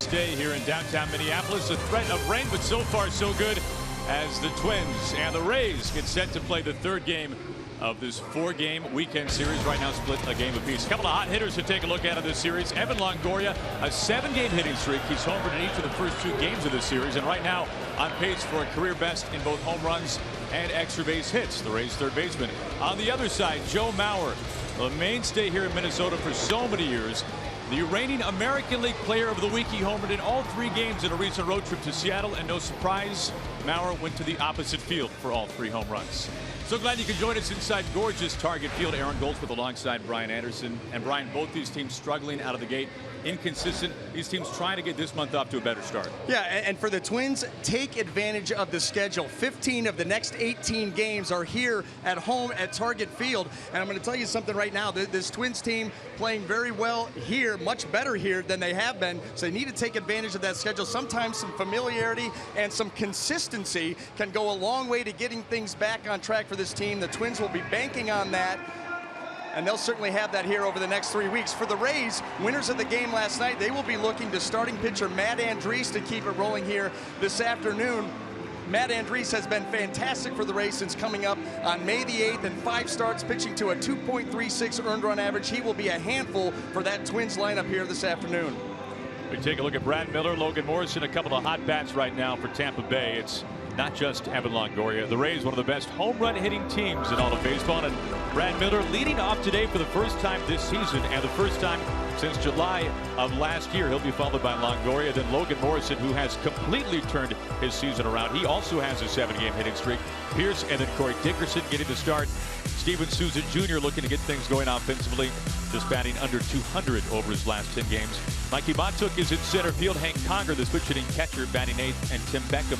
day here in downtown Minneapolis. A threat of rain, but so far so good as the Twins and the Rays get set to play the third game of this 4-game weekend series. Right now split a game apiece. A couple of hot hitters to take a look at in this series. Evan Longoria, a 7-game hitting streak. He's homered in each of the first 2 games of this series, and right now on pace for a career best in both home runs and extra base hits. The Rays third baseman. On the other side, Joe Mauer, a mainstay here in Minnesota for so many years. The reigning American League Player of the Week. He homered in all 3 games in a recent road trip to Seattle, and no surprise, Mauer went to the opposite field for all 3 home runs. So glad you could join us inside gorgeous Target Field. Aaron Goldsmith alongside Brian Anderson. And Brian, both these teams struggling out of the gate. Inconsistent. These teams trying to get this month off to a better start. Yeah, and for the Twins, take advantage of the schedule. 15 of the next 18 games are here at home at Target Field. And I'm going to tell you something right now. This Twins team playing very well here, much better here than they have been. So they need to take advantage of that schedule. Sometimes some familiarity and some consistency can go a long way to getting things back on track for this team. The Twins will be banking on that, and they'll certainly have that here over the next 3 weeks. For the Rays, winners of the game last night, they will be looking to starting pitcher Matt Andriese to keep it rolling here this afternoon. Matt Andriese has been fantastic for the Rays since coming up on May the 8th, and 5 starts pitching to a 2.36 earned run average. He will be a handful for that Twins lineup here this afternoon. We take a look at Brad Miller, Logan Morrison, a couple of hot bats right now for Tampa Bay. It's not just Evan Longoria. The Rays, one of the best home run hitting teams in all of baseball, and Brad Miller leading off today for the first time this season and the first time since July of last year. He'll be followed by Longoria, then Logan Morrison, who has completely turned his season around. He also has a 7-game hitting streak. Pierce and then Corey Dickerson getting the start. Steven Souza Jr. looking to get things going offensively, just batting under 200 over his last 10 games. Mikey Montook is in center field. Hank Conger, the switch-hitting catcher, batting 8th, and Tim Beckham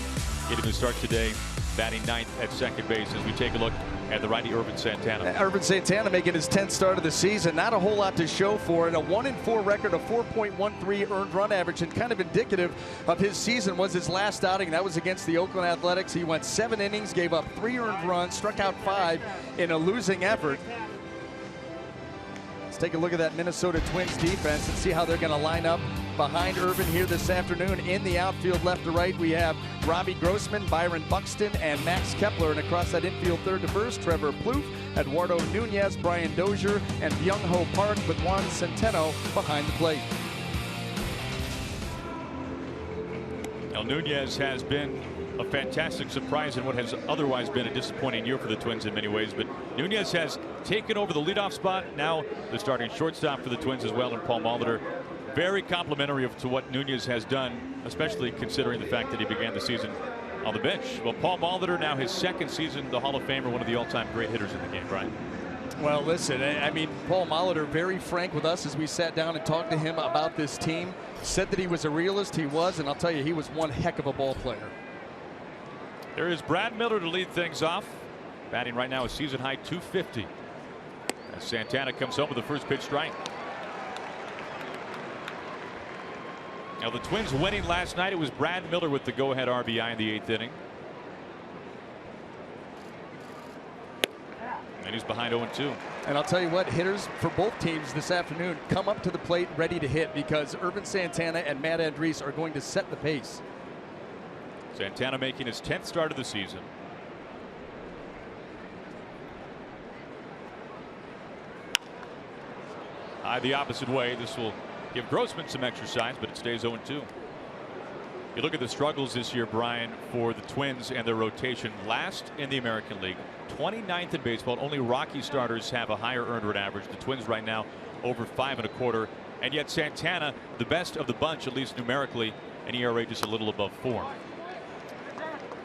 getting the start today, batting 9th at second base, as we take a look at the righty Ervin Santana. Ervin Santana making his 10th start of the season. Not a whole lot to show for it. A 1-4 record, a 4.13 earned run average, and kind of indicative of his season was his last outing. That was against the Oakland Athletics. He went 7 innings, gave up 3 earned runs, struck out 5 in a losing effort. Let's take a look at that Minnesota Twins defense and see how they're going to line up behind Ervin here this afternoon. In the outfield, left to right, we have Robbie Grossman, Byron Buxton, and Max Kepler. And across that infield, third to first, Trevor Plouffe, Eduardo Nunez, Brian Dozier, and Byung-Ho Park with Juan Centeno behind the plate. Now, Nunez has been a fantastic surprise in what has otherwise been a disappointing year for the Twins in many ways, but Nunez has taken over the leadoff spot. Now the starting shortstop for the Twins as well, and Paul Molitor. Very complimentary to what Nunez has done, especially considering the fact that he began the season on the bench. Well, Paul Molitor, now his 2nd season, the Hall of Famer, one of the all-time great hitters in the game, Brian. Well, listen, I mean, Paul Molitor, very frank with us as we sat down and talked to him about this team. Said that he was a realist. He was, and I'll tell you, he was one heck of a ball player. There is Brad Miller to lead things off, batting right now a season-high 250. As Santana comes home with the first pitch strike. Now, the Twins winning last night, it was Brad Miller with the go-ahead RBI in the 8th inning. And he's behind 0-2. And I'll tell you what, hitters for both teams this afternoon come up to the plate ready to hit, because Ervin Santana and Matt Andriese are going to set the pace. Santana making his 10th start of the season. High the opposite way. This will give Grossman some exercise, but it stays 0-2. You look at the struggles this year, Brian, for the Twins and their rotation. Last in the American League, 29th in baseball. Only Rocky starters have a higher earned run average. The Twins right now over 5.25, and yet Santana, the best of the bunch, at least numerically, an ERA just a little above 4.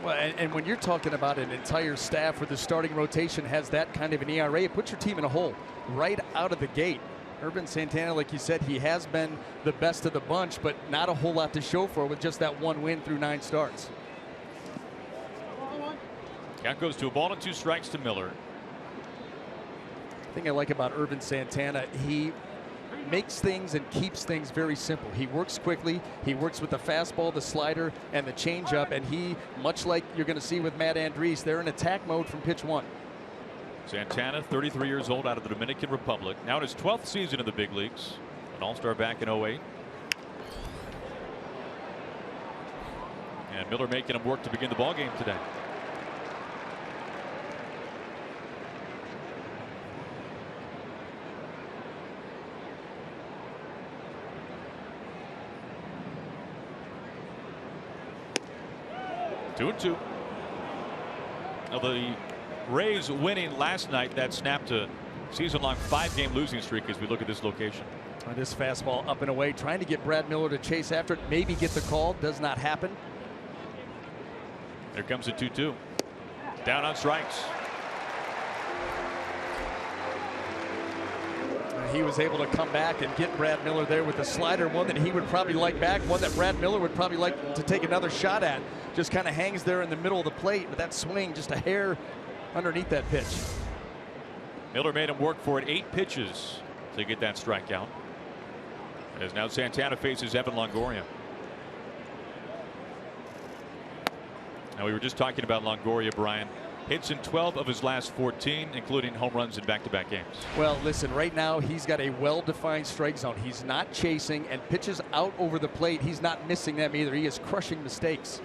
Well, and when you're talking about an entire staff where the starting rotation has that kind of an ERA, it puts your team in a hole right out of the gate. Ervin Santana, like you said, he has been the best of the bunch, but not a whole lot to show for with just that 1 win through 9 starts. Count goes to a ball and 2 strikes to Miller. The thing I like about Ervin Santana, he makes things and keeps things very simple. He works quickly. He works with the fastball, the slider, and the changeup. And he, much like you're going to see with Matt Andriese, they're in attack mode from pitch 1. Santana, 33 years old, out of the Dominican Republic. Now in his 12th season in the big leagues. An all-star back in 08. And Miller making him work to begin the ball game today. Two and two. Now the Rays winning last night, that snapped a season-long 5-game losing streak as we look at this location. This fastball up and away, trying to get Brad Miller to chase after it, maybe get the call. Does not happen. There comes a 2-2. Down on strikes. He was able to come back and get Brad Miller there with a slider, one that he would probably like back, one that Brad Miller would probably like to take another shot at. Just kind of hangs there in the middle of the plate, but that swing just a hair underneath that pitch. Miller made him work for it. 8 pitches to get that strikeout. As now Santana faces Evan Longoria. Now we were just talking about Longoria, Brian. Hits in 12 of his last 14, including home runs in back-to-back games. Well, listen, right now he's got a well-defined strike zone. He's not chasing, and pitches out over the plate, he's not missing them either. He is crushing mistakes.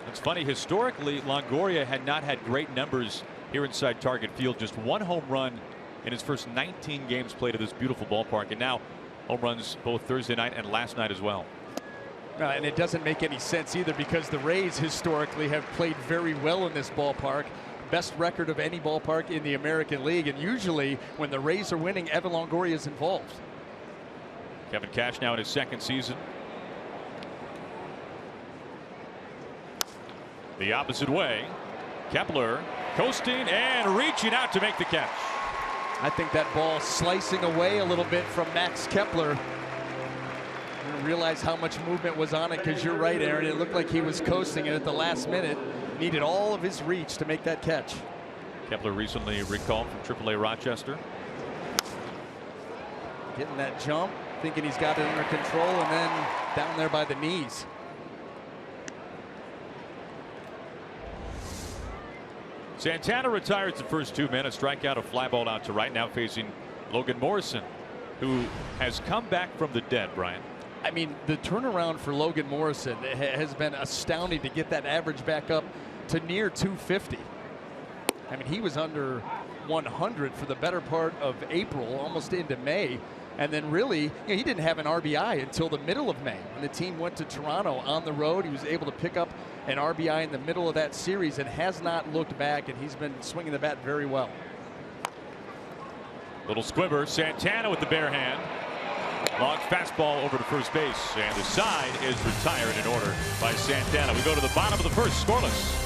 It's funny, historically, Longoria had not had great numbers here inside Target Field. Just 1 home run in his first 19 games played at this beautiful ballpark, and now home runs both Thursday night and last night as well. And it doesn't make any sense either, because the Rays historically have played very well in this ballpark. Best record of any ballpark in the American League, and usually when the Rays are winning, Evan Longoria is involved. Kevin Cash now in his 2nd season. The opposite way. Kepler coasting and reaching out to make the catch. I think that ball slicing away a little bit from Max Kepler. You didn't realize how much movement was on it, because you're right, Aaron. It looked like he was coasting, and at the last minute needed all of his reach to make that catch. Kepler recently recalled from AAA Rochester. Getting that jump, thinking he's got it under control, and then down there by the knees. Santana retires the first 2 minutes. Strikeout, a fly ball out to right, now facing Logan Morrison, who has come back from the dead, Brian. I mean, the turnaround for Logan Morrison has been astounding, to get that average back up to near 250. I mean, he was under 100 for the better part of April, almost into May. And then really, he didn't have an RBI until the middle of May. When the team went to Toronto on the road, he was able to pick up an RBI in the middle of that series and has not looked back, and he's been swinging the bat very well. Little squibber, Santana with the bare hand. Long fastball over to first base, and the side is retired in order by Santana. We go to the bottom of the first, scoreless.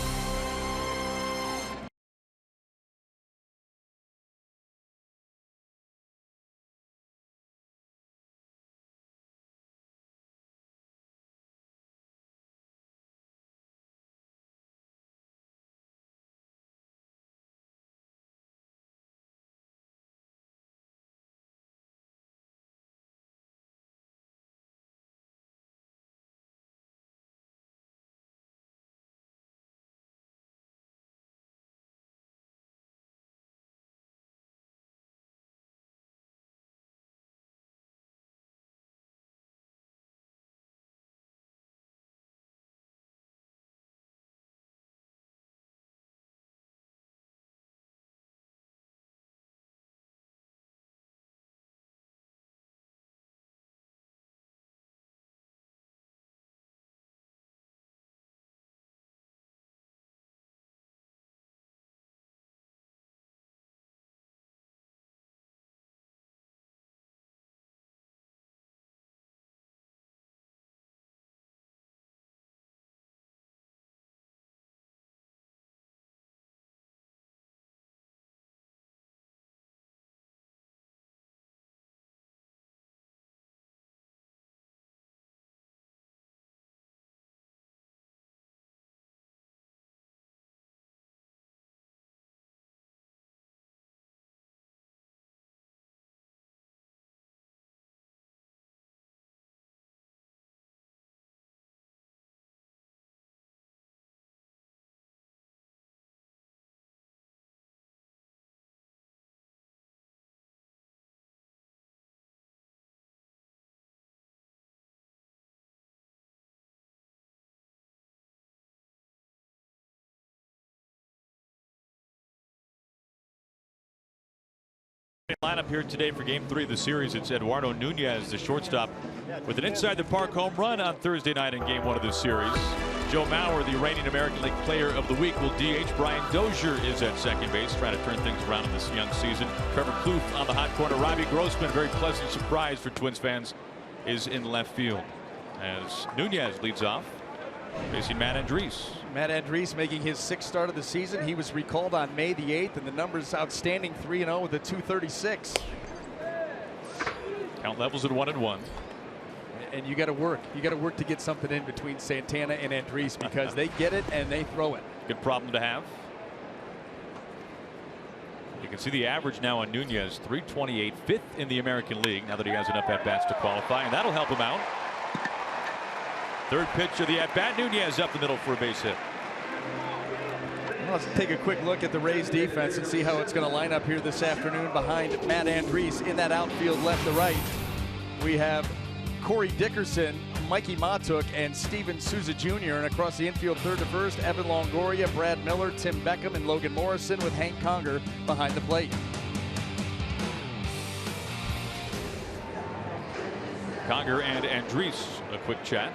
Lineup here today for Game 3 of the series. It's Eduardo Nunez, the shortstop, with an inside the park home run on Thursday night in Game 1 of this series. Joe Mauer, the reigning American League Player of the Week, will DH. Brian Dozier is at second base, trying to turn things around in this young season. Trevor Plouffe on the hot corner. Robbie Grossman, a very pleasant surprise for Twins fans, is in left field as Nunez leads off, facing Matt Andriese. Matt Andriese making his 6th start of the season. He was recalled on May the 8th, and the number's outstanding, 3-0 with a 236. Count levels at 1-1. And you got to work. You got to work to get something in between Santana and Andriese because they get it and they throw it. Good problem to have. You can see the average now on Nunez, 328, 5th in the American League, now that he has enough at-bats to qualify, and that'll help him out. Third pitch of the at-bat, Nunez up the middle for a base hit. Well, let's take a quick look at the Rays defense and see how it's going to line up here this afternoon behind Matt Andriese. In that outfield left to right, we have Corey Dickerson, Mikey Matuk, and Steven Souza Jr. And across the infield, third to first, Evan Longoria, Brad Miller, Tim Beckham, and Logan Morrison, with Hank Conger behind the plate. Conger and Andriese, a quick chat.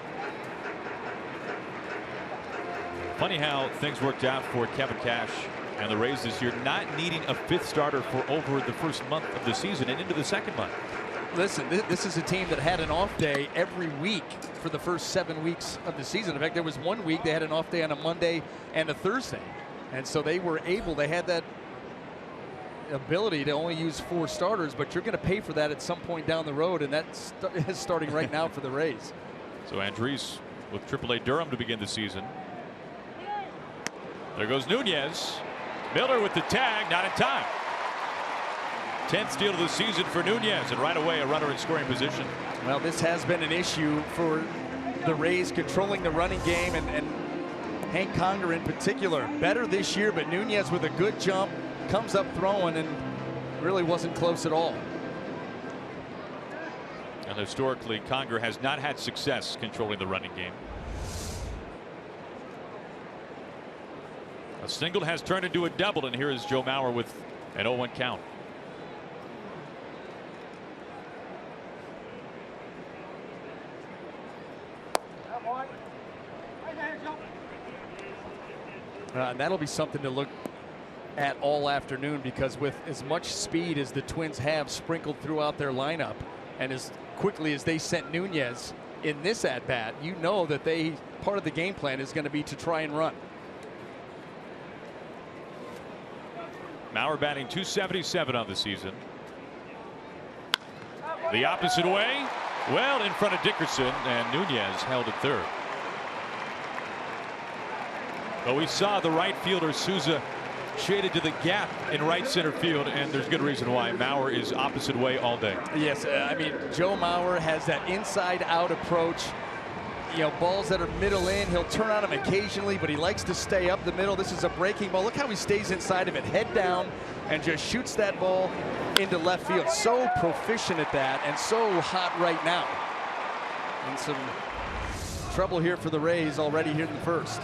Funny how things worked out for Kevin Cash and the Rays this year, not needing a 5th starter for over the first month of the season and into the second month. Listen, this is a team that had an off day every week for the first 7 weeks of the season. In fact, there was 1 week they had an off day on a Monday and a Thursday. And so they were able, they had that ability to only use 4 starters, but you're going to pay for that at some point down the road, and that's starting right now for the Rays. So Andriese with AAA Durham to begin the season. There goes Nunez. Miller with the tag, not in time. 10th steal of the season for Nunez, and right away a runner in scoring position. Well, this has been an issue for the Rays, controlling the running game, and Hank Conger in particular. Better this year, but Nunez with a good jump, comes up throwing, and really wasn't close at all. And historically, Conger has not had success controlling the running game. A single has turned into a double, and here is Joe Mauer with an 0-1 count. And that'll be something to look at all afternoon, because with as much speed as the Twins have sprinkled throughout their lineup, and as quickly as they sent Nunez in this at-bat, you know that part of the game plan is going to be to try and run. Mauer batting .277 on the season. The opposite way, well in front of Dickerson, and Nunez held at third. But we saw the right fielder Souza shaded to the gap in right center field, and there's good reason why. Mauer is opposite way all day. Yes, I mean, Joe Mauer has that inside out approach. You know, balls that are middle in, he'll turn on them occasionally, but he likes to stay up the middle. This is a breaking ball. Look how he stays inside of it, head down, and just shoots that ball into left field. So proficient at that, and so hot right now. And some trouble here for the Rays already here in the first.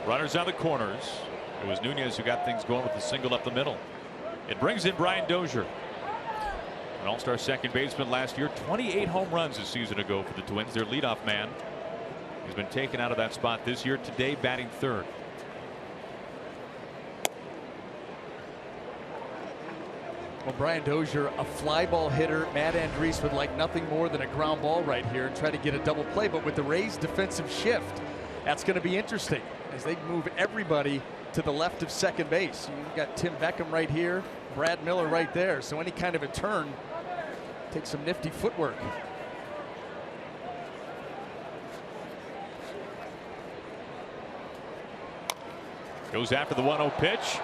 Runners on the corners. It was Nunez who got things going with the single up the middle. It brings in Brian Dozier, an all-star second baseman last year. 28 home runs a season ago for the Twins, their leadoff man. He's been taken out of that spot this year, today batting third. Well, Brian Dozier, a fly ball hitter. Matt Andriese would like nothing more than a ground ball right here and try to get a double play. But with the Rays' defensive shift, that's going to be interesting as they move everybody to the left of second base. You've got Tim Beckham right here, Brad Miller right there. So any kind of a turn takes some nifty footwork. Goes after the 1-0 pitch.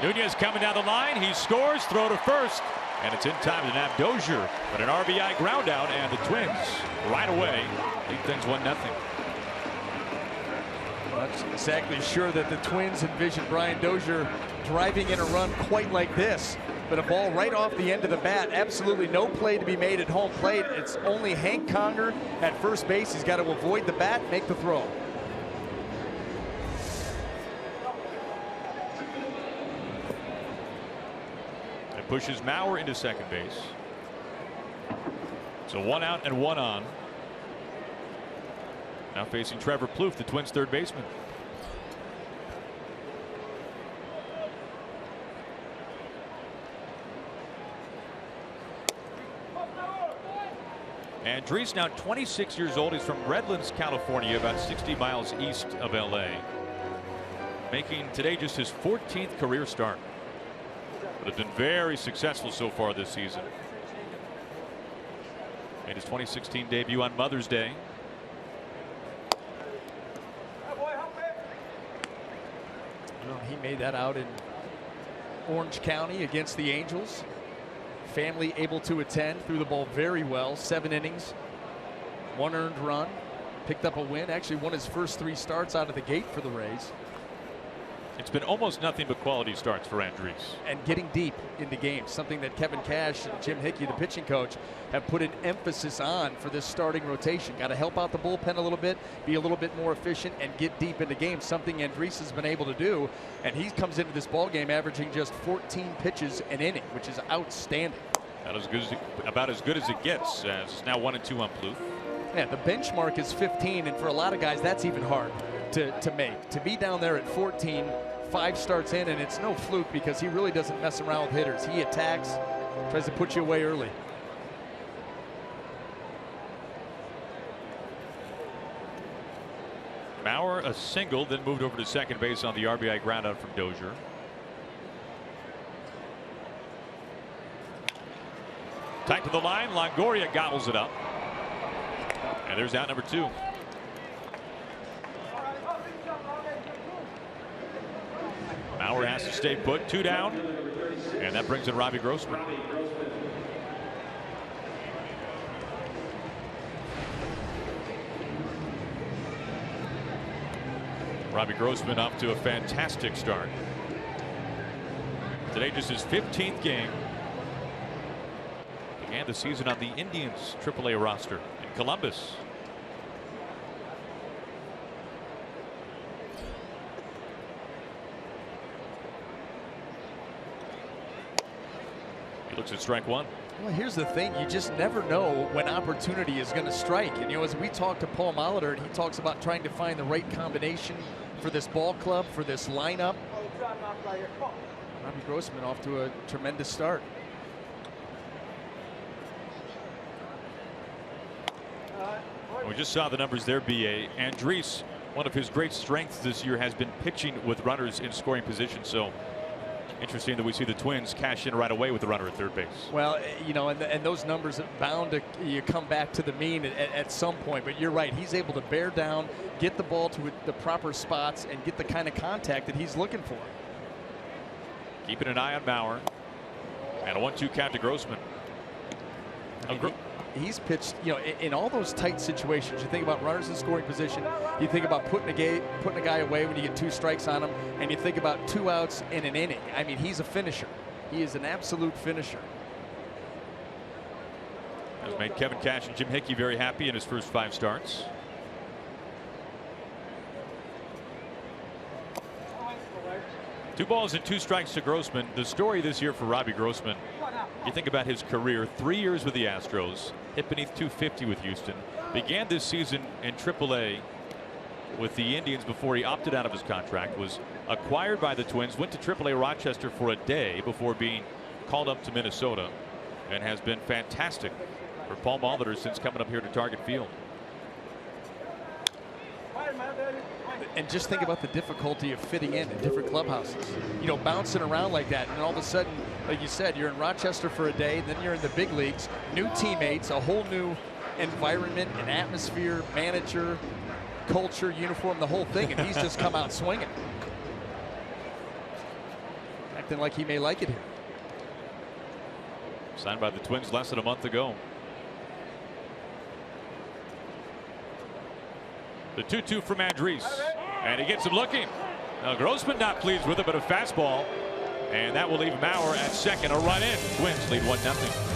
Nunez coming down the line. He scores, throw to first, and it's in time to nab Dozier. But an RBI ground out, and the Twins right away lead things 1-0. Not exactly sure that the Twins envisioned Brian Dozier driving in a run quite like this, but a ball right off the end of the bat. Absolutely no play to be made at home plate. It's only Hank Conger at first base. He's got to avoid the bat, make the throw. and pushes Mauer into second base. So 1 out and 1 on. Now facing Trevor Plouffe, the Twins' third baseman. Andriese, now 26 years old. He's from Redlands, California, about 60 miles east of LA. Making today just his 14th career start. But has been very successful so far this season. Made his 2016 debut on Mother's Day. Well, he made that out in Orange County against the Angels. Family able to attend, threw the ball very well. 7 innings, 1 earned run, picked up a win. Actually won his first 3 starts out of the gate for the Rays. It's been almost nothing but quality starts for Andriese. And getting deep into games, something that Kevin Cash and Jim Hickey, the pitching coach, have put an emphasis on for this starting rotation. Got to help out the bullpen a little bit, be a little bit more efficient, and get deep into games, something Andriese has been able to do. And he comes into this ball game averaging just 14 pitches an inning, which is outstanding. About as good as it gets. It's now 1 and 2 on Plouffe. Yeah, the benchmark is 15, and for a lot of guys, that's even hard to make. To be down there at 14, 5 starts in, and it's no fluke because he really doesn't mess around with hitters. He attacks, tries to put you away early. Mauer a single, then moved over to second base on the RBI groundout from Dozier. Tight to the line, Longoria gobbles it up. And there's out number 2. Mauer has to stay put, 2 down, and that brings in Robbie Grossman. Robbie Grossman up to a fantastic start. Today just his 15th game. Began the season on the Indians AAA roster in Columbus. Looks at strike 1. Well, here's the thing. You just never know when opportunity is going to strike. And, you know, as we talk to Paul Molitor, and he talks about trying to find the right combination for this ball club, for this lineup. Robbie Grossman off to a tremendous start. We just saw the numbers there, B.A. Andriese, one of his great strengths this year has been pitching with runners in scoring position. So interesting that we see the Twins cash in right away with the runner at third base. Well, you know, and those numbers are bound to you come back to the mean at some point. But you're right. He's able to bear down, get the ball to the proper spots, and get the kind of contact that he's looking for. Keeping an eye on Mauer. And a 1-2 count to Grossman. He's pitched, you know, in all those tight situations. You think about runners in scoring position. You think about putting a guy away when you get 2 strikes on him, and you think about 2 outs in an inning. I mean, he's a finisher. He is an absolute finisher. Has made Kevin Cash and Jim Hickey very happy in his first 5 starts. Two balls and 2 strikes to Grossman. The story this year for Robbie Grossman, you think about his career, 3 years with the Astros, hit beneath 250 with Houston, began this season in AAA with the Indians before he opted out of his contract, was acquired by the Twins, went to AAA Rochester for a day before being called up to Minnesota, and has been fantastic for Paul Molitor since coming up here to Target Field. And just think about the difficulty of fitting in different clubhouses. You know, bouncing around like that, and all of a sudden, like you said, you're in Rochester for a day, then you're in the big leagues, new teammates, a whole new environment, an atmosphere, manager, culture, uniform, the whole thing, and he's just come out swinging. Acting like he may like it here. Signed by the Twins less than a month ago. The 2-2 from Andriese, and he gets him looking. Now Grossman not pleased with it, but a fastball, and that will leave Mauer at second. A run in. Twins lead 1-0.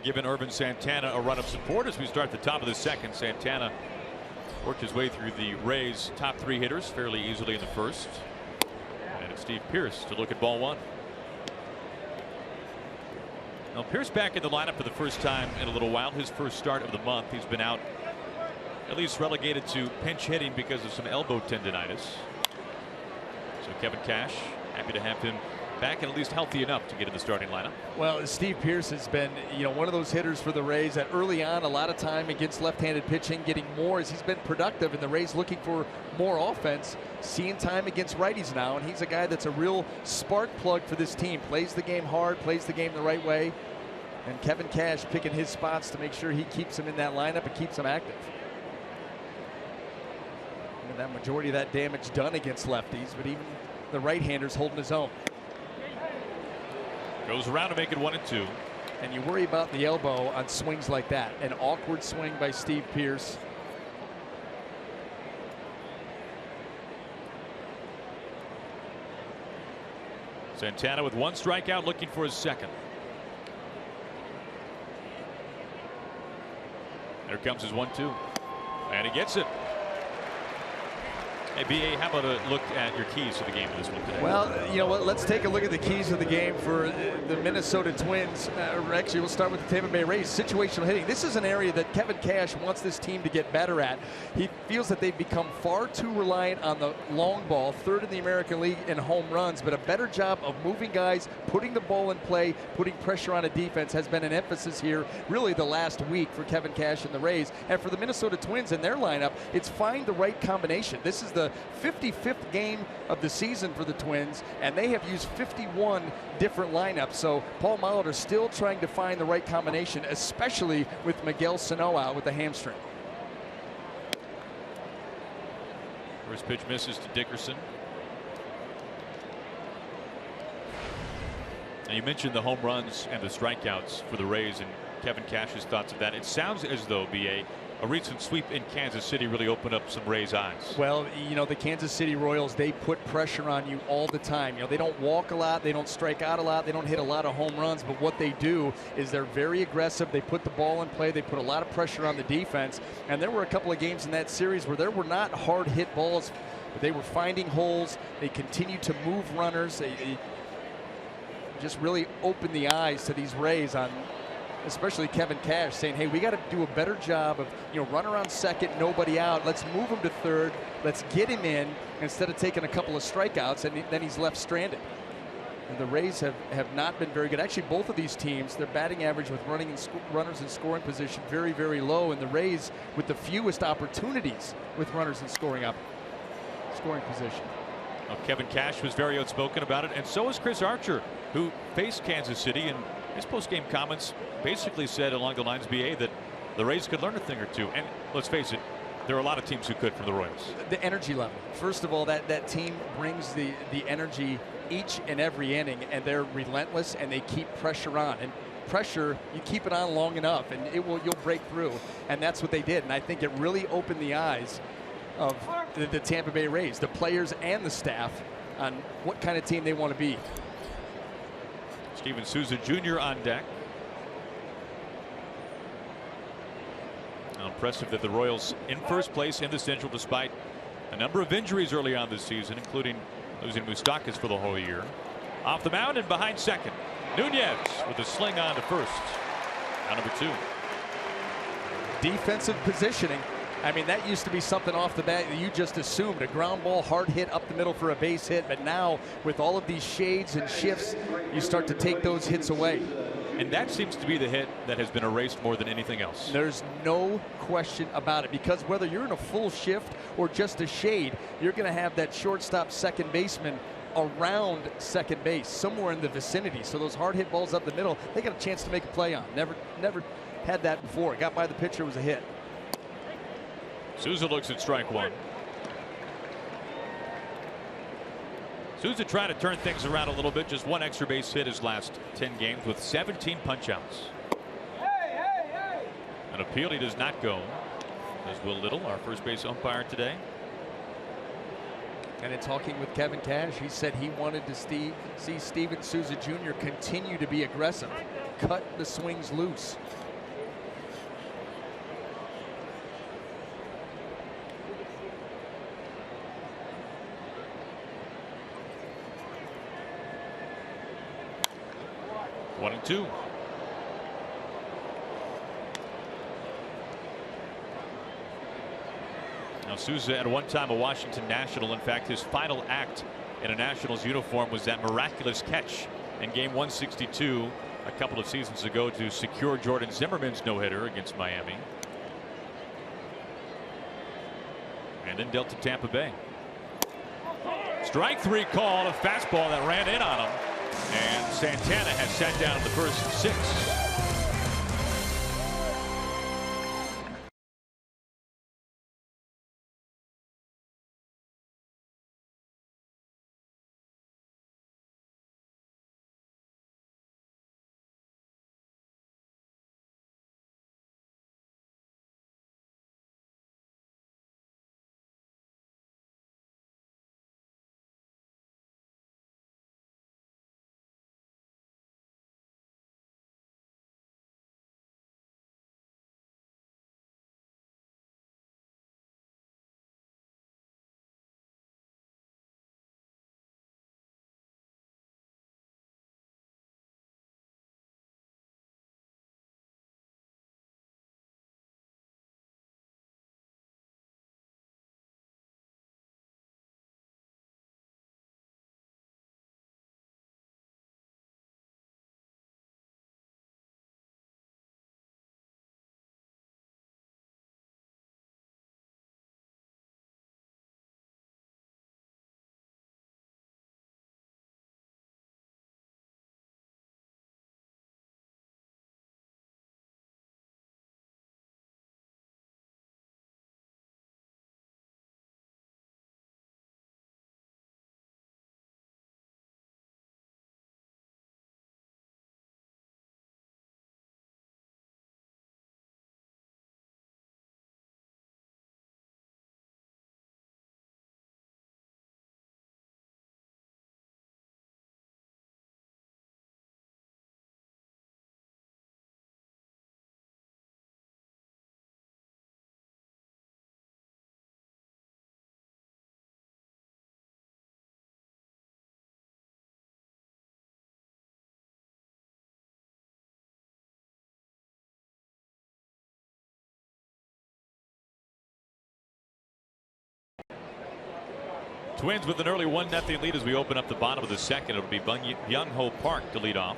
have given Irvin Santana a run of support as we start the top of the second. Santana worked his way through the Rays' top 3 hitters fairly easily in the first. And it's Steve Pearce to look at ball 1. Now Pearce back in the lineup for the first time in a little while. His first start of the month. He's been out, at least relegated to pinch hitting because of some elbow tendonitis. So Kevin Cash happy to have him back and at least healthy enough to get in the starting lineup. Well, Steve Pearce has been, one of those hitters for the Rays that early on a lot of time against left-handed pitching, getting more as he's been productive, and the Rays looking for more offense, seeing time against righties now, and he's a guy that's a real spark plug for this team. Plays the game hard, plays the game the right way, and Kevin Cash picking his spots to make sure he keeps him in that lineup and keeps him active. And that majority of that damage done against lefties, but even the right-handers holding his own. Goes around to make it 1-2. And you worry about the elbow on swings like that. An awkward swing by Steve Pearce. Santana with 1 strikeout, looking for his second. There comes his 1-2. And he gets it. Hey, BA, how about a look at your keys to the game for this one today? Well, you know what? Let's take a look at the keys of the game for the Minnesota Twins. Actually, we'll start with the Tampa Bay Rays. Situational hitting. This is an area that Kevin Cash wants this team to get better at. He feels that they've become far too reliant on the long ball, 3rd in the American League in home runs, but a better job of moving guys, putting the ball in play, putting pressure on a defense has been an emphasis here really the last week for Kevin Cash and the Rays. And for the Minnesota Twins in their lineup, it's find the right combination. This is the 55th game of the season for the Twins, and they have used 51 different lineups. So Paul Molitor still trying to find the right combination, especially with Miguel Sano out with the hamstring. First pitch misses to Dickerson. Now you mentioned the home runs and the strikeouts for the Rays and Kevin Cash's thoughts of that. It sounds as though, BA, a recent sweep in Kansas City really opened up some Rays' eyes. Well, the Kansas City Royals, they put pressure on you all the time. They don't walk a lot, they don't strike out a lot, they don't hit a lot of home runs, but what they do is they're very aggressive. They put the ball in play, they put a lot of pressure on the defense, and there were a couple of games in that series where there were not hard hit balls, but they were finding holes. They continued to move runners. They just really opened the eyes to these Rays on especially Kevin Cash, saying, hey, we got to do a better job of, runner on second, nobody out. Let's move him to 3rd. Let's get him in instead of taking a couple of strikeouts, and then he's left stranded. And the Rays have not been very good. Actually, both of these teams, their batting average with runners in scoring position very, very low, and the Rays with the fewest opportunities with runners in scoring position. Well, Kevin Cash was very outspoken about it, and so was Chris Archer, who faced Kansas City, and his post-game comments basically said along the lines, BA, that the Rays could learn a thing or two. And let's face it, there are a lot of teams who could from the Royals. The energy level. First of all, that team brings the energy each and every inning, and they're relentless, and they keep pressure on. And pressure, you keep it on long enough, and you'll break through. And that's what they did. And I think it really opened the eyes of the Tampa Bay Rays, the players and the staff, on what kind of team they want to be. Steven Souza Jr. on deck. Now impressive that the Royals in first place in the Central despite a number of injuries early on this season, including losing Moustakas for the whole year. Off the mound and behind second, Nunez with a sling on to first. Now number 2. Defensive positioning. I mean, that used to be something off the bat that you just assumed, a ground ball, hard hit up the middle for a base hit. But now with all of these shades and shifts, you start to take those hits away. And that seems to be the hit that has been erased more than anything else. There's no question about it, because whether you're in a full shift or just a shade, you're going to have that shortstop second baseman around second base, somewhere in the vicinity. So those hard hit balls up the middle, they got a chance to make a play on. Never had that before. Got by the pitcher, was a hit. Souza looks at strike 1. Souza trying to turn things around a little bit. Just 1 extra base hit his last 10 games with 17 punch-outs. An appeal he does not go. As Will Little, our first base umpire today. And in talking with Kevin Cash, he said he wanted to see Steven Souza Jr. continue to be aggressive, cut the swings loose. One and two. Now Souza at one time a Washington National. In fact, his final act in a Nationals uniform was that miraculous catch in game 162 a couple of seasons ago to secure Jordan Zimmerman's no-hitter against Miami. And then dealt to Tampa Bay. Strike three call, a fastball that ran in on him. And Santana has sat down in the first 6. Twins with an early 1-0 lead as we open up the bottom of the second. It'll be Byung Ho Park to lead off.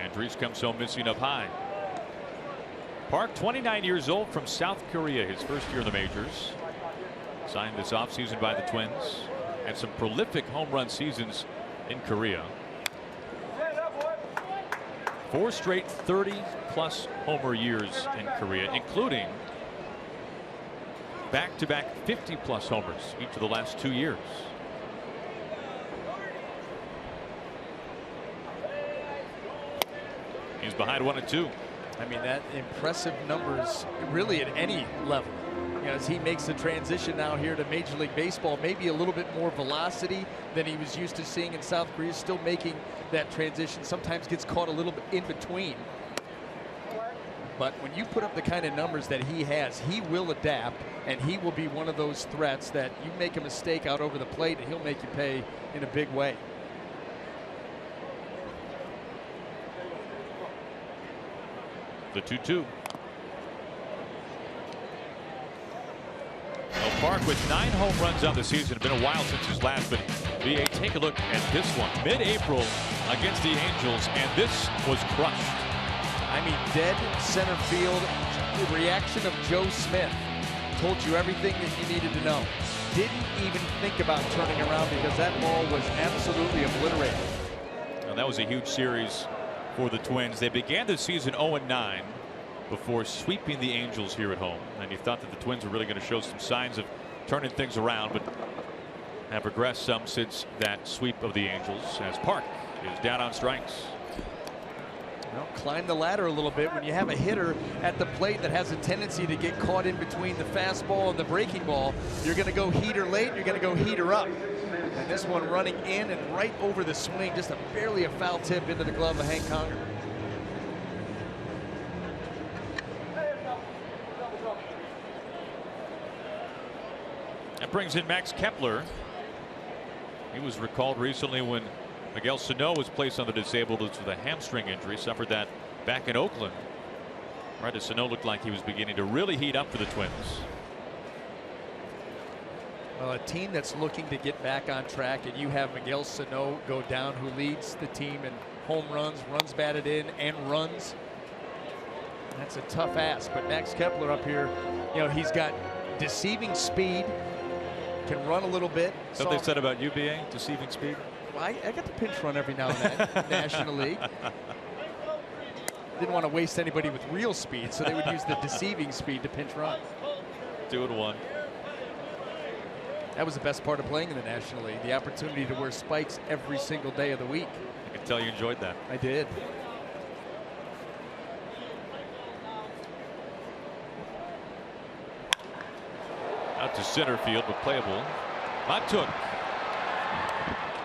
Andrews comes home missing up high. Park, 29 years old, from South Korea, his first year in the majors. Signed this offseason by the Twins. Had some prolific home run seasons in Korea. 4 straight 30-plus homer years in Korea, including back-to-back 50-plus homers each of the last 2 years. He's behind 1-2. I mean, that impressive numbers really at any level. You know, as he makes the transition now here to Major League Baseball, maybe a little bit more velocity than he was used to seeing in South Korea, still making that transition. Sometimes gets caught a little bit in between. But when you put up the kind of numbers that he has, he will adapt, and he will be one of those threats that you make a mistake out over the plate and he'll make you pay in a big way. The 2-2. Park with 9 home runs on the season. It's been a while since his last, but VA, take a look at this one. Mid-April against the Angels, and this was crushed. I mean, dead center field. The reaction of Joe Smith told you everything that you needed to know. Didn't even think about turning around because that ball was absolutely obliterated. Well, that was a huge series for the Twins. They began the season 0-9 before sweeping the Angels here at home, and you thought that the Twins were really going to show some signs of turning things around, but have regressed some since that sweep of the Angels, as Park is down on strikes. Well, climb the ladder a little bit when you have a hitter at the plate that has a tendency to get caught in between the fastball and the breaking ball. You're going to go heater late, you're going to go heater up. And this one running in and right over the swing, just barely a foul tip into the glove of Hank Conger. That brings in Max Kepler. He was recalled recently when Miguel Sano was placed on the disabled list with a hamstring injury. Suffered that back in Oakland. Right as Sano looked like he was beginning to really heat up for the Twins. Well, a team that's looking to get back on track, and you have Miguel Sano go down, who leads the team in home runs, runs batted in, and runs. That's a tough ask, but Max Kepler up here, you know, he's got deceiving speed, can run a little bit. What they said about UBA, deceiving speed? Well, I got the pinch run every now and then, National League. Didn't want to waste anybody with real speed, so they would use the deceiving speed to pinch run. 2-1. That was the best part of playing in the National League, the opportunity to wear spikes every single day of the week. I can tell you enjoyed that. I did. Out to center field, but playable. Matuk.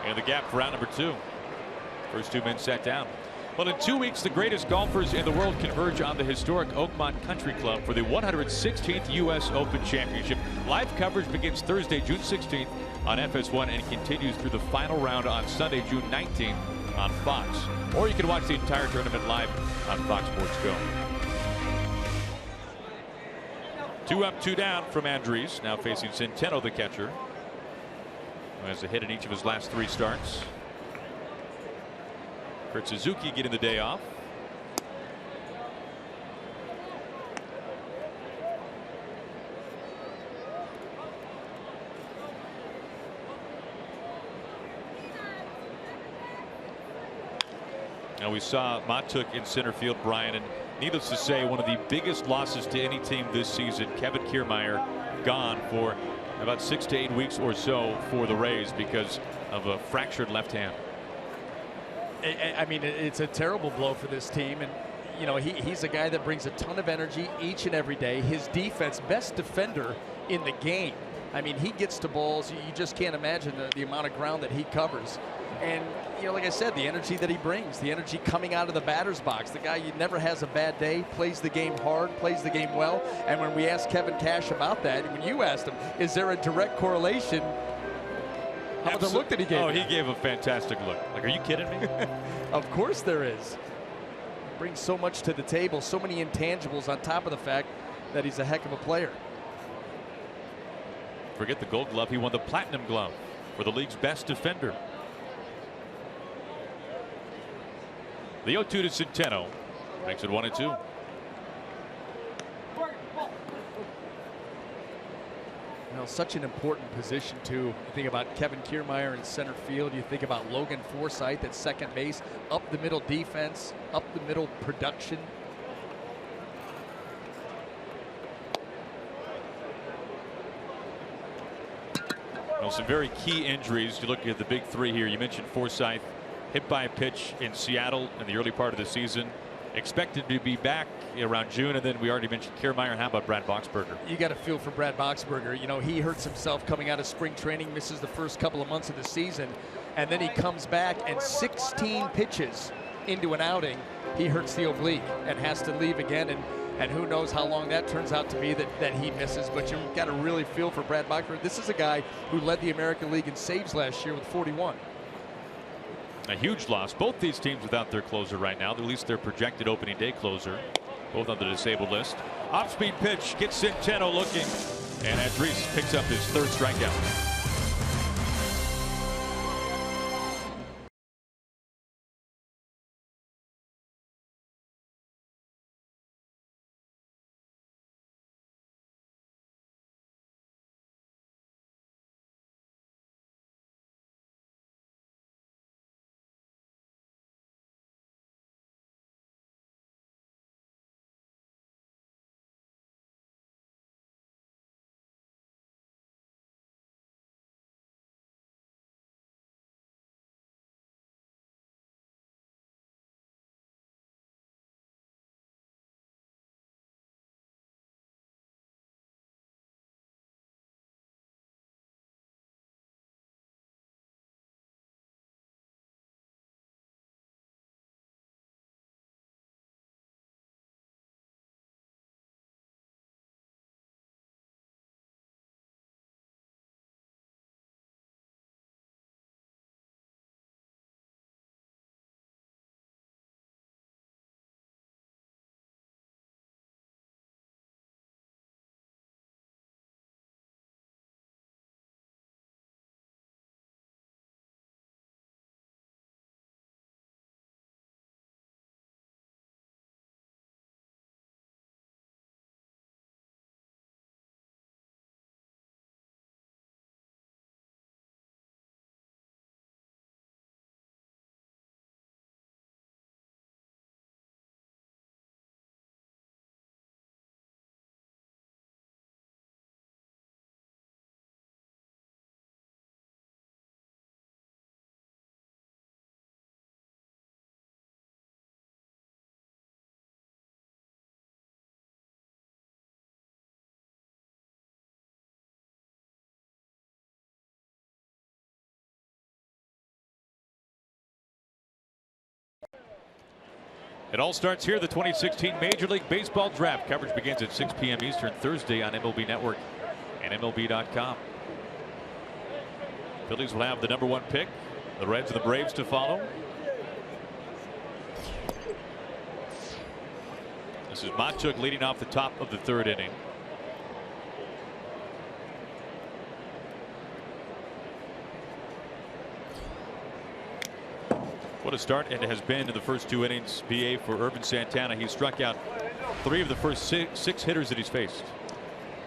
And the gap for round number 2. First 2 men set down. Well, in 2 weeks, the greatest golfers in the world converge on the historic Oakmont Country Club for the 116th U.S. Open Championship. Live coverage begins Thursday, June 16th on FS1 and continues through the final round on Sunday, June 19th on Fox. Or you can watch the entire tournament live on Fox Sports Go. 2 up, 2 down from Andres, now facing Centeno, the catcher, who has a hit in each of his last 3 starts. Kurt Suzuki getting the day off. Now we saw Matuk in center field, Brian, and needless to say, one of the biggest losses to any team this season. Kevin Kiermaier gone for about 6 to 8 weeks or so for the Rays because of a fractured left hand. I mean, it's a terrible blow for this team, and you know he's a guy that brings a ton of energy each and every day. His defense, best defender in the game. I mean, he gets to balls. You just can't imagine the amount of ground that he covers. And you know, like I said, the energy that he brings, the energy coming out of the batter's box. The guy never has a bad day, plays the game hard, plays the game well. And when we asked Kevin Cash about that, when you asked him, is there a direct correlation? How about the look that he gave? Oh, he gave a fantastic look. Like, are you kidding me? Of course there is. Brings so much to the table, so many intangibles on top of the fact that he's a heck of a player. Forget the Gold Glove. He won the Platinum Glove for the league's best defender. The 0-2 to Centeno makes it 1-2. Well, such an important position too. You think about Kevin Kiermaier in center field. You think about Logan Forsythe at second base. Up the middle defense, up the middle production. Well, some very key injuries. You look at the big 3 here. You mentioned Forsythe, hit by a pitch in Seattle in the early part of the season. Expected to be back around June, and then we already mentioned Kiermaier. How about Brad Boxberger? You got to feel for Brad Boxberger. You know, he hurts himself coming out of spring training, misses the first couple of months of the season, and then he comes back and 16 pitches into an outing, he hurts the oblique and has to leave again. And who knows how long that turns out to be that he misses. But you've got to really feel for Brad Boxberger. This is a guy who led the American League in saves last year with 41. A huge loss. Both these teams without their closer right now, at least their projected opening day closer. Both on the disabled list. Off-speed pitch gets Centeno looking, and Andres picks up his 3rd strikeout. It all starts here, the 2016 Major League Baseball Draft. Coverage begins at 6 p.m. Eastern Thursday on MLB Network and MLB.com. Phillies will have the #1 pick. The Reds and the Braves to follow. This is Matuk leading off the top of the 3rd inning. What a start it has been in the first 2 innings, BA, for Ervin Santana. He struck out 3 of the first six hitters that he's faced.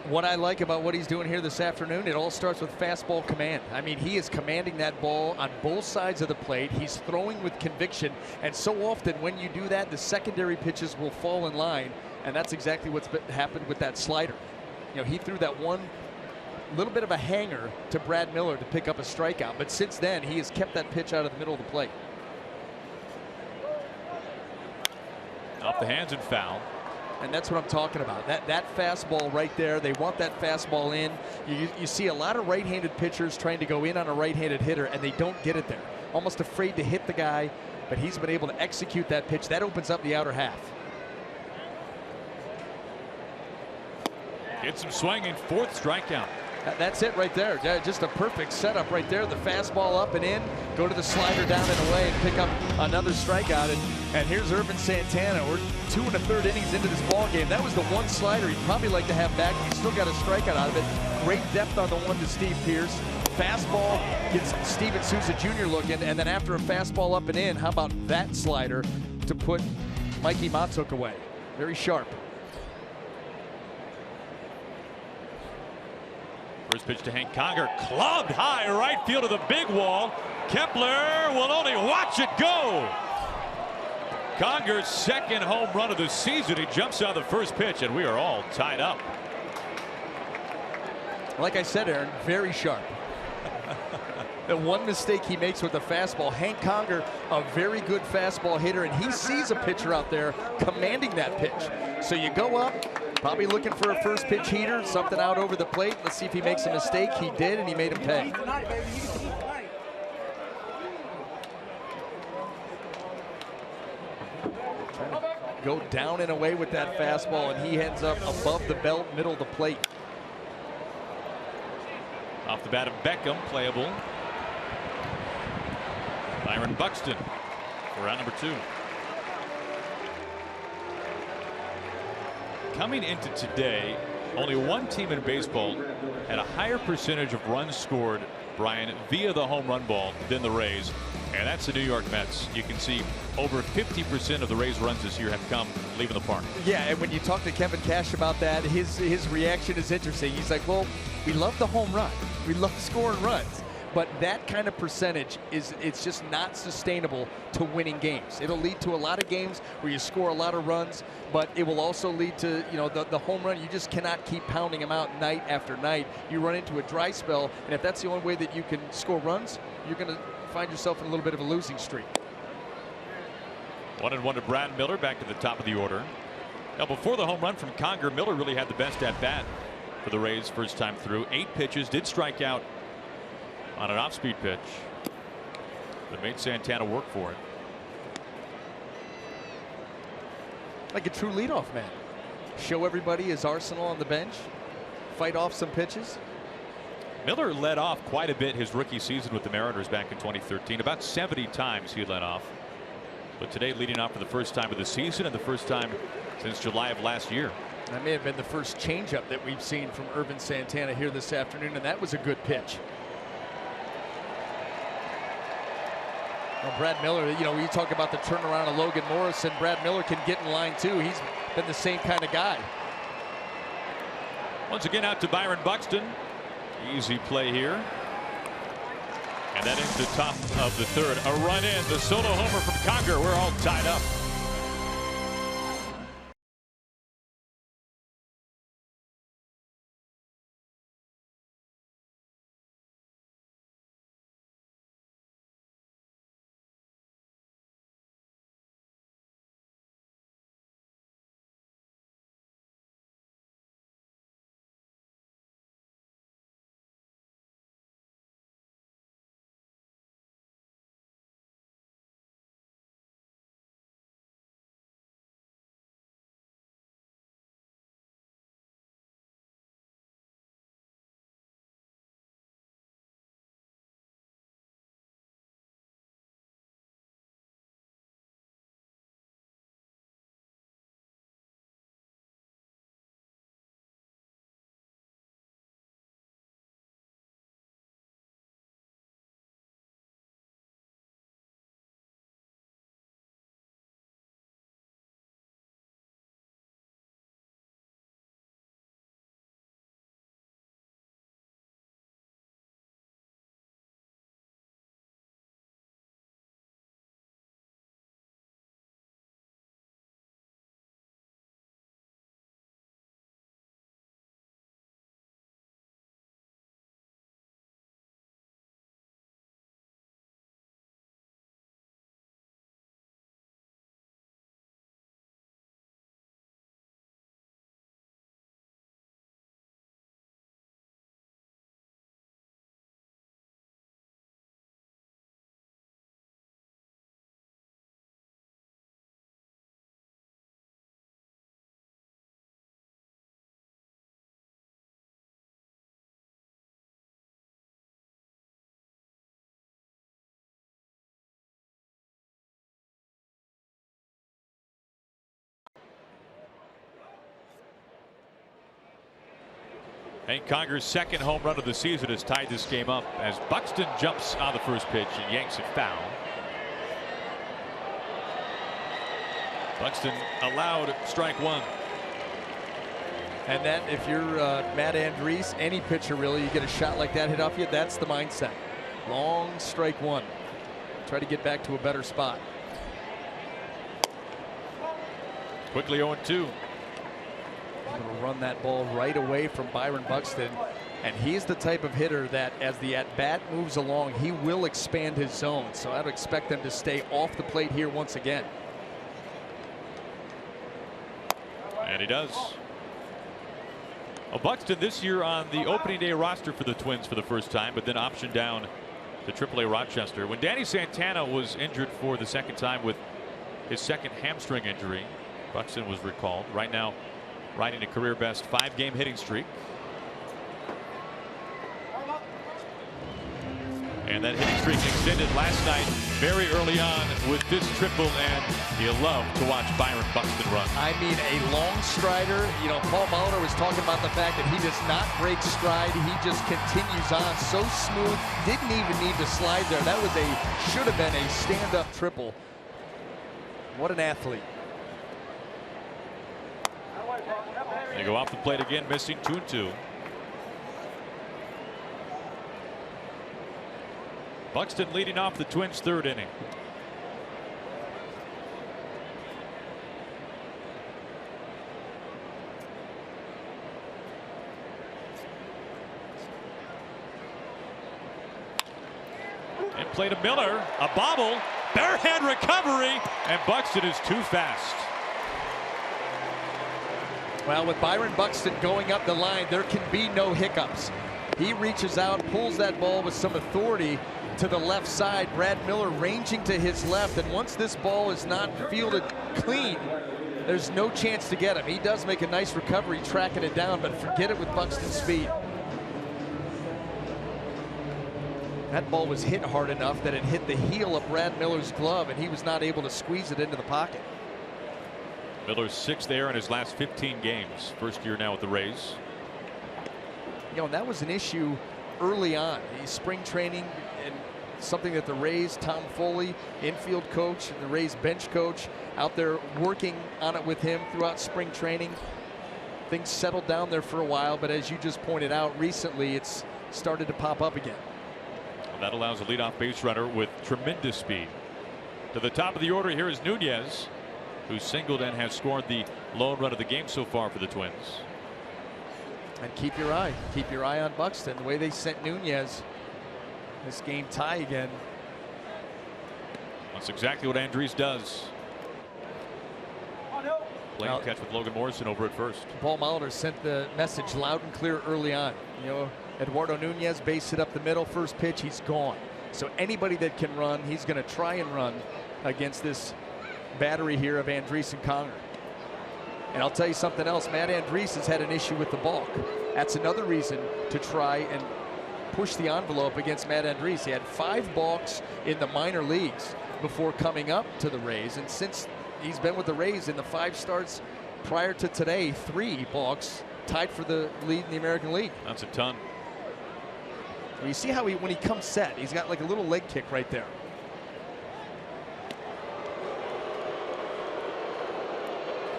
What I like about what he's doing here this afternoon, it all starts with fastball command. I mean, he is commanding that ball on both sides of the plate. He's throwing with conviction, and so often when you do that, the secondary pitches will fall in line, and that's exactly what's happened with that slider. You know, he threw that one little bit of a hanger to Brad Miller to pick up a strikeout, but since then he has kept that pitch out of the middle of the plate. Off the hands and foul. And that's what I'm talking about. That fastball right there, they want that fastball in. You see a lot of right-handed pitchers trying to go in on a right-handed hitter, and they don't get it there. Almost afraid to hit the guy, but he's been able to execute that pitch. That opens up the outer half. Gets him swinging, 4th strikeout. That's it right there. Just a perfect setup right there. The fastball up and in, go to the slider down and away and pick up another strikeout. And here's Ervin Santana. We're 2 1/3 innings into this ball game. That was the one slider he'd probably like to have back. He's still got a strikeout out of it. Great depth on the one to Steve Pearce. Fastball gets Steven Souza Jr. looking, and then after a fastball up and in, how about that slider to put Mikey Matuk away? Very sharp. First pitch to Hank Conger, clubbed high right field of the big wall. Kepler will only watch it go. Conger's 2nd home run of the season. He jumps on the first pitch, and we are all tied up. Like I said, Aaron, very sharp. The one mistake he makes with the fastball, Hank Conger, a very good fastball hitter, and he sees a pitcher out there commanding that pitch. So you go up, probably looking for a first pitch heater, something out over the plate. Let's see if he makes a mistake. He did, and he made him pay. Trying to go down and away with that fastball, and he ends up above the belt, middle of the plate. Off the bat of Beckham, playable. Byron Buxton for round #2. Coming into today, only one team in baseball had a higher percentage of runs scored, Brian, via the home run ball than the Rays, and that's the New York Mets. You can see over 50% of the Rays runs this year have come leaving the park. Yeah, and when you talk to Kevin Cash about that, his reaction is interesting. He's like, well, we love the home run. We love scoring runs. But that kind of percentage it's just not sustainable to winning games. It'll lead to a lot of games where you score a lot of runs, but it will also lead to, you know, the home run. You just cannot keep pounding them out night after night. You run into a dry spell, and if that's the only way that you can score runs, you're going to find yourself in a little bit of a losing streak. 1-1 to Brad Miller, back to the top of the order. Now, before the home run from Conger, Miller really had the best at bat for the Rays first time through. 8 pitches, did strike out on an off-speed pitch, but made Santana work for it. Like a true leadoff man. Show everybody his arsenal on the bench. Fight off some pitches. Miller led off quite a bit his rookie season with the Mariners back in 2013. About 70 times he led off. But today leading off for the first time of the season and the first time since July of last year. That may have been the first changeup that we've seen from Ervin Santana here this afternoon, and that was a good pitch. Well, Brad Miller, you know, we talk about the turnaround of Logan Morrison. Brad Miller can get in line too. He's been the same kind of guy. Once again out to Byron Buxton. Easy play here. And that ends the top of the 3rd. A run in, the solo homer from Conger. We're all tied up. Hank Conger's second home run of the season has tied this game up as Buxton jumps on the first pitch and yanks it foul. Buxton allowed strike one. And then if you're Matt Andriese, any pitcher really, you get a shot like that hit off you, that's the mindset. Long strike one. Try to get back to a better spot. Quickly 0-2. Going to run that ball right away from Byron Buxton. And he's the type of hitter that as the at-bat moves along, he will expand his zone. So I'd expect them to stay off the plate here once again. And he does. Well, Buxton this year on the opening day roster for the Twins for the first time, but then optioned down to AAA Rochester. When Danny Santana was injured for the second time with his second hamstring injury, Buxton was recalled. Right now riding a career best 5-game hitting streak. And that hitting streak extended last night very early on with this triple, and you love to watch Byron Buxton run. I mean, a long strider. You know, Paul Molitor was talking about the fact that he does not break stride. He just continues on so smooth. Didn't even need to slide there. That was should have been a stand-up triple. What an athlete. They go off the plate again, missing 2-2. Buxton leading off the Twins' third inning. And play to Miller, a bobble, barehand recovery, and Buxton is too fast. Well, with Byron Buxton going up the line, there can be no hiccups. He reaches out, pulls that ball with some authority to the left side. Brad Miller ranging to his left, and once this ball is not fielded clean, there's no chance to get him. He does make a nice recovery tracking it down, but forget it with Buxton's speed. That ball was hit hard enough that it hit the heel of Brad Miller's glove, and he was not able to squeeze it into the pocket. Miller's 6th error in his last 15 games. First year now with the Rays. You know, and that was an issue early on. He's spring training, and something that the Rays, Tom Foley, infield coach, and the Rays bench coach out there working on it with him throughout spring training. Things settled down there for a while, but as you just pointed out, recently it's started to pop up again. Well, that allows a leadoff base runner with tremendous speed. To the top of the order here is Nunez, who singled and has scored the lone run of the game so far for the Twins. And keep your eye on Buxton. The way they sent Nunez, this game tie again. That's exactly what Andriese does. Playing catch with Logan Morrison over at first. Paul Molitor sent the message loud and clear early on. You know, Eduardo Nunez base hit up the middle, first pitch, he's gone. So anybody that can run, he's going to try and run against this battery here of Andriese and Conger. And I'll tell you something else, Matt Andriese has had an issue with the balk. That's another reason to try and push the envelope against Matt Andriese. He had 5 balks in the minor leagues before coming up to the Rays, and since he's been with the Rays in the 5 starts prior to today, 3 balks, tied for the lead in the American League. That's a ton. You see how when he comes set, he's got like a little leg kick right there.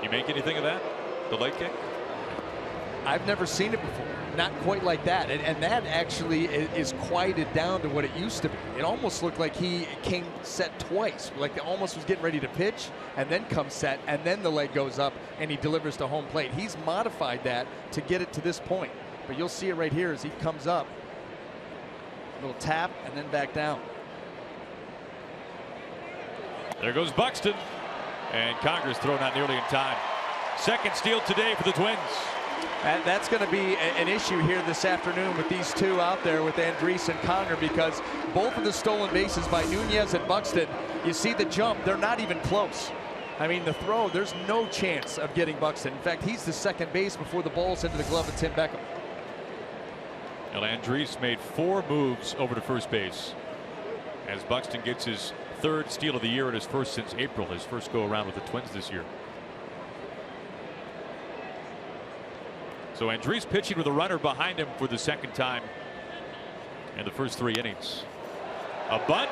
You make anything of that? The leg kick? I've never seen it before. Not quite like that. And that actually is quieted down to what it used to be. It almost looked like he came set twice. Like he almost was getting ready to pitch and then comes set and then the leg goes up and he delivers to home plate. He's modified that to get it to this point. But you'll see it right here as he comes up. A little tap and then back down. There goes Buxton. And Conger's thrown out nearly in time. Second steal today for the Twins. And that's going to be an issue here this afternoon with these two out there with Andriese and Conger, because both of the stolen bases by Nunez and Buxton, you see the jump, they're not even close. I mean, the throw, there's no chance of getting Buxton. In fact, he's the second base before the ball's into the glove of Tim Beckham. Well, Andriese made 4 moves over to first base as Buxton gets his 3rd steal of the year and his first since April, his first go around with the Twins this year. So Andriese pitching with a runner behind him for the second time in the first 3 innings. A bunt.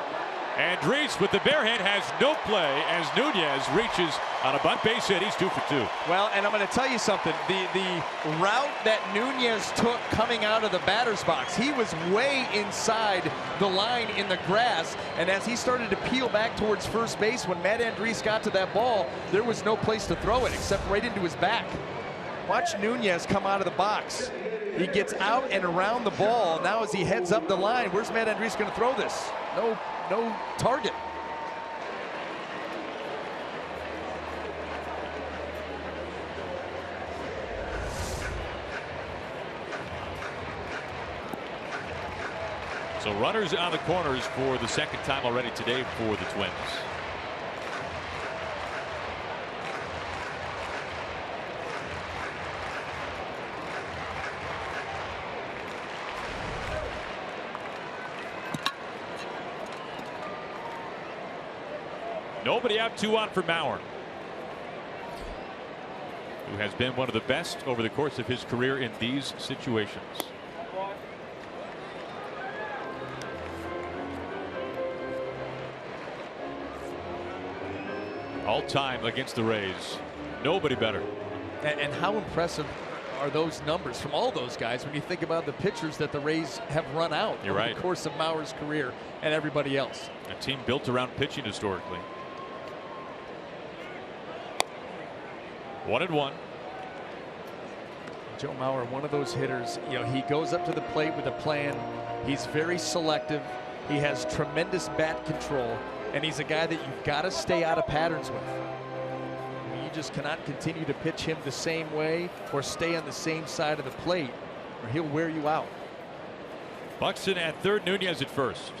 Andriese with the bare hand has no play as Nunez reaches on a bunt base hit. He's 2 for 2. Well, and I'm going to tell you something. The route that Nunez took coming out of the batter's box, he was way inside the line in the grass. And as he started to peel back towards first base, when Matt Andriese got to that ball, there was no place to throw it except right into his back. Watch Nunez come out of the box. He gets out and around the ball. Now as he heads up the line, where's Matt Andriese going to throw this? No target. So runners on the corners for the second time already today for the Twins. Nobody out, 2 on for Mauer, who has been one of the best over the course of his career in these situations. All time against the Rays. Nobody better. And how impressive are those numbers from all those guys when you think about the pitchers that the Rays have run out over the course of Mauer's career and everybody else. A team built around pitching historically. 1-1. Joe Mauer, one of those hitters, you know, he goes up to the plate with a plan. He's very selective. He has tremendous bat control, and he's a guy that you've got to stay out of patterns with. You just cannot continue to pitch him the same way or stay on the same side of the plate, or he'll wear you out. Buxton at third, Nunez at first.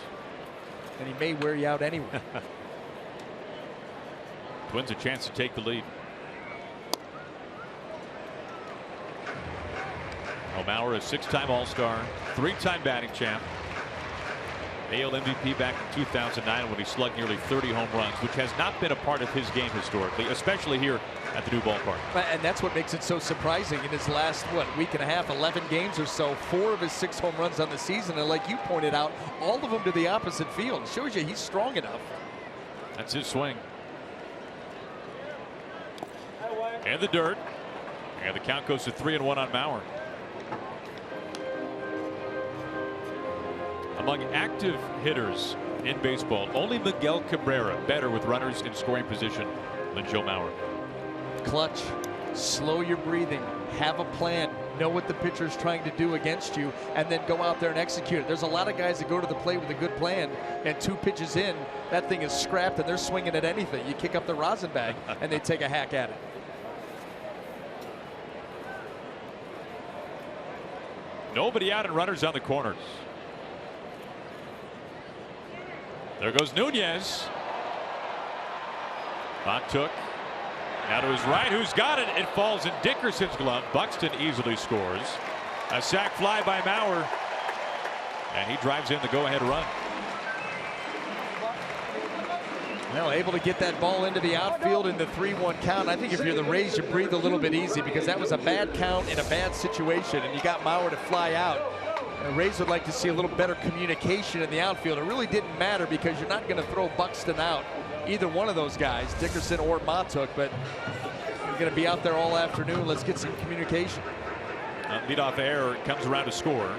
And he may wear you out anyway. Twins a chance to take the lead. Mauer, a 6-time All-Star, 3-time batting champ, AL MVP back in 2009 when he slugged nearly 30 home runs, which has not been a part of his game historically, especially here at the new ballpark. And that's what makes it so surprising. In his last, week and a half, 11 games or so, 4 of his 6 home runs on the season, and like you pointed out, all of them to the opposite field. It shows you he's strong enough. That's his swing. And the dirt. And the count goes to 3-1 on Mauer. Among active hitters in baseball, only Miguel Cabrera better with runners in scoring position than Joe Mauer. Clutch, slow your breathing, have a plan, know what the pitcher's trying to do against you, and then go out there and execute it. There's a lot of guys that go to the plate with a good plan, and 2 pitches in, that thing is scrapped and they're swinging at anything. You kick up the rosin bag and they take a hack at it. Nobody out and runners on the corners. There goes Nunez. Montook now to his right. Who's got it? It falls in Dickerson's glove. Buxton easily scores. A sac fly by Mauer. And he drives in the go-ahead run. Well, able to get that ball into the outfield in the 3-1 count. I think if you're the Rays, you breathe a little bit easy because that was a bad count in a bad situation, and you got Mauer to fly out. The Rays would like to see a little better communication in the outfield. It really didn't matter because you're not going to throw Buxton out, either one of those guys, Dickerson or Montook, but you're going to be out there all afternoon. Let's get some communication. Leadoff error comes around to score.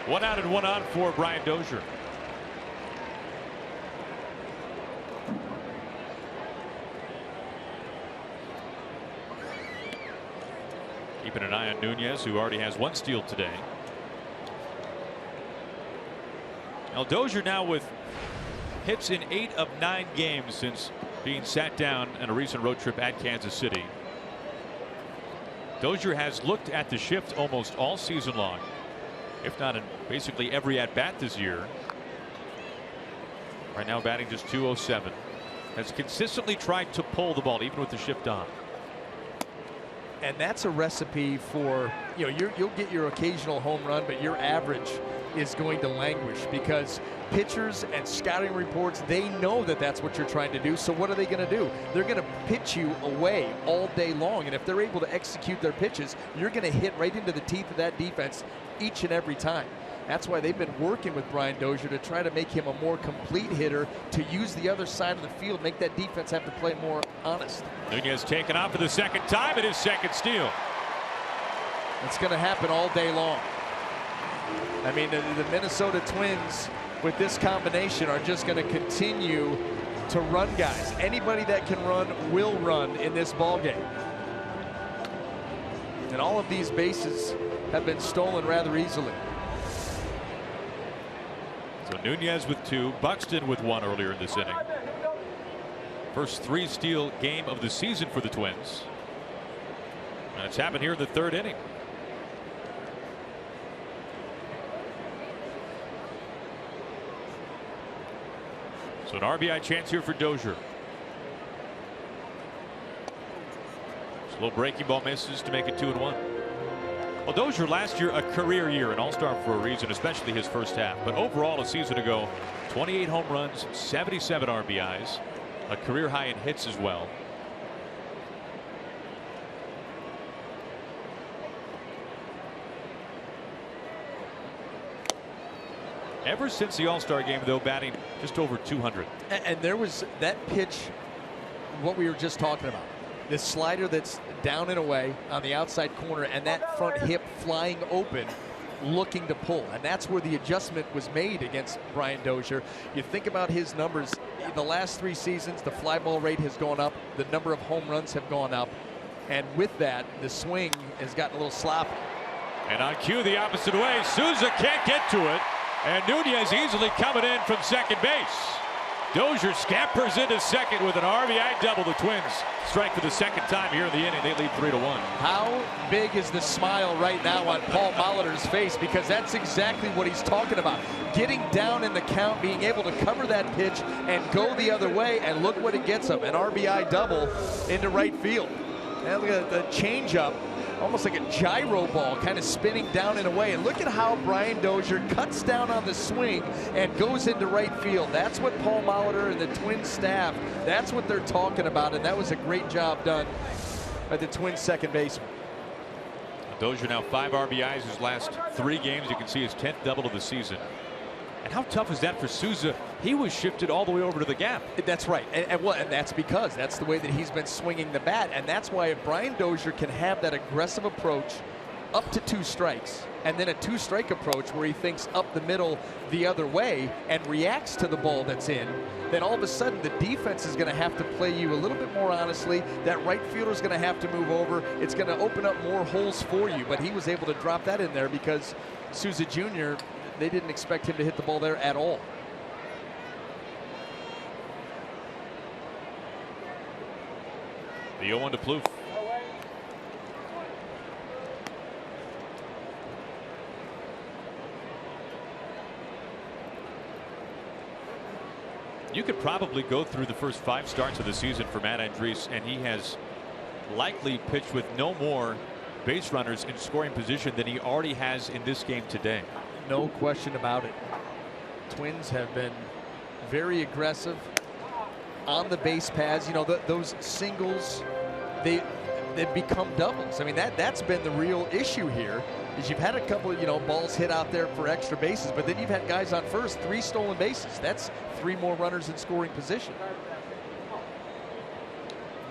One out and 1 on for Brian Dozier. Keeping an eye on Nunez, who already has 1 steal today. Now Dozier now with hits in 8 of 9 games since being sat down on a recent road trip at Kansas City. Dozier has looked at the shift almost all season long, if not in basically every at-bat this year. Right now batting just .207. Has consistently tried to pull the ball even with the shift on. And that's a recipe for, you'll get your occasional home run, but your average is going to languish, because pitchers and scouting reports, they know that that's what you're trying to do. So what are they going to do? They're going to pitch you away all day long. And if they're able to execute their pitches, you're going to hit right into the teeth of that defense each and every time. That's why they've been working with Brian Dozier to try to make him a more complete hitter, to use the other side of the field, make that defense have to play more honest. Nunez taken off for the second time. It is second steal. It's going to happen all day long. I mean, the Minnesota Twins with this combination are just going to continue to run guys. Anybody that can run will run in this ball game. And all of these bases have been stolen rather easily. So Nunez with 2, Buxton with 1 earlier in this inning. First 3-steal game of the season for the Twins. And it's happened here in the 3rd inning. So an RBI chance here for Dozier. Slow breaking ball misses to make it 2-1. Well, Dozier last year a career year, an all-star for a reason, especially his first half. But overall, a season ago, 28 home runs, 77 RBIs, a career high in hits as well. Ever since the All-Star game, though, batting just over 200. And there was that pitch, what we were just talking about. This slider that's down and away on the outside corner, and that front hip flying open, looking to pull. And that's where the adjustment was made against Brian Dozier. You think about his numbers. In the last 3 seasons, the fly ball rate has gone up. The number of home runs have gone up. And with that, the swing has gotten a little sloppy. And on cue, the opposite way. Souza can't get to it. And Nunez easily coming in from second base. Dozier scampers into second with an RBI double. The Twins strike for the second time here in the inning. They lead 3-1. How big is the smile right now on Paul Molitor's face? Because that's exactly what he's talking about. Getting down in the count, being able to cover that pitch and go the other way, and look what it gets him. An RBI double into right field. And look at the changeup, almost like a gyro ball, kind of spinning down and away. And look at how Brian Dozier cuts down on the swing and goes into right field. That's what Paul Molitor and the Twins staff, that's what they're talking about. And that was a great job done by the Twins second baseman. Dozier now 5 RBIs his last 3 games. You can see his 10th double of the season. And how tough is that for Souza? He was shifted all the way over to the gap. That's right. And that's because that's the way that he's been swinging the bat. And that's why if Brian Dozier can have that aggressive approach up to 2 strikes, and then a 2-strike approach where he thinks up the middle the other way and reacts to the ball that's in, then all of a sudden the defense is going to have to play you a little bit more honestly. That right fielder is going to have to move over. It's going to open up more holes for you. But he was able to drop that in there because Souza Jr., they didn't expect him to hit the ball there at all. The 0-1 to Plouffe. You could probably go through the first 5 starts of the season for Matt Andriese, and he has likely pitched with no more base runners in scoring position than he already has in this game today. No question about it. Twins have been very aggressive on the base paths. You know, those singles, they've become doubles. I mean, that's been the real issue here. Is you've had a couple of, balls hit out there for extra bases, but then you've had guys on first, 3 stolen bases. That's 3 more runners in scoring position.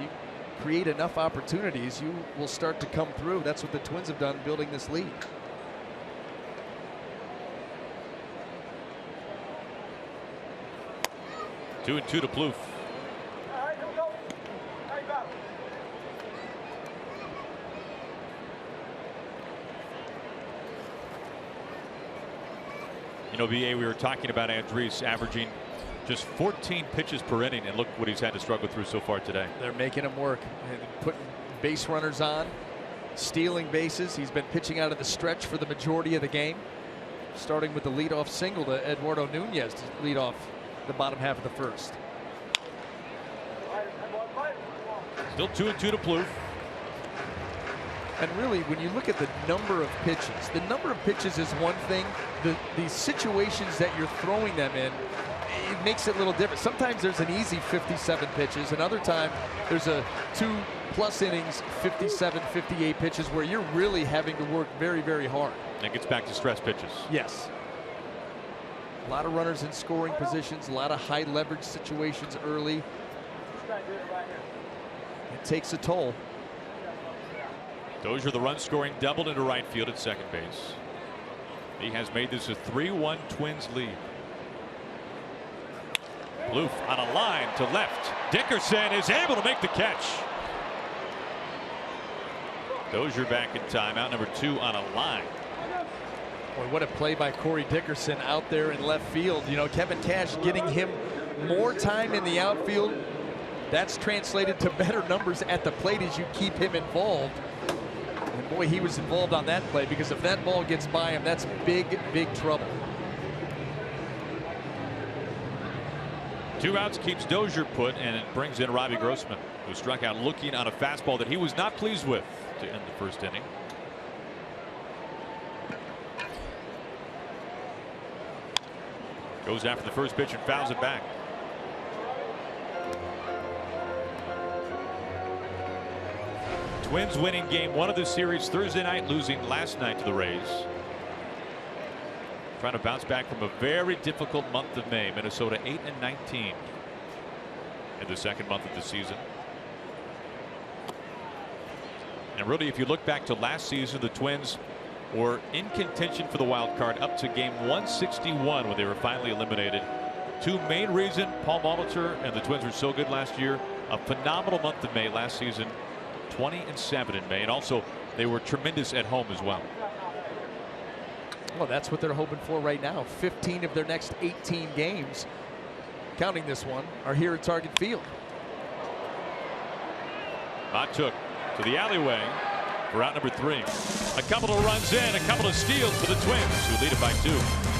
You create enough opportunities, you will start to come through. That's what the Twins have done building this lead. Two and 2 to Plouffe. BA, we were talking about Andriese averaging just 14 pitches per inning, and look what he's had to struggle through so far today. They're making him work, putting base runners on, stealing bases. He's been pitching out of the stretch for the majority of the game, starting with the leadoff single to Eduardo Nunez to lead off the bottom half of the first. Still 2 and 2 to Plouffe. And really, when you look at the number of pitches is one thing. The situations that you're throwing them in, it makes it a little different. Sometimes there's an easy 57 pitches. Another time, there's a 2+ innings, 57, 58 pitches where you're really having to work very, very hard. And it gets back to stress pitches. Yes. A lot of runners in scoring positions, a lot of high leverage situations early. It takes a toll. Dozier, the run scoring, doubled into right field at second base. He has made this a 3-1 Twins lead. Bloof on a line to left. Dickerson is able to make the catch. Dozier back in time, out number 2 on a line. Boy, what a play by Corey Dickerson out there in left field. You know, Kevin Cash getting him more time in the outfield. That's translated to better numbers at the plate as you keep him involved. And boy, he was involved on that play, because if that ball gets by him, that's big, big trouble. 2 outs keeps Dozier put, and it brings in Robbie Grossman, who struck out looking on a fastball that he was not pleased with to end the first inning. Goes after the first pitch and fouls it back. Twins winning game 1 of the series Thursday night, losing last night to the Rays. Trying to bounce back from a very difficult month of May. Minnesota 8-19 in the second month of the season. And really, if you look back to last season, the Twins were in contention for the wild card up to game 161 when they were finally eliminated. 2 main reasons: Paul Molitor and the Twins were so good last year. A phenomenal month of May last season. 20-7 in May, and also they were tremendous at home as well. Well, that's what they're hoping for right now. 15 of their next 18 games, counting this one, are here at Target Field. Took to the alleyway for out number 3. A couple of runs in, a couple of steals for the Twins, who lead it by 2.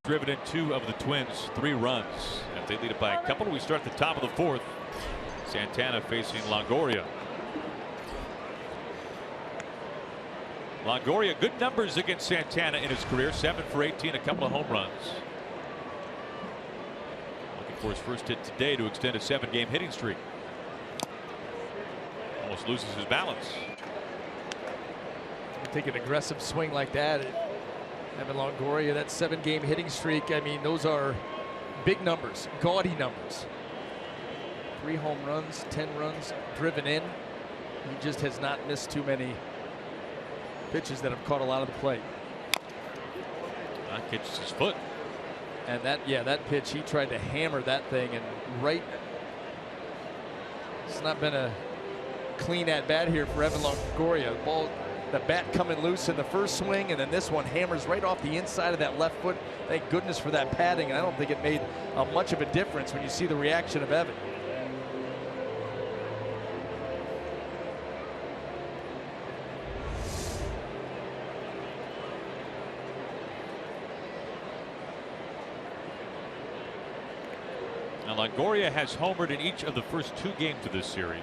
Driven in 2 of the Twins' 3 runs. If they lead it by a couple, we start at the top of the 4th. Santana facing Longoria. Longoria, good numbers against Santana in his career. 7 for 18, a couple of home runs. Looking for his first hit today to extend a 7-game hitting streak. Almost loses his balance. Take an aggressive swing like that. Evan Longoria, that 7-game hitting streak, I mean, those are big numbers, gaudy numbers. 3 home runs, 10 runs driven in. He just has not missed too many pitches that have caught a lot of the plate. That catches his foot. And that pitch, he tried to hammer that thing, and right. It's not been a clean at bat here for Evan Longoria. The bat coming loose in the first swing, and then this one hammers right off the inside of that left foot. Thank goodness for that padding, and I don't think it made much of a difference when you see the reaction of Evan. Now Longoria has homered in each of the first 2 games of this series.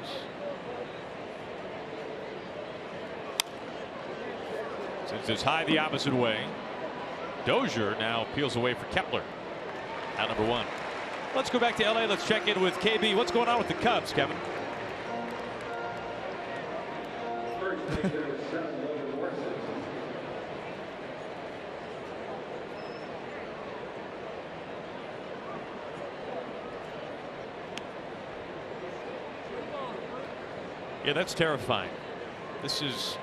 Since it's high the opposite way, Dozier now peels away for Kepler. Out number 1. Let's go back to LA. Let's check in with KB. What's going on with the Cubs, Kevin? Yeah, that's terrifying. This is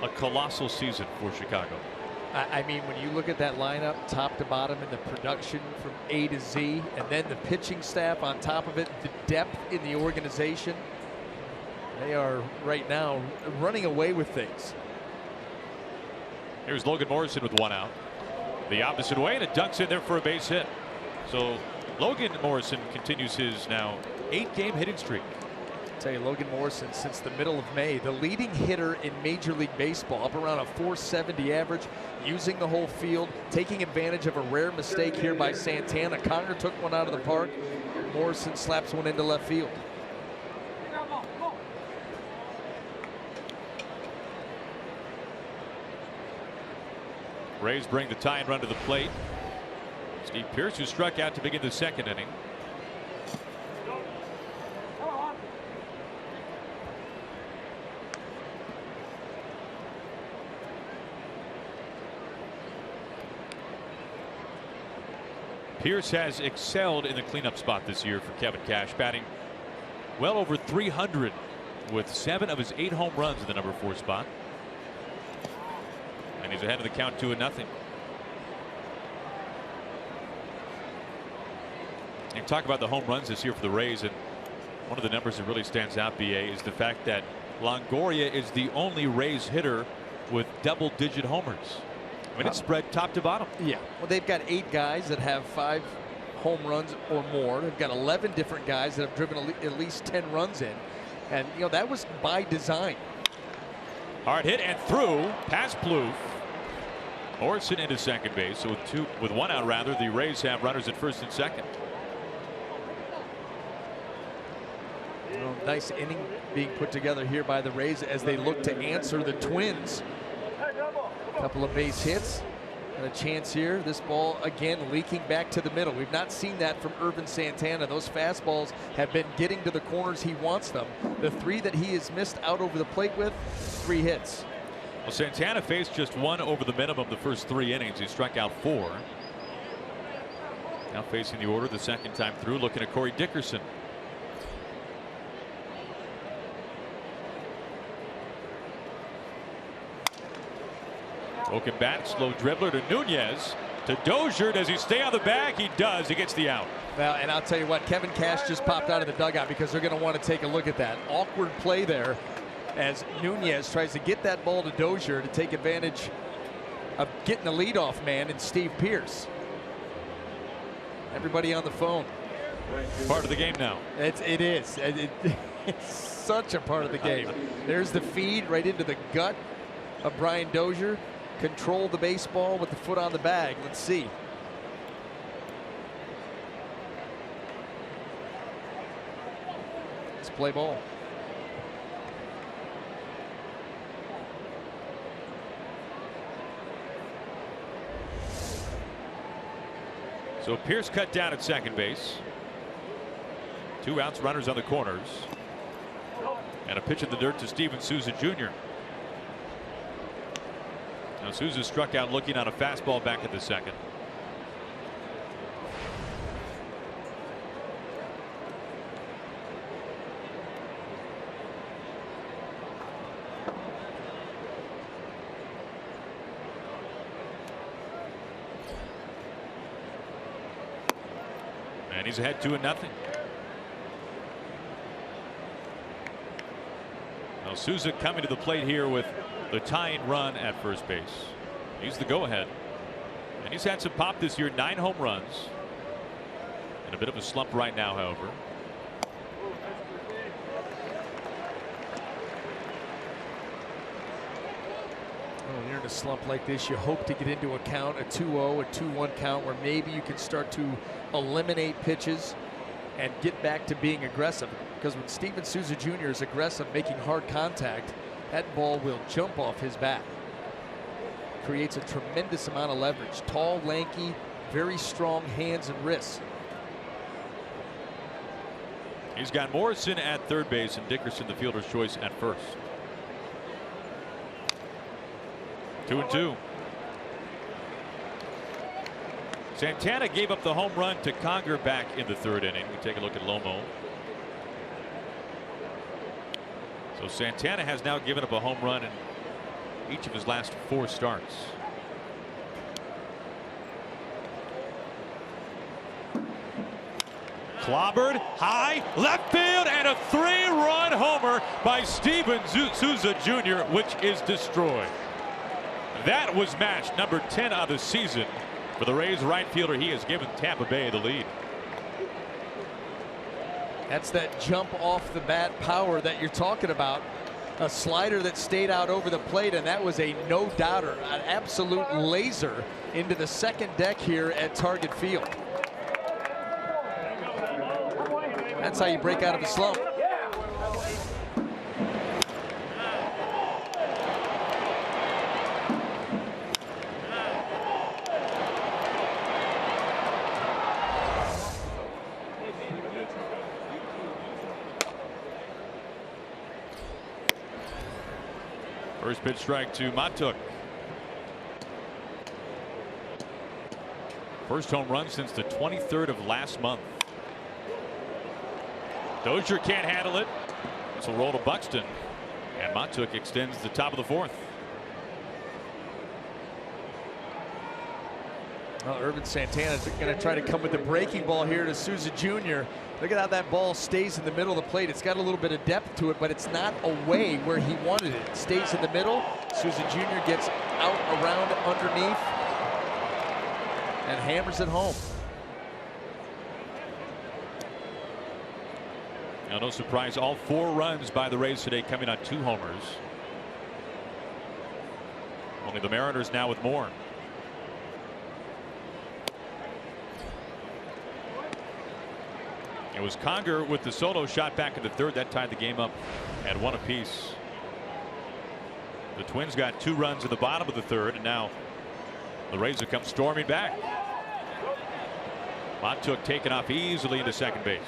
a colossal season for Chicago. I mean, when you look at that lineup top to bottom and the production from A to Z, and then the pitching staff on top of it, the depth in the organization, they are right now running away with things. Here's Logan Morrison with 1 out. The opposite way, and it dunks in there for a base hit. So Logan Morrison continues his now 8-game hitting streak. I'll tell you, Logan Morrison, since the middle of May, the leading hitter in Major League Baseball, up around a 470 average, using the whole field, taking advantage of a rare mistake here by Santana. Conger took one out of the park. Morrison slaps one into left field. Rays bring the tying run to the plate. Steve Pearce, who struck out to begin the 2nd inning. Pearce has excelled in the cleanup spot this year for Kevin Cash, batting well over 300 with 7 of his 8 home runs in the number 4 spot. And he's ahead of the count 2-0. And talk about the home runs this year for the Rays, and one of the numbers that really stands out, BA, is the fact that Longoria is the only Rays hitter with double-digit homers. I mean, it's spread top to bottom. Yeah, well, they've got 8 guys that have 5 home runs or more. They've got 11 different guys that have driven at least 10 runs in, and you know that was by design. Hard hit and through past Plouffe. Morrison into second base. So with 1 out, rather, the Rays have runners at first and second. Well, nice inning being put together here by the Rays as they look to answer the Twins. A couple of base hits and a chance here. This ball again leaking back to the middle. We've not seen that from Ervin Santana. Those fastballs have been getting to the corners he wants them. The 3 that he has missed out over the plate with, 3 hits. Well, Santana faced just 1 over the minimum the first 3 innings. He struck out 4. Now facing the order the 2nd time through, looking at Corey Dickerson. Broken bat, slow dribbler to Nunez. To Dozier. Does he stay on the bag? He does. He gets the out. Well, and I'll tell you what, Kevin Cash just popped out of the dugout because they're going to want to take a look at that. Awkward play there as Nunez tries to get that ball to Dozier to take advantage of getting the leadoff man in Steve Pearce. Everybody on the phone. Part of the game now. It is. It's such a part of the game. There's the feed right into the gut of Brian Dozier. Control the baseball with the foot on the bag. Let's see. Let's play ball. So Pearce cut down at second base. 2 outs, runners on the corners. And a pitch in the dirt to Steven Souza Jr. Now Souza struck out looking on a fastball back at the 2nd. And he's ahead 2-0. Now Souza coming to the plate here with the tying run at first base. He's the go-ahead. And he's had some pop this year, 9 home runs. In a bit of a slump right now, however. When you're in a slump like this, you hope to get into a count, a 2-0, a 2-1 count, where maybe you can start to eliminate pitches and get back to being aggressive. Because when Steven Souza Jr. is aggressive, making hard contact, that ball will jump off his bat. Creates a tremendous amount of leverage. Tall, lanky, very strong hands and wrists. He's got Morrison at third base and Dickerson, the fielder's choice, at first. 2-2. Santana gave up the home run to Conger back in the 3rd inning. We take a look at Lomo. So Santana has now given up a home run in each of his last 4 starts. Clobbered high left field, and a 3-run homer by Steven Souza Jr., which is destroyed. That was match number 10 of the season for the Rays right fielder. He has given Tampa Bay the lead. That's that jump off the bat power that you're talking about. A slider that stayed out over the plate, and that was a no-doubter, an absolute laser into the second deck here at Target Field. That's how you break out of a slump. First pitch strike to Matuk. First home run since the 23rd of last month. Dozier can't handle it. This will roll to Buxton. And Matuk extends the top of the 4th. Well, Irvin Santana's going to try to come with the breaking ball here to Souza Jr. Look at how that ball stays in the middle of the plate. It's got a little bit of depth to it, but it's not away where he wanted it. It stays in the middle. Souza Jr. gets out around underneath and hammers it home. Now, no surprise, all 4 runs by the Rays today coming on 2 homers. Only the Mariners now with more. It was Conger with the solo shot back in the 3rd that tied the game up at 1 apiece. The Twins got 2 runs in the bottom of the 3rd, and now the Rays have come storming back. Matuk taken off easily into second base.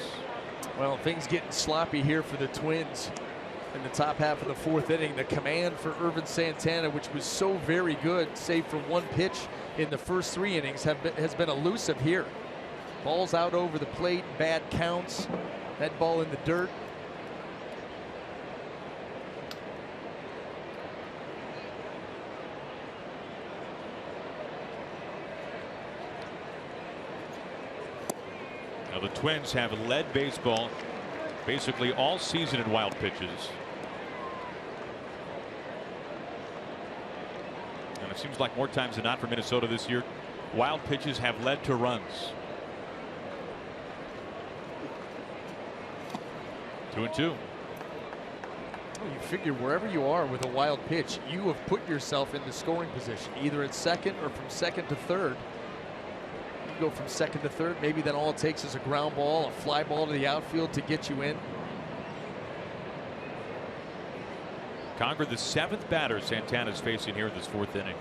Well, things getting sloppy here for the Twins in the top half of the 4th inning. The command for Irvin Santana, which was so very good, save for 1 pitch in the first 3 innings, has been elusive here. Balls out over the plate, bad counts. That ball in the dirt. Now the Twins have led baseball basically all season in wild pitches. And it seems like more times than not for Minnesota this year, wild pitches have led to runs. 2-2. You figure wherever you are with a wild pitch, you have put yourself in the scoring position, either at second or from second to third. You go from second to third, maybe then all it takes is a ground ball, a fly ball to the outfield to get you in. Conger, the 7th batter Santana's facing here in this 4th inning.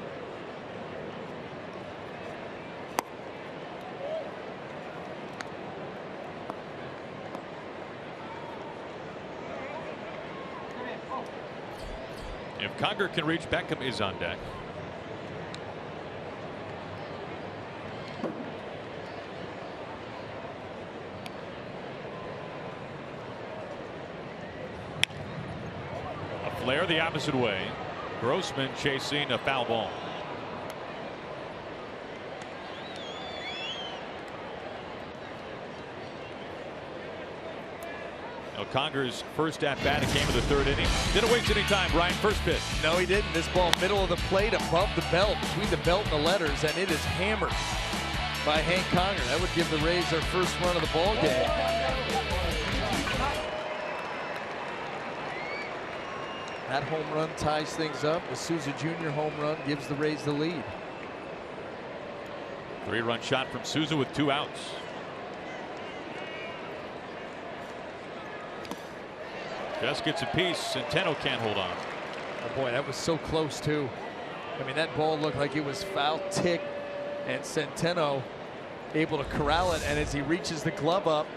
If Conger can reach, Beckham is on deck. A flare the opposite way. Grossman chasing a foul ball. Conger's first at bat, it came in the third inning. Didn't waste any time. Brian, first pitch. No, he didn't. This ball middle of the plate, above the belt, between the belt and the letters, and it is hammered by Hank Conger. That would give the Rays their first run of the ball game. That home run ties things up. The Souza Jr. home run gives the Rays the lead. 3-run shot from Souza with 2 outs. Just gets a piece. Centeno can't hold on. Oh boy, that was so close too. I mean, that ball looked like it was foul tick, and Centeno able to corral it. And as he reaches the glove up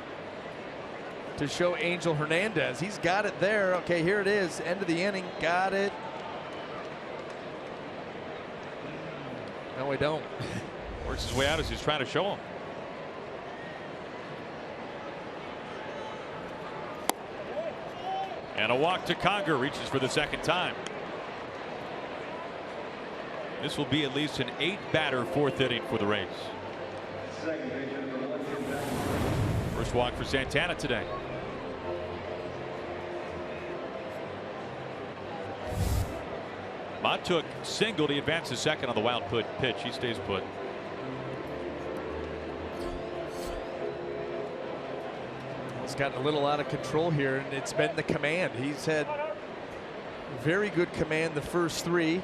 to show Angel Hernandez, he's got it there. Okay, here it is. End of the inning. Got it. No, we don't. Works his way out as he's trying to show him. And a walk to Conger, reaches for the second time. This will be at least an 8-batter 4th inning for the Rays. First walk for Santana today. Matuk singled. He advances second on the wild pitch. He stays put. He's gotten a little out of control here, and it's been the command. He's had very good command the first 3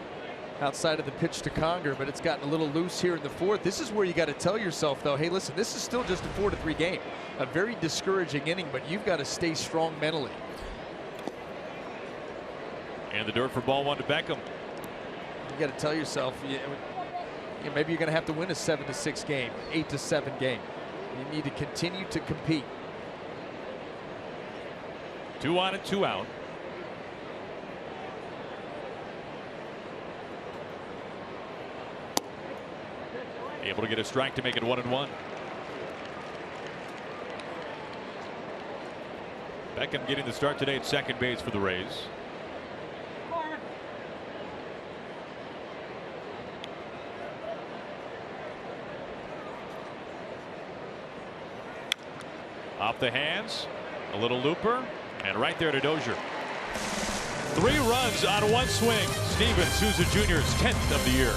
outside of the pitch to Conger, but it's gotten a little loose here in the 4th. This is where you got to tell yourself, though, hey, listen, this is still just a 4-3 game. A very discouraging inning, but you've got to stay strong mentally. And the dirt for ball 1 to Beckham. You got to tell yourself, maybe you're going to have to win a 7-6 game, 8-7 game. You need to continue to compete. 2 on and 2 out. Able to get a strike to make it 1-1. Beckham getting the start today at second base for the Rays. Off the hands, a little looper, and right there to Dozier. 3 runs on 1 swing. Steven Souza Jr.'s 10th of the year.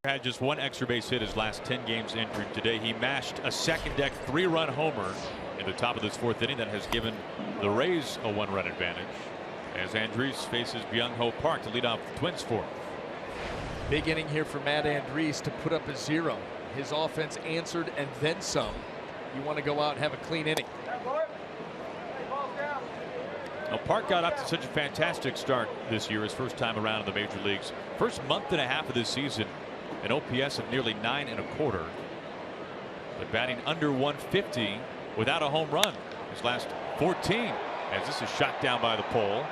Had just 1 extra base hit his last 10 games injured. Today he mashed a second deck 3-run homer in the top of this 4th inning that has given the Rays a 1-run advantage as Andres faces Byung-Ho Park to lead off the Twins 4th. Big inning here for Matt Andriese to put up a 0. His offense answered and then some. You want to go out and have a clean inning. Now, Park got up to such a fantastic start this year, his first time around in the major leagues. First month and a half of this season, an OPS of nearly 9 1/4. But batting under 150 without a home run his last 14, as this is shot down by the pole.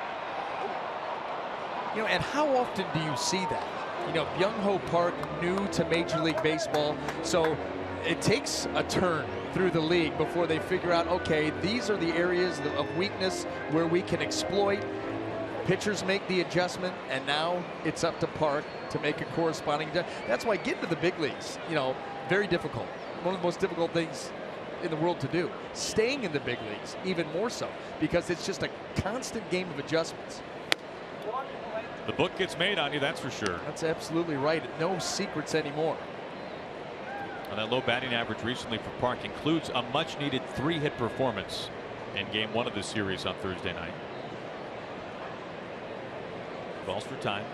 You know, and how often do you see that? You know, Byung-Ho Park, new to Major League Baseball, so it takes a turn through the league before they figure out, okay, these are the areas of weakness where we can exploit. Pitchers make the adjustment, and now it's up to Park to make a corresponding adjustment. That's why getting to the big leagues, you know, very difficult. One of the most difficult things in the world to do. Staying in the big leagues, even more so, because it's just a constant game of adjustments. The book gets made on you, that's for sure. That's absolutely right. No secrets anymore. And that low batting average recently for Park includes a much-needed 3-hit performance in Game 1 of this series on Thursday night. Balls for time.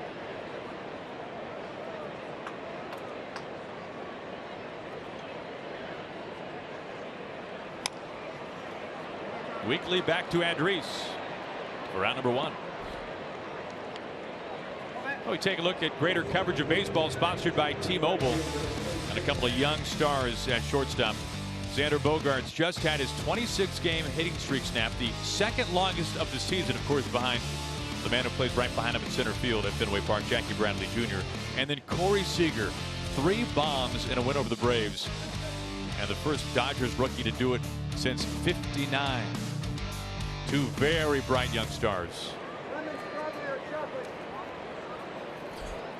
Weekly back to Andriese for round number 1. We take a look at greater coverage of baseball, sponsored by T-Mobile, and a couple of young stars at shortstop. Xander Bogaerts just had his 26-game hitting streak snapped, the second longest of the season, of course, behind the man who plays right behind him in center field at Fenway Park, Jackie Bradley Jr. And then Corey Seager, 3 bombs in a win over the Braves, and the first Dodgers rookie to do it since '59. 2 very bright young stars.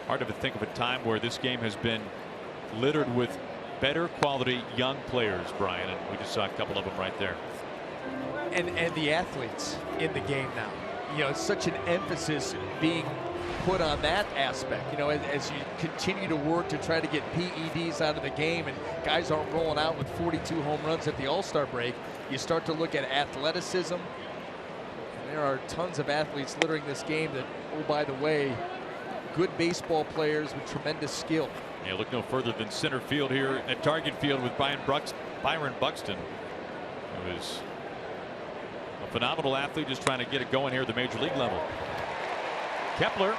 Hard to think of a time where this game has been littered with better quality young players, Brian, and we just saw a couple of them right there. And the athletes in the game now. You know, it's such an emphasis being put on that aspect. You know, as you continue to work to try to get PEDs out of the game, and guys aren't rolling out with 42 home runs at the All-Star break, you start to look at athleticism. And there are tons of athletes littering this game that, oh, by the way, good baseball players with tremendous skill. Yeah, look no further than center field here at Target Field with Byron Buxton, who is a phenomenal athlete, just trying to get it going here at the major league level. Kepler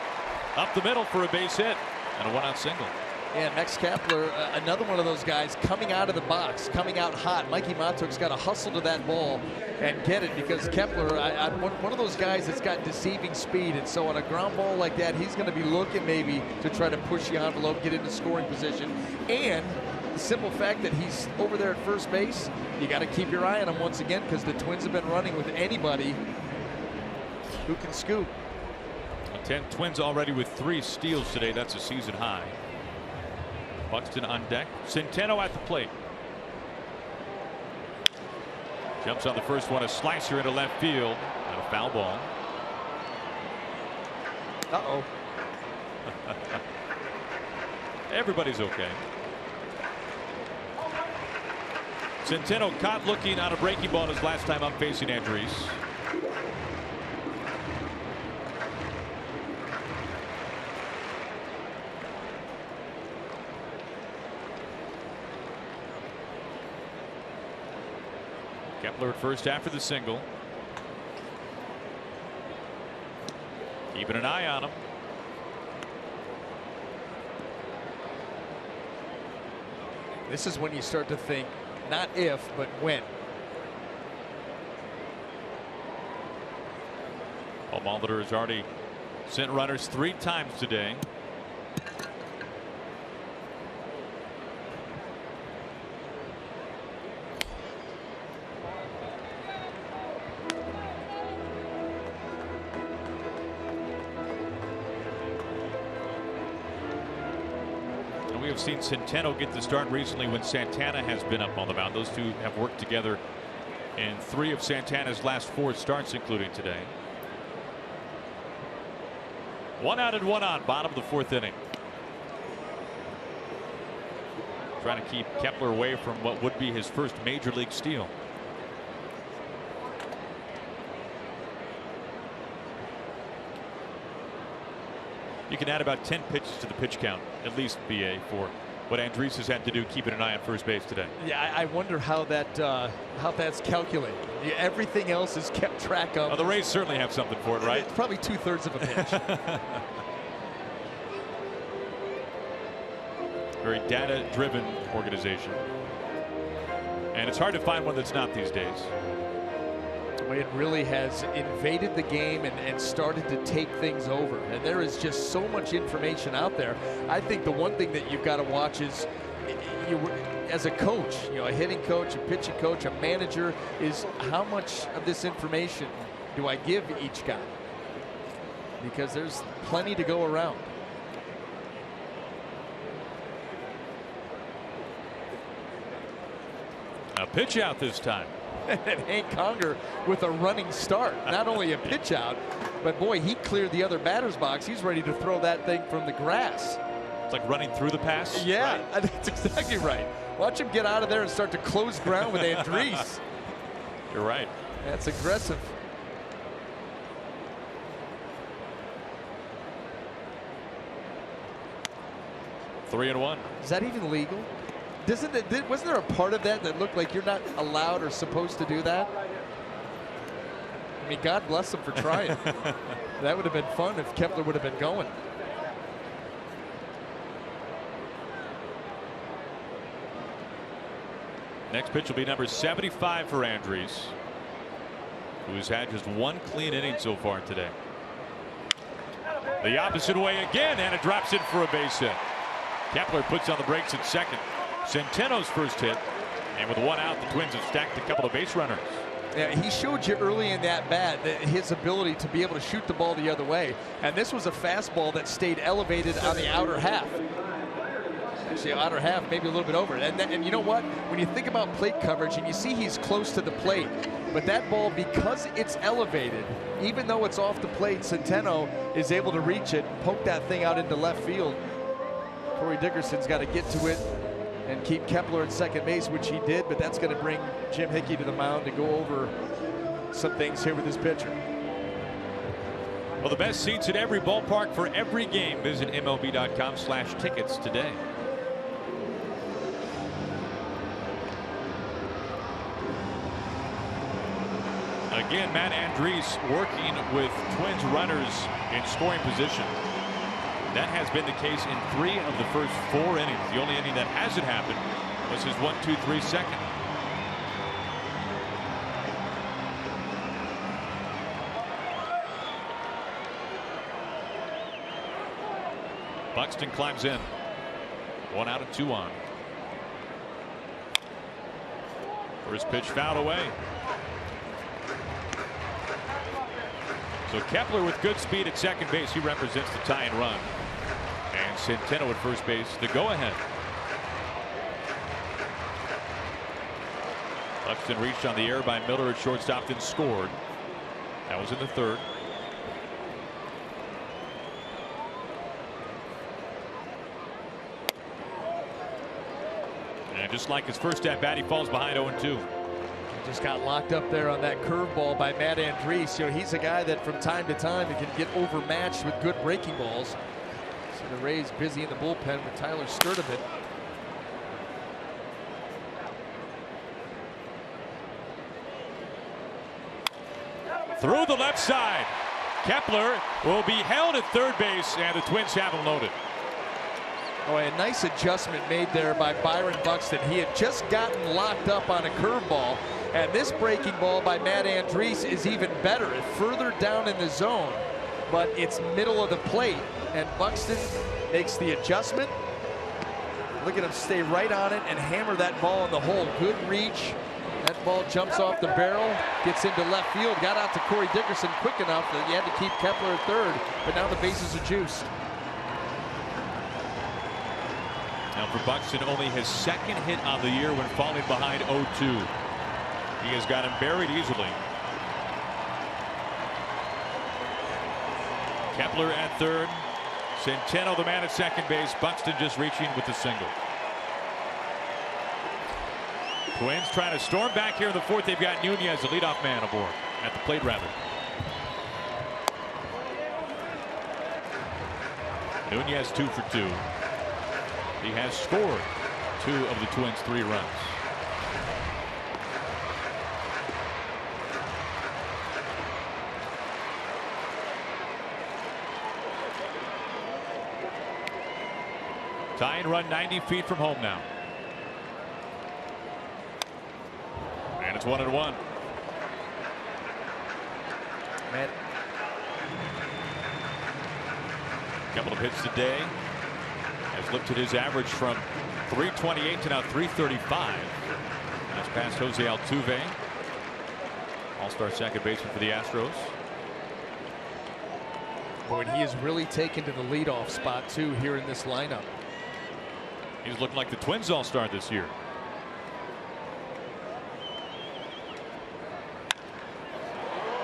up the middle for a base hit and a 1-out single. Yeah, Max Kepler, another one of those guys coming out of the box, coming out hot. Mikey Matuk's got to hustle to that ball and get it, because Kepler, one of those guys that's got deceiving speed, and so on a ground ball like that, he's going to be looking maybe to try to push the envelope, get into scoring position. And the simple fact that he's over there at first base, you got to keep your eye on him once again, because the Twins have been running with anybody who can scoop. 10 Twins already with 3 steals today. That's a season high. Buxton on deck. Centeno at the plate. Jumps on the first one, a slicer into left field, and a foul ball. Uh-oh. Everybody's okay. Centeno caught looking on a breaking ball his last time up facing Andriese. Kepler at first after the single. Keeping an eye on him. This is when you start to think, not if, but when. Well, MOLITOR has already sent runners 3 times today. We have seen Centeno get the start recently when Santana has been up on the mound. Those two have worked together in 3 of Santana's last 4 starts, including today. 1 out and 1 on, bottom of the 4th inning. Trying to keep Kepler away from what would be his first major league steal. You can add about 10 pitches to the pitch count, at least, BA, for what Andriese has had to do keeping an eye on first base today. Yeah, I wonder how that's calculated. Yeah, everything else is kept track of. Well, the Rays certainly have something for it, right? It's probably 2/3 of a pitch. Very data-driven organization. And it's hard to find one that's not these days. It really has invaded the game and started to take things over. And there is just so much information out there. I think the one thing that you've got to watch is, as a coach, a hitting coach, a pitching coach, a manager, is how much of this information do I give each guy? Because there's plenty to go around. A pitch out this time. And Hank Conger with a running start. Not only a pitch out, but boy, he cleared the other batter's box. He's ready to throw that thing from the grass. It's like running through the pass. Yeah, right? that's exactly right. Watch him get out of there and start to close ground with Andriese. You're right. That's aggressive. Three and one. Is that even legal? Wasn't there a part of that looked like you're not allowed or supposed to do that? I mean, God bless him for trying. That would have been fun if Kepler would have been going. Next pitch will be number 75 for Andriese, who's had just one clean inning so far today. The opposite way again, and it drops in for a base hit. Kepler puts on the brakes at second. Centeno's first hit, and with one out, the Twins have stacked a couple of base runners. Yeah, he showed you early in that bat that his ability to be able to shoot the ball the other way. And this was a fastball that stayed elevated on the outer half. Actually, outer half, maybe a little bit over. And you know what? When you think about plate coverage, and you see he's close to the plate, but that ball, because it's elevated, even though it's off the plate, Centeno is able to reach it, poke that thing out into left field. Corey Dickerson's got to get to it and keep Kepler at second base, which he did, but that's going to bring Jim Hickey to the mound to go over some things here with his pitcher. Well, the best seats at every ballpark for every game. Visit MLB.com/tickets today. Again, Matt Andriese working with Twins runners in scoring position. That has been the case in 3 of the first 4 innings. The only inning that hasn't happened was his 1-2-3 second. Buxton climbs in. 1 out and 2 on. First pitch fouled away. So Kepler with good speed at second base. He represents the tie and run. And Centeno at first base, the go-ahead. Buxton reached on the air by Miller at shortstop, then scored. That was in the 3rd. And just like his first at bat, he falls behind 0-2. Just got locked up there on that curveball by Matt Andriese. He's a guy that from time to time he can get overmatched with good breaking balls. So the Rays busy in the bullpen with Tyler Sturdivant. Through the left side. Kepler will be held at third base, and the Twins have him loaded. Oh, a nice adjustment made there by Byron Buxton. He had just gotten locked up on a curveball, and this breaking ball by Matt Andriese is even better. It's further down in the zone, but it's middle of the plate, and Buxton makes the adjustment. Look at him stay right on it and hammer that ball in the hole. Good reach. That ball jumps off the barrel, gets into left field, got out to Corey Dickerson quick enough that you had to keep Kepler at third, but now the bases are juiced. Now for Buxton, only his 2nd hit on the year when falling behind 0-2. He has got him buried easily. Kepler at third. Centeno the man at second base. Buxton just reaching with the single. Twins trying to storm back here in the 4th. They've got Nunez, the leadoff man, aboard. At the plate, rather. Nunez 2 for 2. He has scored 2 of the Twins' 3 runs. Tying run 90 feet from home now. And it's 1-1. Man. Couple of hits today has lifted his average from 328 to now 335. That's past Jose Altuve, all-star second baseman for the Astros. Boy, and he has really taken to the leadoff spot too here in this lineup. He's looking like the Twins all-star this year.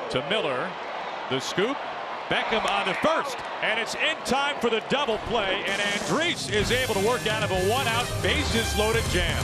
To Miller, the scoop. Beckham on to first, and it's in time for the double play, and Andres is able to work out of a one-out, bases-loaded jam.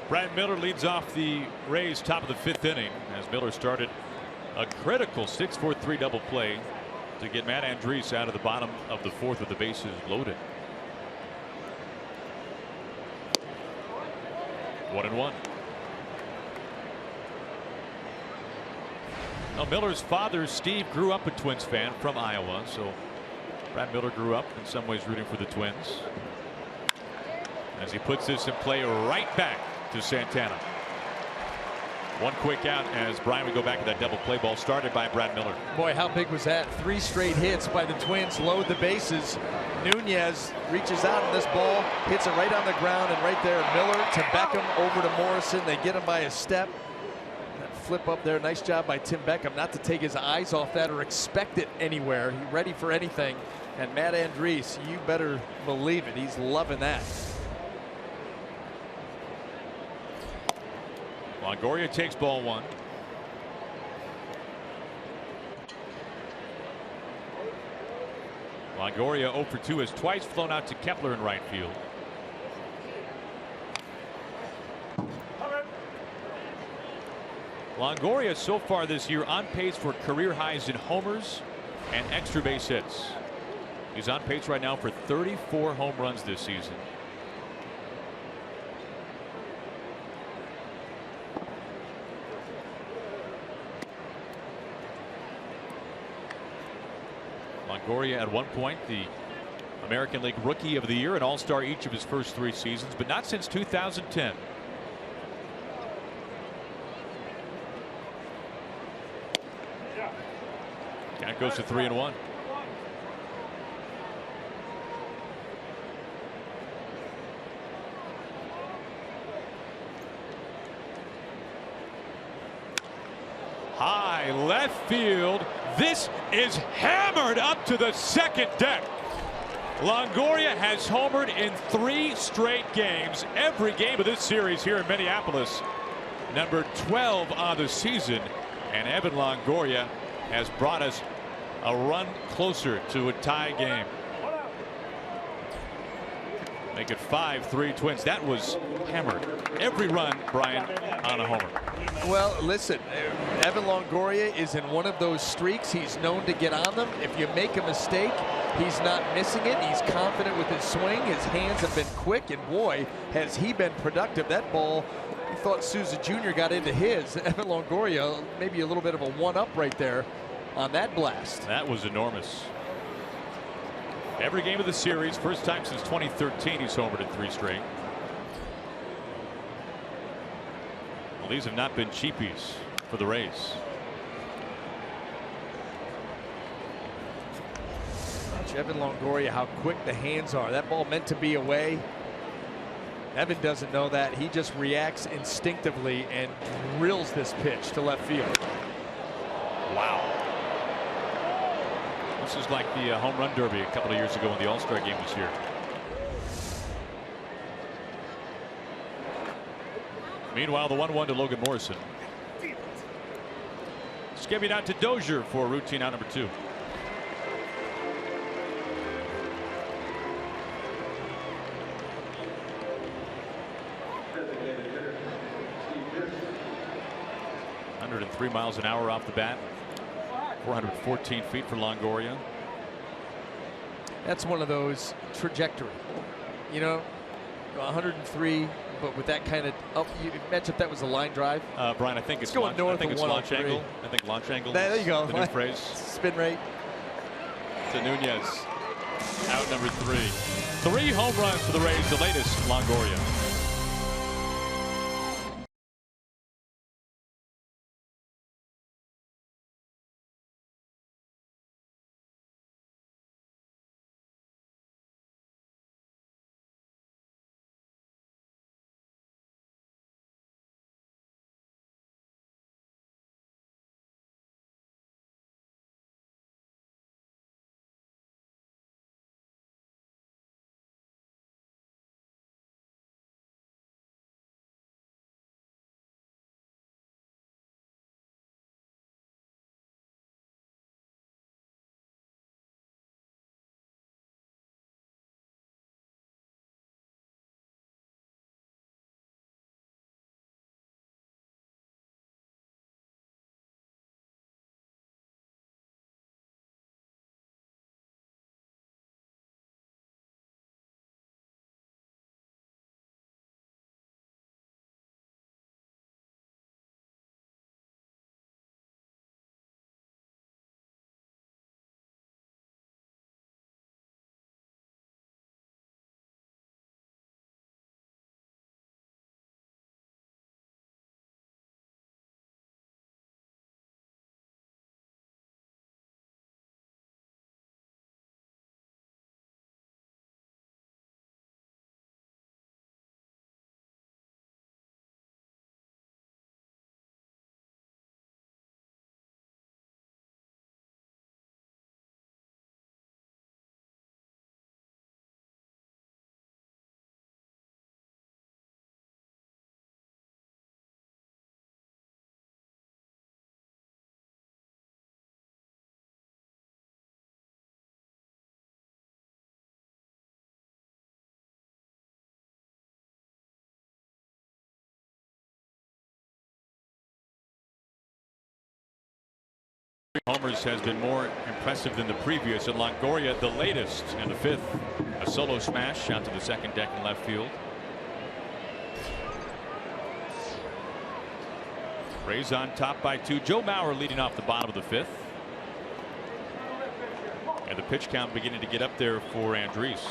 Brad Miller leads off the Rays top of the 5th inning as Miller started a critical 6-4-3 double play to get Matt Andres out of the bottom of the 4th with the bases loaded. 1-1. Now Miller's father Steve grew up a Twins fan from Iowa, so Brad Miller grew up in some ways rooting for the Twins. As he puts this in play right back to Santana. One quick out as Brian would go back to that double play ball started by Brad Miller. Boy, how big was that? 3 straight hits by the Twins, load the bases. Nunez reaches out on this ball, hits it right on the ground, and right there Miller to Beckham over to Morrison. They get him by a step. That flip up there, nice job by Tim Beckham not to take his eyes off that or expect it anywhere. He's ready for anything. And Matt Andres, you better believe it, he's loving that. Longoria takes ball 1. Longoria 0 for 2 has twice flown out to Kepler in right field. Longoria so far this year on pace for career highs in homers and extra base hits. He's on pace right now for 34 home runs this season. Longoria at one point the American League Rookie of the Year, an All-Star each of his first 3 seasons, but not since 2010. That goes to 3-1. High left field. This is hammered up to the second deck. Longoria has homered in 3 straight games. Every game of this series here in Minneapolis. Number 12 on the season. And Evan Longoria has brought us a run closer to a tie game. Make it 5-3 Twins. That was hammered. Every run, Brian, on a homer. Well, listen, Evan Longoria is in one of those streaks. He's known to get on them. If you make a mistake, he's not missing it. He's confident with his swing. His hands have been quick, and boy, has he been productive. That ball, he thought Souza Jr. got into his. Evan Longoria, maybe a little bit of a one-up right there on that blast. That was enormous. Every game of the series, first time since 2013 he's homered in 3 straight. Well, these have not been cheapies for the Rays. Evan Longoria, how quick the hands are. That ball meant to be away. Evan doesn't know that. He just reacts instinctively and drills this pitch to left field. Wow. This is like the home run derby a couple of years ago when the All-Star game was here. Meanwhile, the 1-1 to Logan Morrison. Skipping out to Dozier for routine out number 2. .103 miles an hour off the bat. 414 feet for Longoria. That's one of those trajectory. You know, 103, but with that kind of up. You imagine if that was a line drive. Brian, I think it's going north. I think it's launch angle. I think launch angle. There you go. The new phrase. Spin rate. To NUNEZ. Out number 3. 3 home runs for the Rays. The latest Longoria. Homers has been more impressive than the previous, and Longoria the latest in the 5th. A solo smash out to the second deck in left field. Rays on top by 2. Joe Mauer leading off the bottom of the 5th. And the pitch count beginning to get up there for Andriese.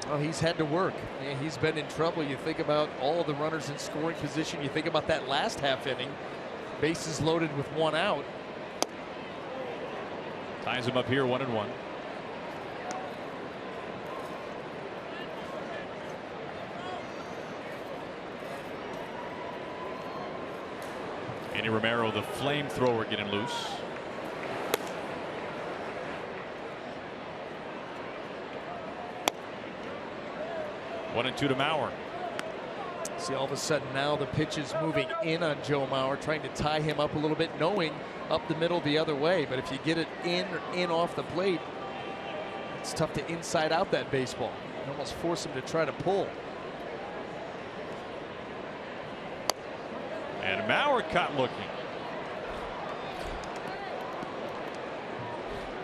Well, he's had to work. He's been in trouble. You think about all of the runners in scoring position. You think about that last half inning. Bases loaded with 1 out. Ties him up here 1-1. Andy Romero, the flamethrower, getting loose. One and 2 to Mauer. See, all of a sudden now the pitch is moving in on Joe Mauer, trying to tie him up a little bit, knowing up the middle the other way. But if you get it in off the plate, it's tough to inside out that baseball. You almost force him to try to pull. And Mauer caught looking.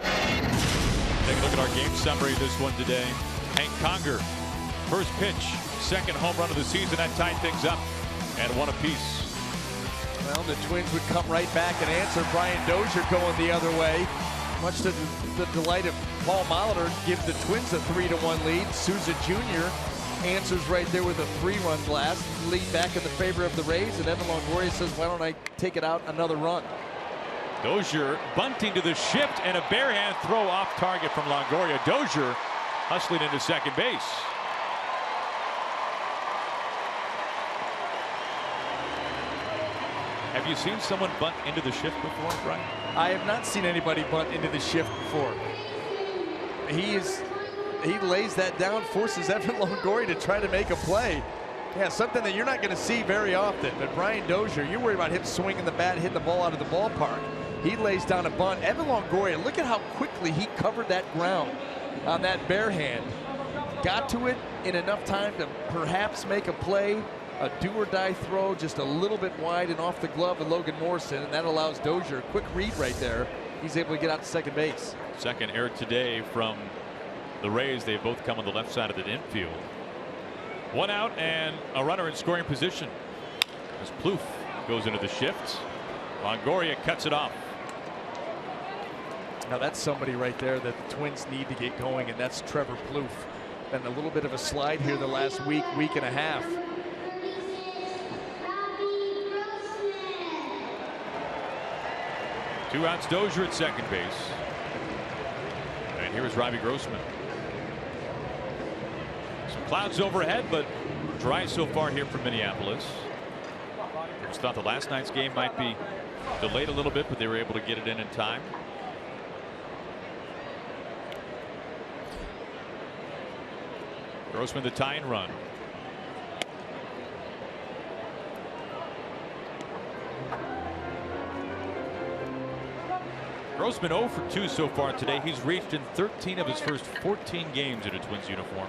Take a look at our game summary of this one today. Hank Conger, first pitch, second home run of the season. That tied things up at 1 apiece. Well, the Twins would come right back and answer. Brian Dozier going the other way. Much to the delight of Paul Molitor, gives the Twins a 3-1 lead. Souza Jr. answers right there with a 3-run blast. Lead back in the favor of the Rays, and Evan Longoria says, why don't I take it out another run? Dozier bunting to the shift, and a barehand throw off target from Longoria. Dozier hustling into second base. Have you seen someone bunt into the shift before, Brian? I have not seen anybody bunt into the shift before. He lays that down, forces Evan Longoria to try to make a play. Yeah, something that you're not going to see very often. But Brian Dozier, you're worried about him swinging the bat, hitting the ball out of the ballpark. He lays down a bunt. Evan Longoria, look at how quickly he covered that ground on that bare hand. Got to it in enough time to perhaps make a play. A do-or-die throw just a little bit wide and off the glove of Logan Morrison, and that allows Dozier a quick read right there. He's able to get out to second base. Second error today from the Rays. They both come on the left side of the infield. 1 out and a runner in scoring position as Plouffe goes into the shift. Longoria cuts it off. Now that's somebody right there that the Twins need to get going, and that's Trevor Plouffe. Been a little bit of a slide here the last week and a half. Two outs, Dozier at second base. And here is Robbie Grossman. Some clouds overhead, but dry so far here from Minneapolis. Just thought the last night's game might be delayed a little bit, but they were able to get it in time. Grossman the tying run. Grossman 0 for 2 so far today. He's reached in 13 of his first 14 games in a Twins uniform.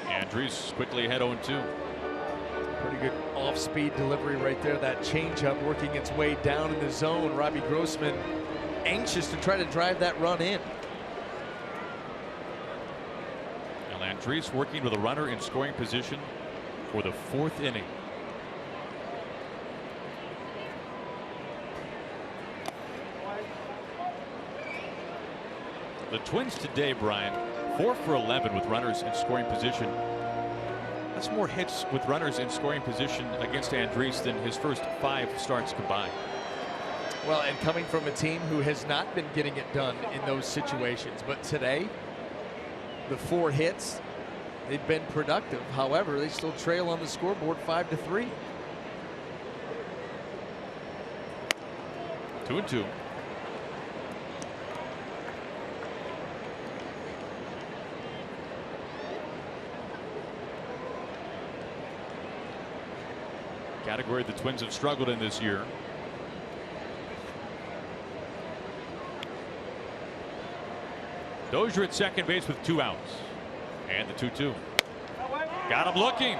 Andrews quickly ahead 0-2. Pretty good off-speed delivery right there. That changeup working its way down in the zone. Robbie Grossman anxious to try to drive that run in. And Andrews working with a runner in scoring position for the 4th inning. The Twins today, Brian, 4 for 11 with runners in scoring position. That's more hits with runners in scoring position against Andrews than his first 5 starts combined. Well, and coming from a team who has not been getting it done in those situations, but today, the 4 hits, they've been productive. However, they still trail on the scoreboard 5-3. 2-2. Category the Twins have struggled in this year. Dozier at second base with 2 outs. And the 2-2. Got him looking.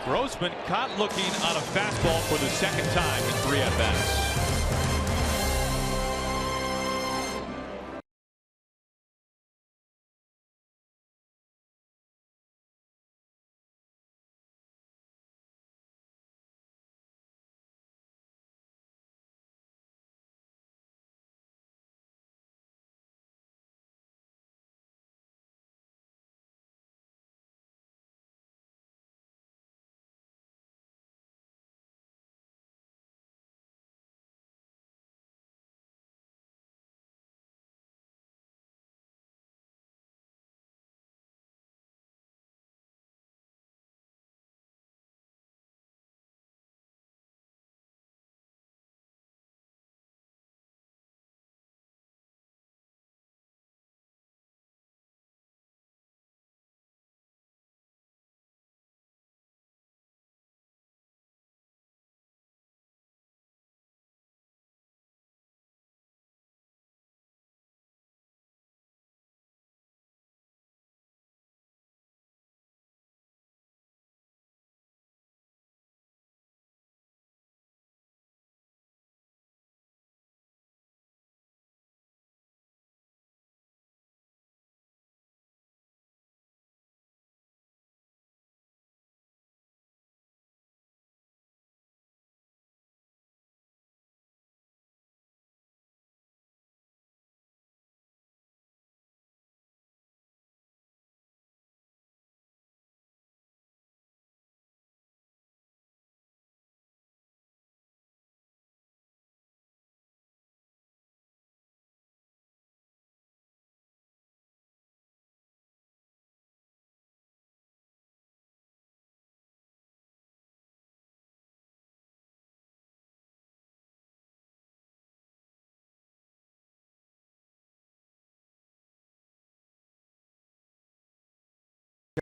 Grossman caught looking on a fastball for the 2nd time in 3 at-bats.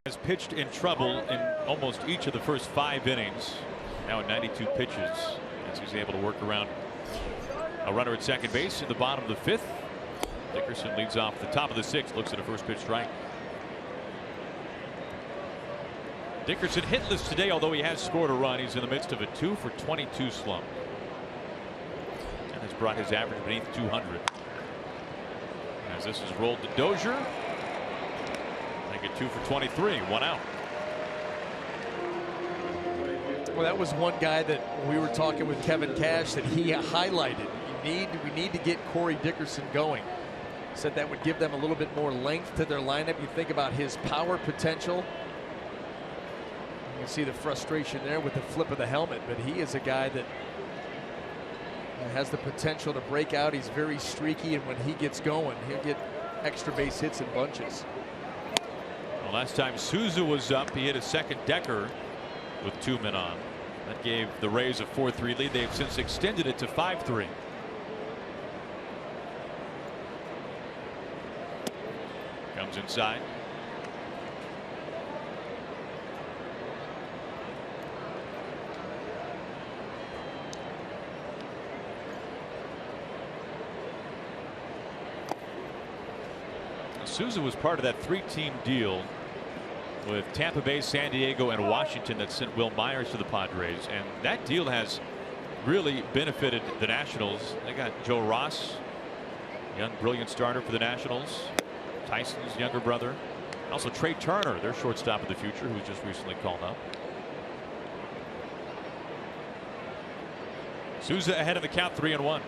has pitched in trouble in almost each of the first 5 innings. Now at 92 pitches, as he's able to work around a runner at second base in the bottom of the 5th. Dickerson leads off the top of the 6th, looks at a first pitch strike. Dickerson hitless today, although he has scored a run. He's in the midst of a 2 for 22 slump and has brought his average beneath 200. As this is rolled to Dozier. They get 2 for 23, 1 out. Well, that was one guy that we were talking with Kevin Cash that he highlighted. We need to get Corey Dickerson going. Said that would give them a little bit more length to their lineup. You think about his power potential. You can see the frustration there with the flip of the helmet, but he is a guy that has the potential to break out. He's very streaky, and when he gets going, he'll get extra base hits in bunches. Well, last time Souza was up, he hit a second decker with 2 men on. That gave the Rays a 4-3 lead. They've since extended it to 5-3. Comes inside. Souza was part of that 3-team deal with Tampa Bay, San Diego, and Washington that sent Will Myers to the Padres, and that deal has really benefited the Nationals. They got Joe Ross, young brilliant starter for the Nationals, Tyson's younger brother, also Trey Turner, their shortstop of the future, who's just recently called up. Souza ahead of the count, 3-1.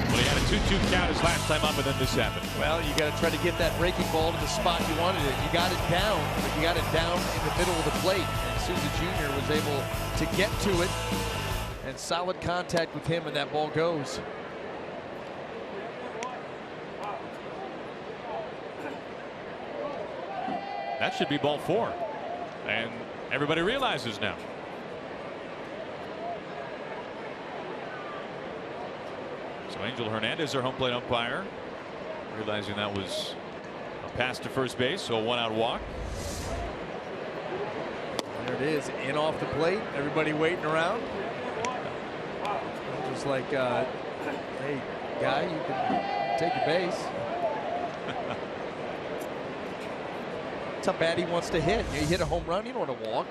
Well, he had a 2-2 count his last time up, and then this happened. Well, you got to try to get that breaking ball to the spot you wanted it. You got it down, but you got it down in the middle of the plate. And Souza Jr. was able to get to it, and solid contact with him, and that ball goes. That should be ball 4, and everybody realizes now. So Angel Hernandez, our home plate umpire, realizing that was a pass to first base, so a 1-out walk. There it is, in off the plate. Everybody waiting around. Just like, hey, guy, you can take your base. That's how bad he wants to hit. You hit a home run, you don't want to walk.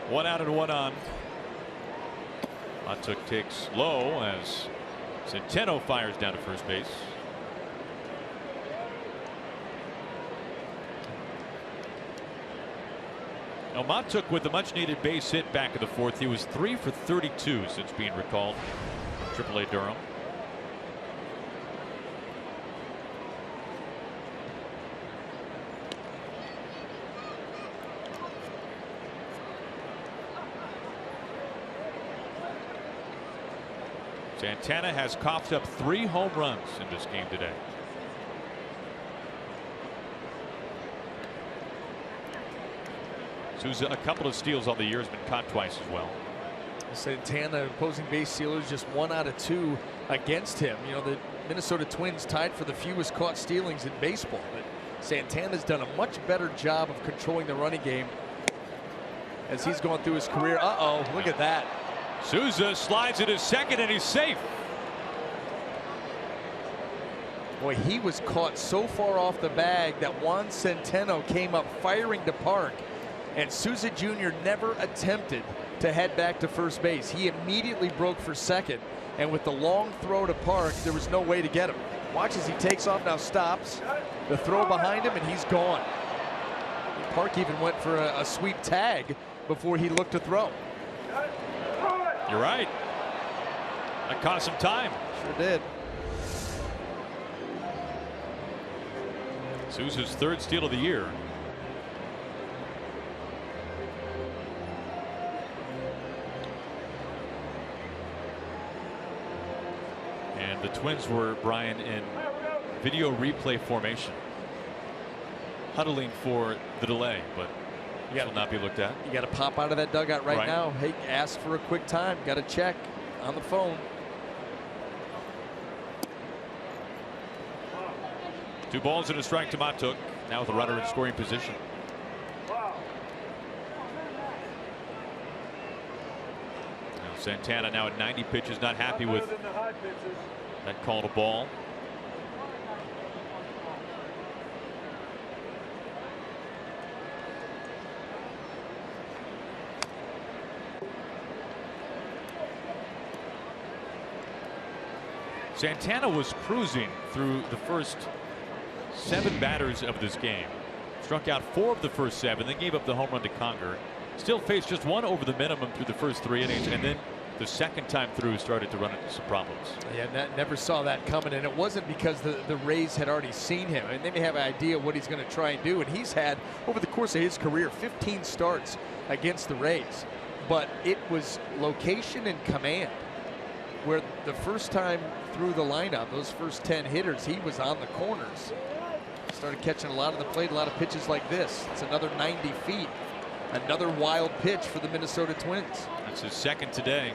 1 out and 1 on. Montook takes low as Centeno fires down to first base. Now Montook with the much needed base hit back in the 4th. He was 3 for 32 since being recalled from AAA Durham. Santana has coughed up 3 home runs in this game today. Souza, a couple of steals on the year, has been caught twice as well. Santana, opposing base stealers, just 1 out of 2 against him. You know, the Minnesota Twins tied for the fewest caught stealings in baseball, but Santana's done a much better job of controlling the running game as he's gone through his career. Uh-oh, look at that. Souza slides it to second, and he's safe. Boy, he was caught so far off the bag that Juan Centeno came up firing to Park, and Souza Jr. never attempted to head back to first base. He immediately broke for second, and with the long throw to Park, there was no way to get him. Watch as he takes off, now stops. The throw behind him, and he's gone. Park even went for a sweep tag before he looked to throw. You're right. That cost some time. Sure did. Souza's 3rd steal of the year. And the Twins were, Brian, in video replay formation, huddling for the delay, but this will not be looked at. You got to pop out of that dugout right now. Hey, ask for a quick time. Got to check on the phone. 2 balls and a strike to Matuk. Now with a runner in scoring position. Now Santana now at 90 pitches, not happy with that call to ball. Santana was cruising through the first 7 batters of this game. Struck out 4 of the first 7, then gave up the home run to Conger. Still faced just 1 over the minimum through the first 3 innings, and then the second time through started to run into some problems. Yeah, never saw that coming, and it wasn't because the Rays had already seen him. I mean, they may have an idea what he's going to try and do, and he's had, over the course of his career, 15 starts against the Rays. But it was location and command, where the first time through the lineup, those first 10 hitters, he was on the corners. Started catching a lot of the plate, a lot of pitches like this. It's another 90 feet. Another wild pitch for the Minnesota Twins. That's his second today.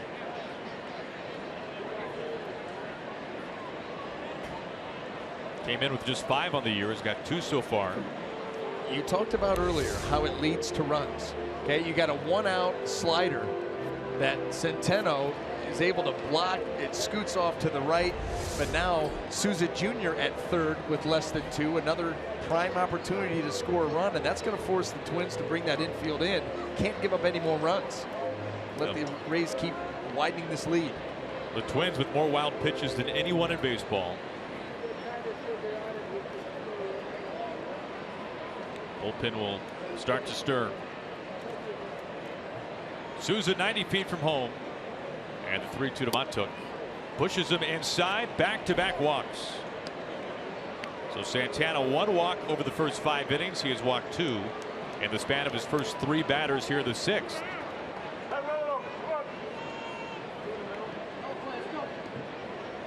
Came in with just 5 on the year. Has got 2 so far. You talked about earlier how it leads to runs. Okay, you got a 1-out slider that Centeno is able to block. It scoots off to the right, but now Souza Jr. at third with less than 2. Another prime opportunity to score a run, and that's going to force the Twins to bring that infield in. Can't give up any more runs. Let the Rays keep widening this lead. The Twins with more wild pitches than anyone in baseball. Bullpen will start to stir. Souza 90 feet from home. And the 3-2 to Matuk. Pushes him inside. Back-to-back walks. So Santana 1 walk over the first 5 innings. He has walked 2 in the span of his first 3 batters here the 6th.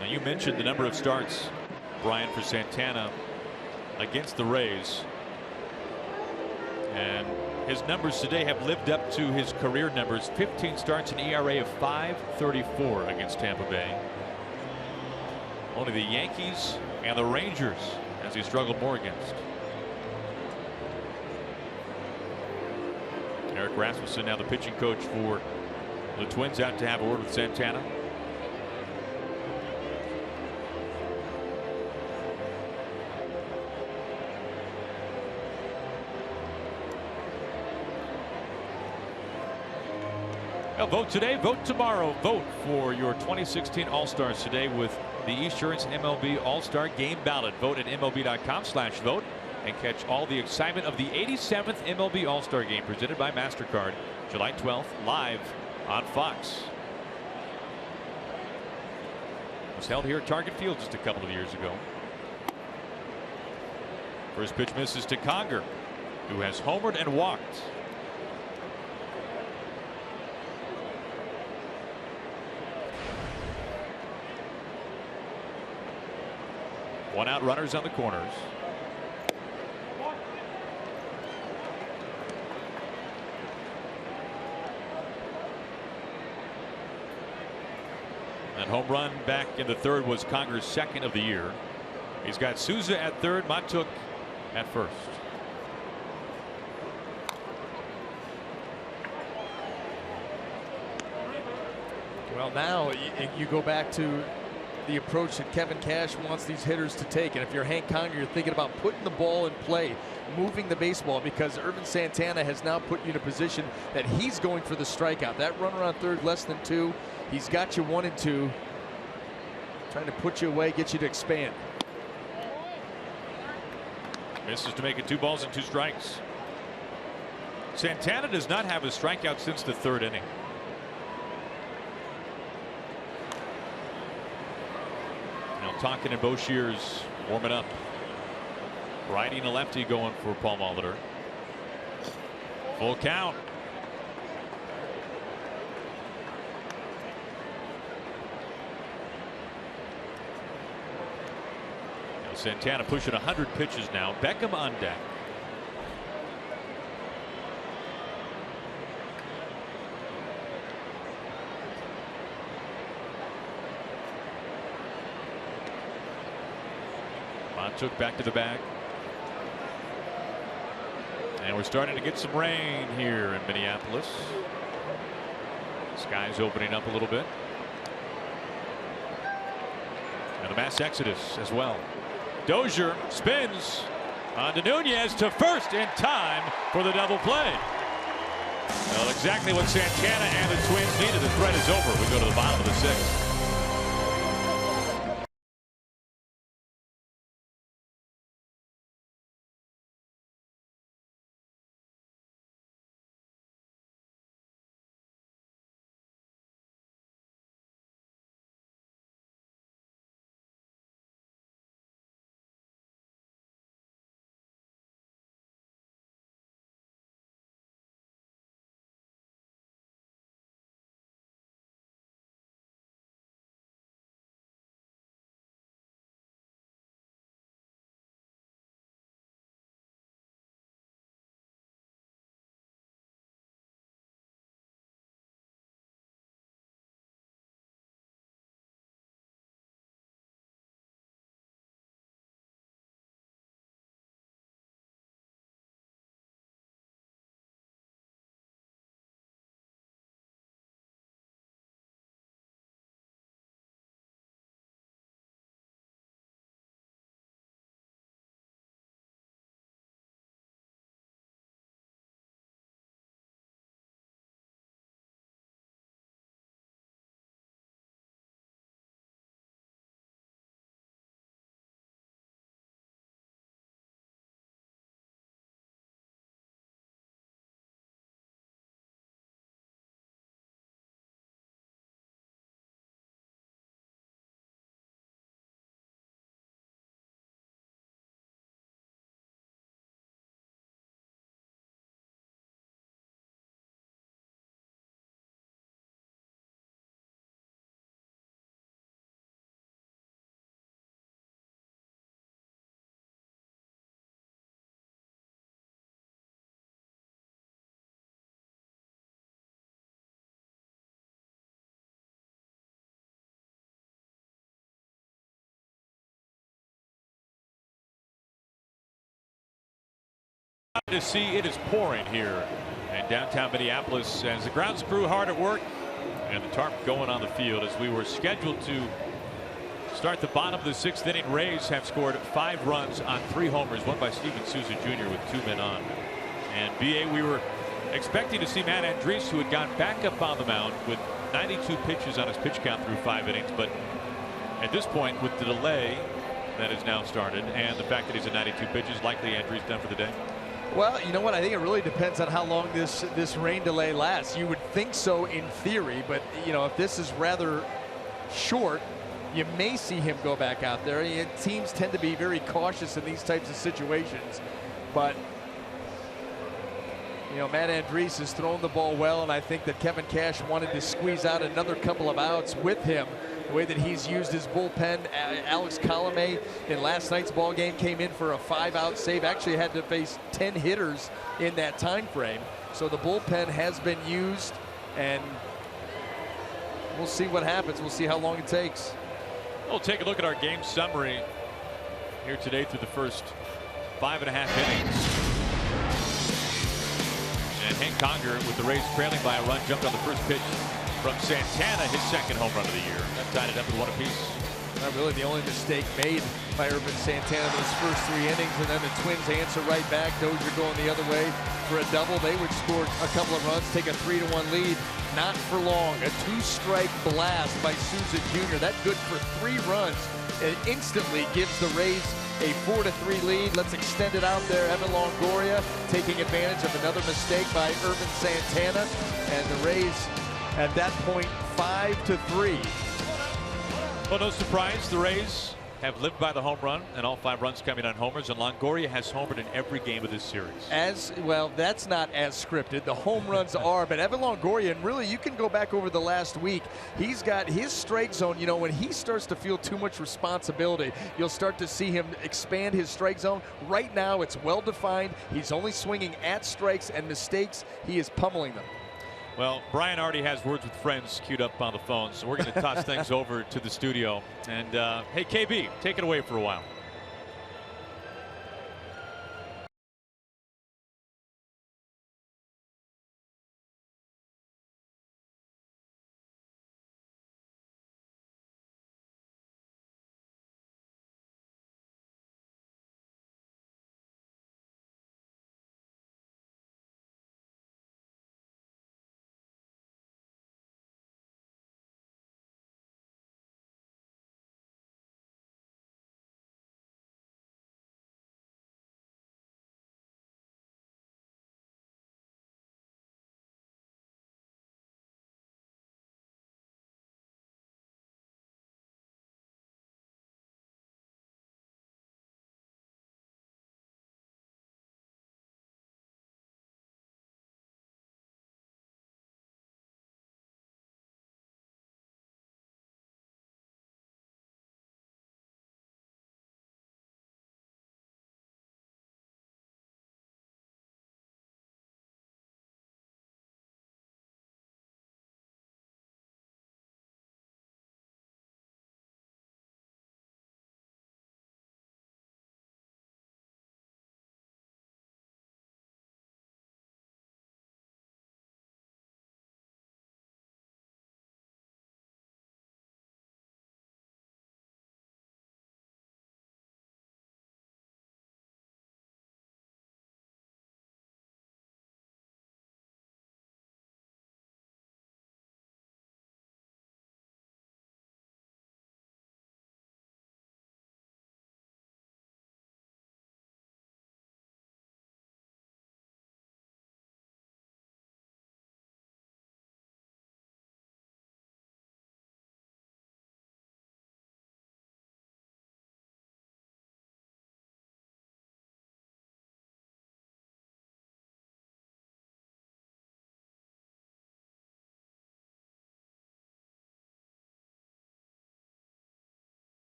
Now you mentioned the number of starts, Brian, for Santana against the Rays. And his numbers today have lived up to his career numbers. 15 starts, an ERA of 5.34 against Tampa Bay. Only the Yankees and the Rangers as he struggled more against. Eric Rasmussen, now the pitching coach for the Twins, out to have a word with Santana. Vote today, vote tomorrow. Vote for your 2016 All-Stars today with the Esurance MLB All-Star Game Ballot. Vote at MLB.com/vote and catch all the excitement of the 87th MLB All-Star Game presented by MasterCard, July 12th, live on Fox. It was held here at Target Field just a couple of years ago. First pitch misses to Conger, who has homered and walked. One out, runners on the corners. And home run back in the 3rd was Conger's 2nd of the year. He's got Souza at 3rd, Matuk at 1st. Well, now you go back to the approach that Kevin Cash wants these hitters to take. And if you're Hank Conger, you're thinking about putting the ball in play, moving the baseball, because Ervin Santana has now put you in a position that he's going for the strikeout. That runner on 3rd, less than 2. He's got you 1 and 2. Trying to put you away, get you to expand. Misses to make it 2 balls and 2 strikes. Santana does not have a strikeout since the 3rd inning. Tonkin and Boshears warming up. Righty and a lefty going for Paul Molitor. Full count. Now Santana pushing 100 pitches now. Beckham on deck. Took back to the bag. And we're starting to get some rain here in Minneapolis. Sky's opening up a little bit. And a mass exodus as well. Dozier spins on to Nunez to first in time for the double play. Well, exactly what Santana and the Twins needed. The threat is over. We go to the bottom of the sixth. To see it is pouring here in downtown Minneapolis as the grounds crew hard at work and the tarp going on the field as we were scheduled to start the bottom of the sixth inning. Rays have scored 5 runs on 3 homers, one by Steven Souza Jr. with 2 men on. And BA, we were expecting to see Matt Andriese, who had gone back up on the mound with 92 pitches on his pitch count through 5 innings, but at this point with the delay that has now started and the fact that he's at 92 pitches, likely Andriese done for the day. Well, you know what? I think it really depends on how long this rain delay lasts. You would think so in theory, but you know, if this is rather short, you may see him go back out there. Teams tend to be very cautious in these types of situations, but you know, Matt Andriese has thrown the ball well, and I think that Kevin Cash wanted to squeeze out another couple of outs with him. The way that he's used his bullpen. Alex Colomé in last night's ball game came in for a 5-out save. Actually had to face 10 hitters in that time frame. So the bullpen has been used, and we'll see what happens. We'll see how long it takes. We'll take a look at our game summary here today through the first 5.5 innings. And Hank Conger, with the Rays trailing by a run, jumped on the first pitch from Santana, his second home run of the year. That tied it up at 1 apiece. Not really the only mistake made by Urban Santana those first 3 innings, and then the Twins answer right back. Dozier going the other way for a double. They would score a couple of runs, take a 3-1 lead. Not for long. A 2-strike blast by Souza Jr. That good for 3 runs. It instantly gives the Rays a 4-3 lead. Let's extend it out there. Evan Longoria taking advantage of another mistake by Urban Santana, and the Rays at that point 5-3. Well, no surprise, the Rays have lived by the home run, and all 5 runs coming on homers, and Longoria has homered in every game of this series. As well, that's not as scripted. The home runs are, but Evan Longoria, and really you can go back over the last week, he's got his strike zone. You know, when he starts to feel too much responsibility, you'll start to see him expand his strike zone. Right now it's well defined. He's only swinging at strikes and mistakes. He is pummeling them. Well, Brian already has words with friends queued up on the phone, so we're going to toss things over to the studio. And hey, KB, take it away for a while.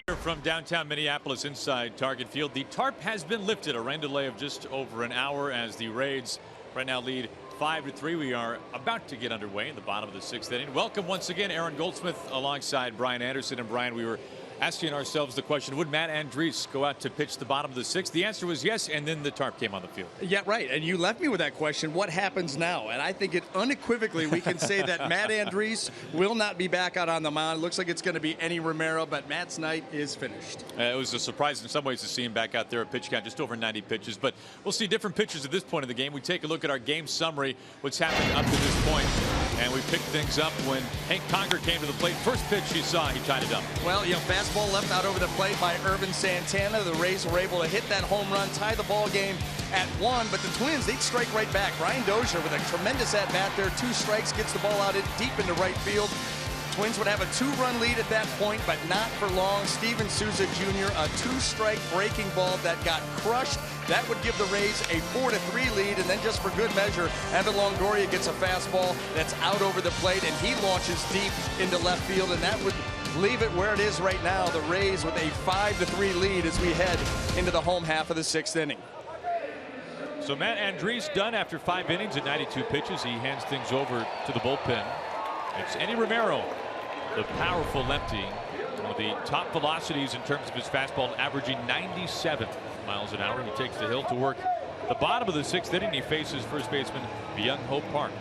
Here from downtown Minneapolis inside Target Field, the tarp has been lifted. A rain delay of just over an hour as the Rays right now lead 5-3. We are about to get underway in the bottom of the 6th inning. Welcome once again, Aaron Goldsmith alongside Brian Anderson. And Brian, we were asking ourselves the question, would Matt Andriese go out to pitch the bottom of the 6th? The answer was yes, and then the tarp came on the field. Yeah, right. And you left me with that question, what happens now? And I think it unequivocally we can say that Matt Andriese will not be back out on the mound. Looks like it's going to be Eddie Romero, but Matt's night is finished. It was a surprise in some ways to see him back out there at pitch count, just over 90 pitches. But we'll see different pitches at this point of the game. We take a look at our game summary, what's happened up to this point. And we picked things up when Hank Conger came to the plate. First pitch you saw, he tied it up. Well, you know, fastball left out over the plate by Irvin Santana. The Rays were able to hit that home run, tie the ball game at 1. But the Twins, they'd strike right back. Ryan Dozier with a tremendous at-bat there. 2 strikes, gets the ball out deep into right field. Twins would have a 2-run lead at that point, but not for long. Steven Souza Jr., a 2-strike breaking ball that got crushed. That would give the Rays a 4-3 lead, and then just for good measure, Evan Longoria gets a fastball that's out over the plate, and he launches deep into left field, and that would leave it where it is right now. The Rays with a 5-3 lead as we head into the home half of the 6th inning. So Matt Andriese done after 5 innings and 92 pitches. He hands things over to the bullpen. It's Eddie Romero, the powerful lefty, one of the top velocities in terms of his fastball, averaging 97 miles an hour. He takes the hill to work the bottom of the 6th inning. He faces first baseman Byung-Ho Park.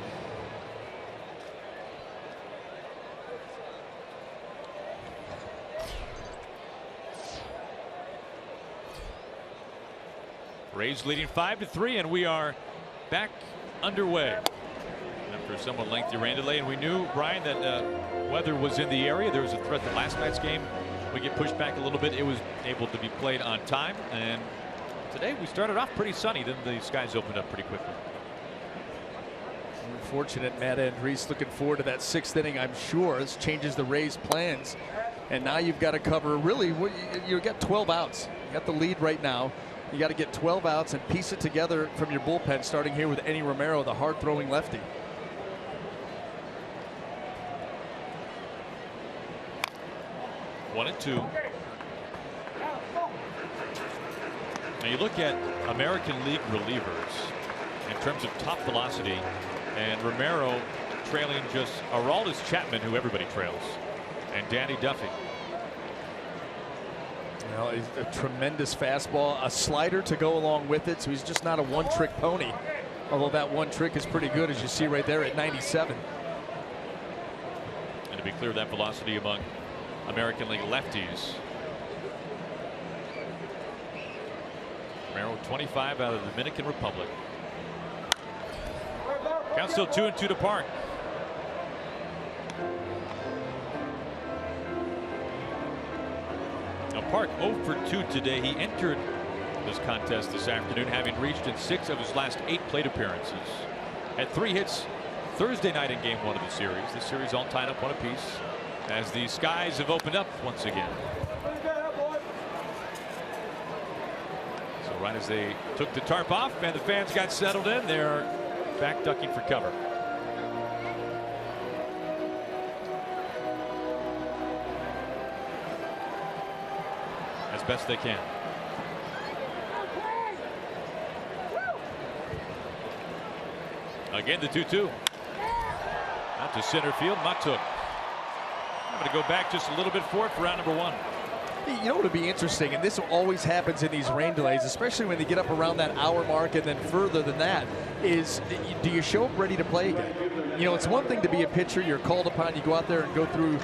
Rays leading 5-3, and we are back underway after a somewhat lengthy rain delay. And we knew, Brian, that weather was in the area. There was a threat that last night's game would get pushed back a little bit. It was able to be played on time, and today we started off pretty sunny, then the skies opened up pretty quickly. Unfortunate Matt Andriese, looking forward to that 6th inning, I'm sure. This changes the Rays' plans, and now you've got to cover, really, you've got 12 outs. You got the lead right now. You got to get 12 outs and piece it together from your bullpen, starting here with Eddie Romero, the hard-throwing lefty. One and two. Now you look at American League relievers in terms of top velocity, and Romero trailing just Aroldis Chapman, who everybody trails, and Danny Duffy. Well, a tremendous fastball, a slider to go along with it, so he's just not a one-trick pony. Although that one trick is pretty good, as you see right there at 97. And to be clear, that velocity among American League lefties. Romero 25 out of the Dominican Republic. Count still 2-2 to Park. Now Park 0 for 2 today. He entered this contest this afternoon, having reached in 6 of his last 8 plate appearances. Had 3 hits Thursday night in game 1 of the series. This series all tied up 1 apiece as the skies have opened up once again. So right as they took the tarp off and the fans got settled in, they're back ducking for cover. As best they can. Again, the 2-2. Out to center field, Matuk. I'm going to go back just a little bit for it for round number 1. You know what would be interesting, and this always happens in these rain delays, especially when they get up around that hour mark and then further than that, is do you show up ready to play again? You know, it's one thing to be a pitcher, you're called upon, you go out there and go through,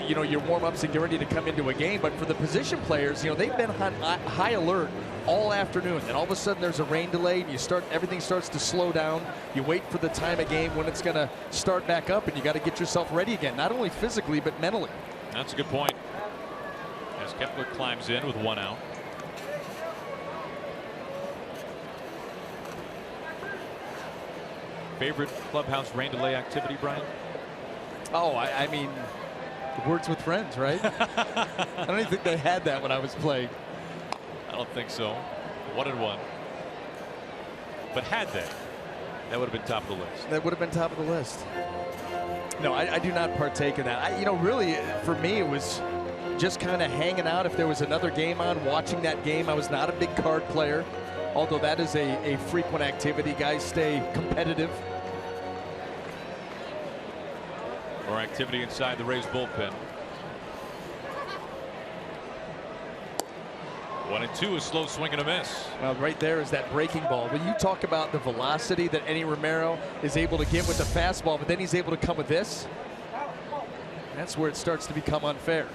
you know, your warm-ups and get ready to come into a game, but for the position players, you know, they've been on high alert all afternoon, and all of a sudden there's a rain delay, and everything starts to slow down. You wait for the time of game when it's going to start back up, and you got to get yourself ready again, not only physically but mentally. That's a good point. As Kepler climbs in with 1 out. Favorite clubhouse rain delay activity, Brian? Oh, I mean, words with friends, right? I don't even think they had that when I was playing. I don't think so. 1-1. But had they, that would have been top of the list. That would have been top of the list. No, I do not partake in that. You know, really, for me, it was just kind of hanging out. If there was another game on, watching that game. I was not a big card player, although that is a frequent activity. Guys stay competitive. More activity inside the Rays bullpen. 1-2, a slow swing and a miss. Well, right there is that breaking ball. When you talk about the velocity that Eddie Romero is able to get with the fastball, but then he's able to come with this, that's where it starts to become unfair.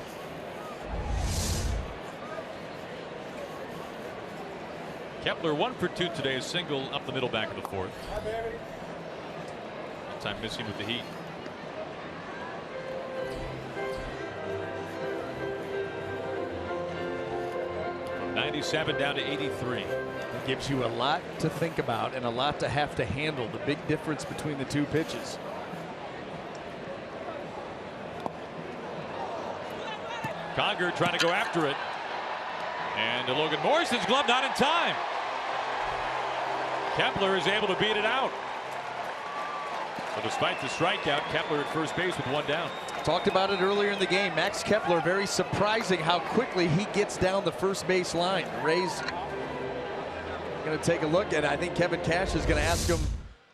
Kepler 1 for 2 today, a single up the middle back of the fourth. Time missing with the heat. 97 down to 83. It gives you a lot to think about and a lot to have to handle. The big difference between the two pitches. Conger trying to go after it. And Logan Morrison's glove not in time. Kepler is able to beat it out. So despite the strikeout, Kepler at first base with 1 down. Talked about it earlier in the game. Max Kepler, very surprising how quickly he gets down the first base line. The Rays going to take a look, and I think Kevin Cash is going to ask him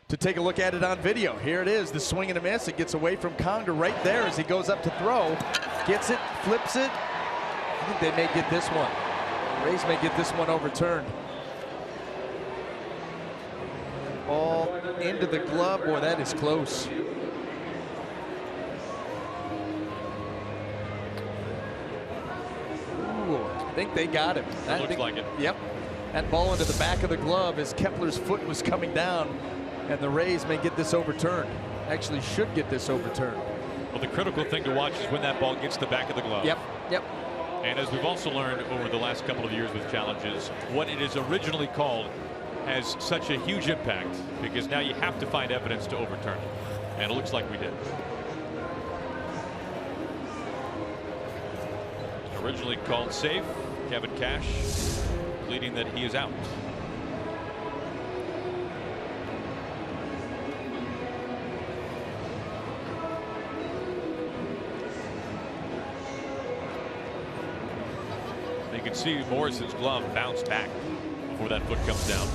to take a look at it on video. Here it is, the swing and a miss. It gets away from Conger right there as he goes up to throw. Gets it, flips it. I think they may get this one. The Rays may get this one overturned. Ball into the glove. Boy, that is close. I think they got him. It looks like it. Yep. That ball into the back of the glove as Kepler's foot was coming down, and the Rays may get this overturned. Actually should get this overturned. Well, the critical thing to watch is when that ball gets the back of the glove. Yep. Yep. And as we've also learned over the last couple of years with challenges, what it is originally called has such a huge impact because now you have to find evidence to overturn it. And it looks like we did. Originally called safe. Kevin Cash pleading that he is out. You can see Morrison's glove bounce back before that foot comes down.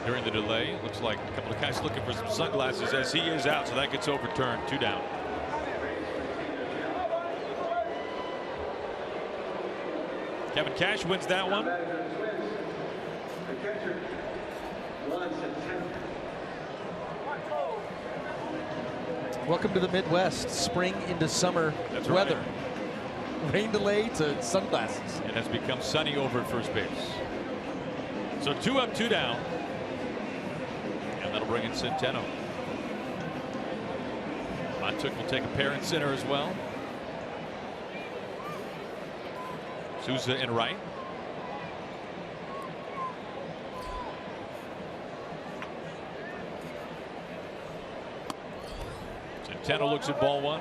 During the delay, looks like a couple of guys looking for some sunglasses as he is out, so that gets overturned. 2 down. Kevin Cash wins that one. Welcome to the Midwest. Spring into summer weather. Right. Rain delay to sunglasses. It has become sunny over at first base. So 2 up, 2 down. That'll bring in Centeno. Montook will take a pair in center as well. Souza in right. Centeno looks at ball 1.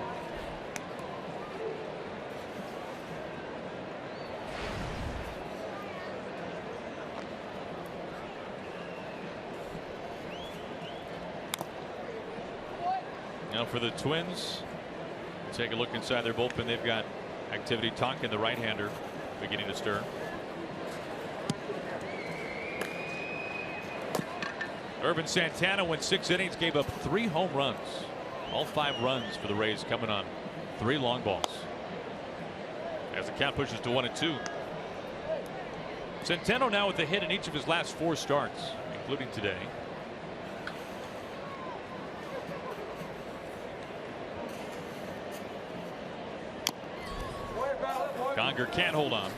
Now for the Twins, take a look inside their bullpen. They've got activity. Tonkin, the right-hander, beginning to stir. Urban Santana went 6 innings, gave up 3 home runs. All 5 runs for the Rays coming on 3 long balls. As the count pushes to 1-2. Centeno now with a hit in each of his last 4 starts, including today. Conger can't hold on.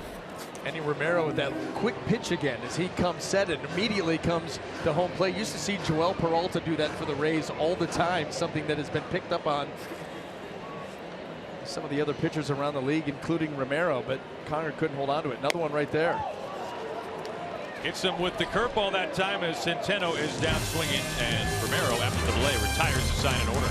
Eddie Romero with that quick pitch again as he comes set and immediately comes to home plate. Used to see Joel Peralta do that for the Rays all the time, something that has been picked up on some of the other pitchers around the league, including Romero, but Conger couldn't hold on to it. Another one right there. Hits him with the curveball that time as Centeno is down swinging, and Romero, after the delay, retires to sign an order.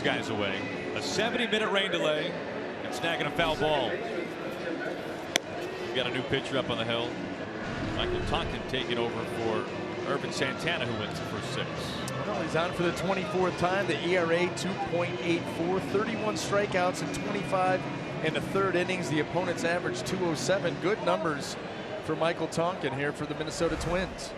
guys away. A 70-minute rain delay and snagging a foul ball. We got a new pitcher up on the hill. Michael Tonkin taking over for Irvin Santana, who wins the first 6. Well, he's on for the 24th time. The ERA 2.84, 31 strikeouts and 25 in the 3rd innings. The opponent's average 207. Good numbers for Michael Tonkin here for the Minnesota Twins.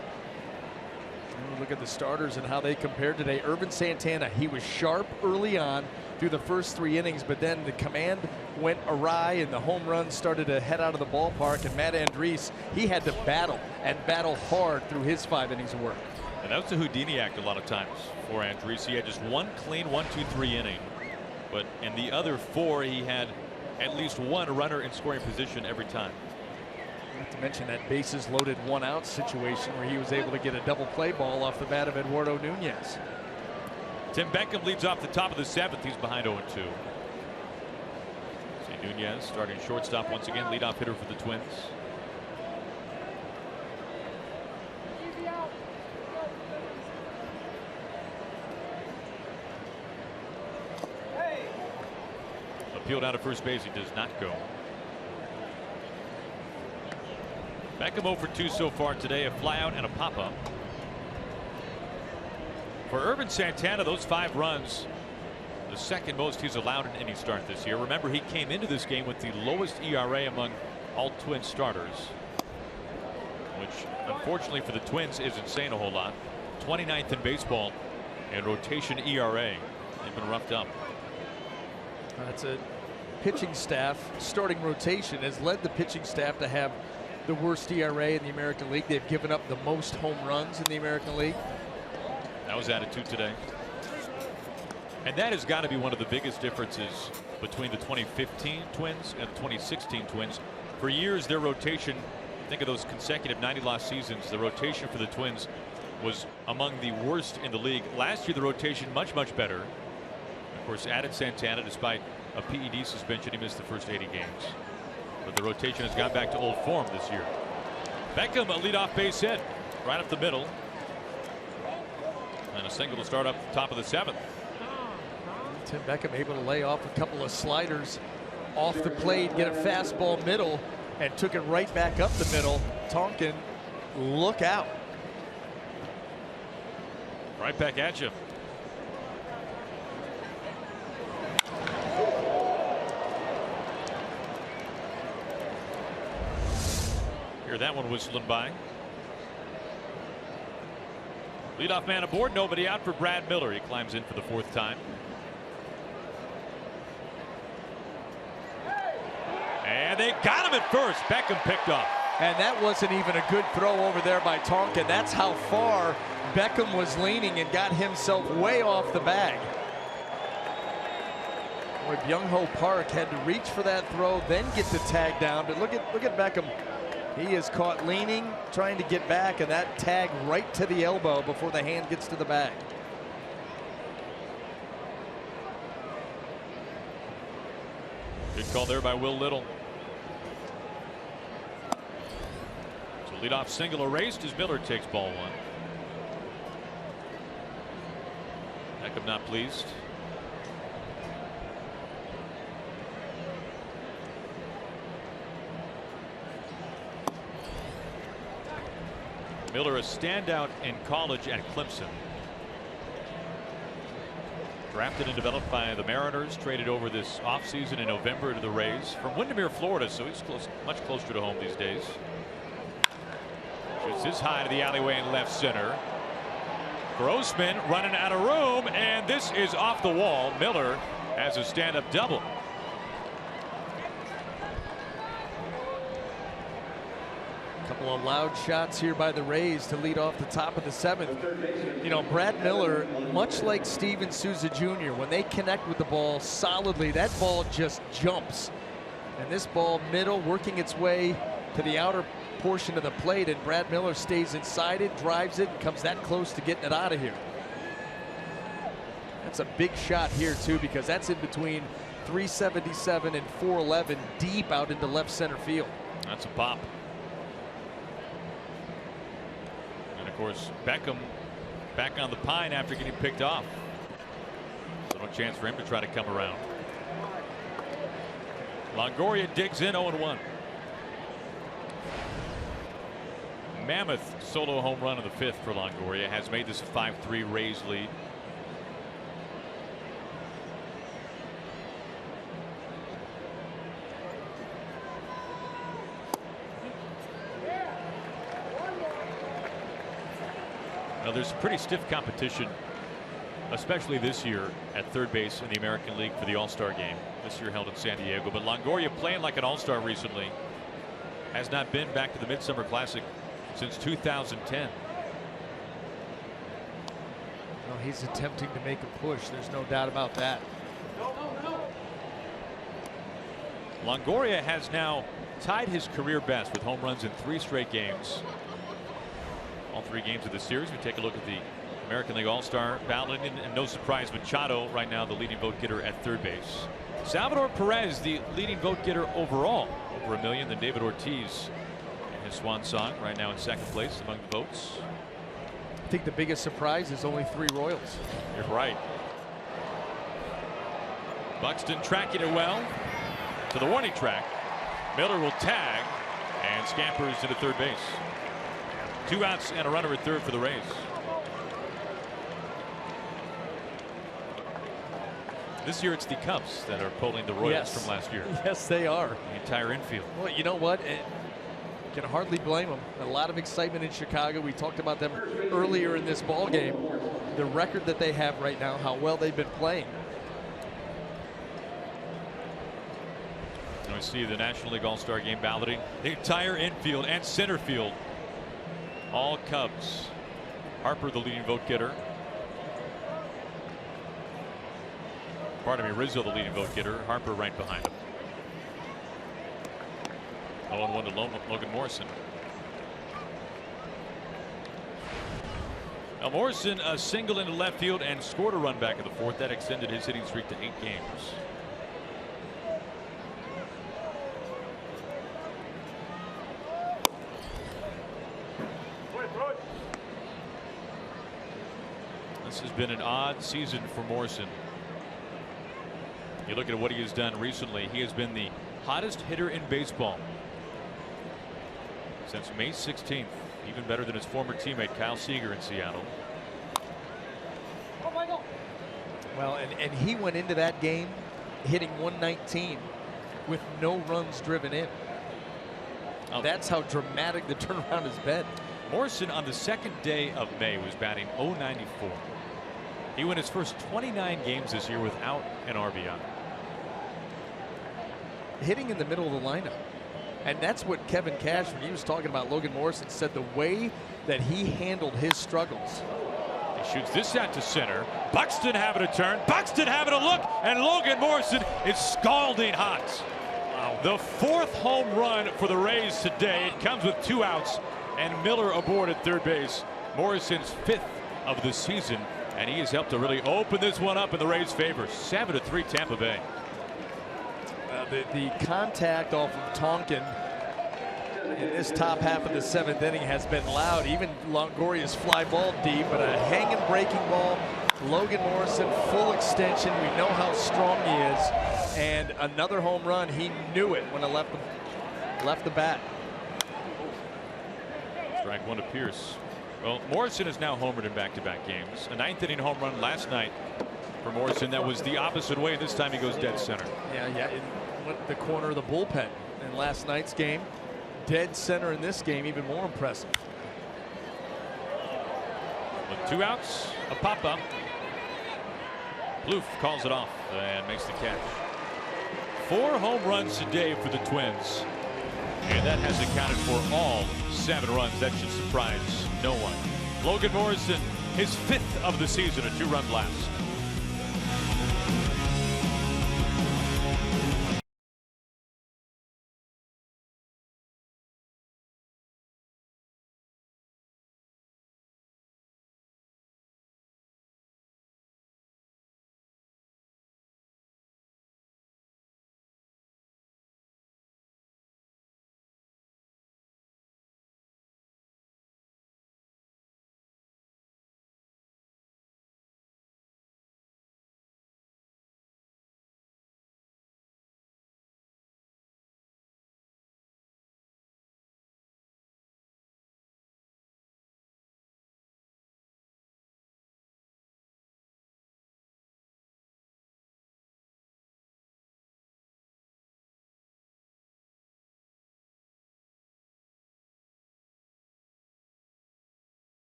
Look at the starters and how they compared today. Irvin Santana, he was sharp early on through the first 3 innings, but then the command went awry and the home runs started to head out of the ballpark. And Matt Andriese, he had to battle and battle hard through his 5 innings of work. And that was the Houdini act a lot of times for Andriese. He had just one clean 1-2-3 inning, but in the other 4 he had at least one runner in scoring position every time. Not to mention that bases loaded 1 out situation where he was able to get a double play ball off the bat of Eduardo Nunez. Tim Beckham leads off the top of the 7th. He's behind 0-2. See Nunez starting shortstop once again, leadoff hitter for the Twins. Appealed out of first base. He does not go. Beckham 0 for 2 so far today, a flyout and a pop-up. For Irvin Santana, those 5 runs, the 2nd most he's allowed in any start this year. Remember, he came into this game with the lowest ERA among all Twin starters, which unfortunately for the Twins isn't saying a whole lot. 29th in baseball and rotation ERA. They've been roughed up. That's a pitching staff. Starting rotation has led the pitching staff to have the worst ERA in the American League. They've given up the most home runs in the American League. That was added to today. And that has got to be one of the biggest differences between the 2015 Twins and the 2016 Twins. For years, their rotation, think of those consecutive 90-loss seasons, the rotation for the Twins was among the worst in the league. Last year, the rotation much better. Of course, added Santana despite a PED suspension. He missed the first 80 games. But the rotation has gone back to old form this year. Beckham, a leadoff base hit right up the middle. And a single to start up the top of the 7th. Tim Beckham able to lay off a couple of sliders off the plate, get a fastball middle, and took it right back up the middle. Tonkin, look out. Right back at you. Hear that one whistling by. Leadoff man aboard, nobody out for Brad Miller. He climbs in for the 4th time. And they got him at first. Beckham picked off. And that wasn't even a good throw over there by Tonkin. That's how far Beckham was leaning and got himself way off the bag. Boy, Byung-Ho Park had to reach for that throw, then get the tag down. But look at Beckham. He is caught leaning, trying to get back, and that tag right to the elbow before the hand gets to the bag. Good call there by Will Little. So leadoff single erased as Miller takes ball 1. Beckham not pleased. Miller, a standout in college at Clemson. Drafted and developed by the Mariners, traded over this offseason in November to the Rays from Windermere, Florida, so he's much closer to home these days. Shoots his high to the alleyway in left center. Grossman running out of room, and this is off the wall. Miller has a stand-up double. Couple of loud shots here by the Rays to lead off the top of the 7th. You know, Brad Miller, much like Steven Souza Jr., when they connect with the ball solidly, that ball just jumps. And this ball middle working its way to the outer portion of the plate, and Brad Miller stays inside it, drives it, and comes that close to getting it out of here. That's a big shot here too, because that's in between 377 and 411, deep out into left center field. That's a pop. And of course, Beckham back on the pine after getting picked off. So No chance for him to try to come around. Longoria digs in 0-1. Mammoth solo home run in the 5th for Longoria has made this a 5-3 Rays lead. Now there's pretty stiff competition, especially this year at third base in the American League for the All-Star game. This year held in San Diego, but Longoria playing like an All-Star recently. Has not been back to the Midsummer Classic since 2010. Well, he's attempting to make a push. There's no doubt about that. Longoria has now tied his career best with home runs in 3 straight games. All 3 games of the series. We take a look at the American League All-Star ballot, and no surprise, Machado right now the leading vote getter at third base. Salvador Perez the leading vote getter overall, over 1 million. Then David Ortiz in his swan song right now in second place among the votes. I think the biggest surprise is only 3 Royals. You're right. Buxton tracking it well to the warning track. Miller will tag and scampers into third base. 2 outs and a runner at third for the Rays. This year it's the Cubs that are pulling the Royals from last year. Yes, they are. The entire infield. Well, you know what? Can hardly blame them. A lot of excitement in Chicago. We talked about them earlier in this ball game. The record that they have right now, how well they've been playing. And we see the National League All-Star game balloting. The entire infield and center field. All Cubs. Harper the leading vote getter. Pardon me, Rizzo the leading vote getter. Harper right behind him. 0-1 to Logan Morrison. Now Morrison a single into left field and scored a run back in the 4th. That extended his hitting streak to 8 games. This has been an odd season for Morrison. You look at what he has done recently. He has been the hottest hitter in baseball since May 16th. Even better than his former teammate Kyle Seager in Seattle. Well, and he went into that game hitting 119 with no runs driven in. That's how dramatic the turnaround has been. Morrison on the 2nd day of May was batting .094. He went his first 29 games this year without an RBI. Hitting in the middle of the lineup. And that's what Kevin Cash, when he was talking about Logan Morrison, said the way that he handled his struggles. He shoots this out to center. Buxton having a turn. Buxton having a look. And Logan Morrison is scalding hot. Wow. The 4th home run for the Rays today. It comes with 2 outs. And Miller aboard at third base. Morrison's 5th of the season. And he has helped to really open this one up in the Rays' favor. 7-3 Tampa Bay. The contact off of Tonkin in this top half of the 7th inning has been loud. Even Longoria's fly ball deep, but a hanging breaking ball. Logan Morrison full extension. We know how strong he is, and another home run. He knew it when it left the bat. Strike 1 to Pierce. Well, Morrison has now homered in back-to-back games. A 9th inning home run last night for Morrison that was the opposite way. This time he goes dead center. Yeah. It went the corner of the bullpen in last night's game. Dead center in this game, even more impressive. With 2 outs, a pop-up. Plouffe calls it off and makes the catch. 4 home runs today for the Twins. And that has accounted for all 7 runs. That should surprise no one. Logan Morrison, his 5th of the season, a 2-run blast.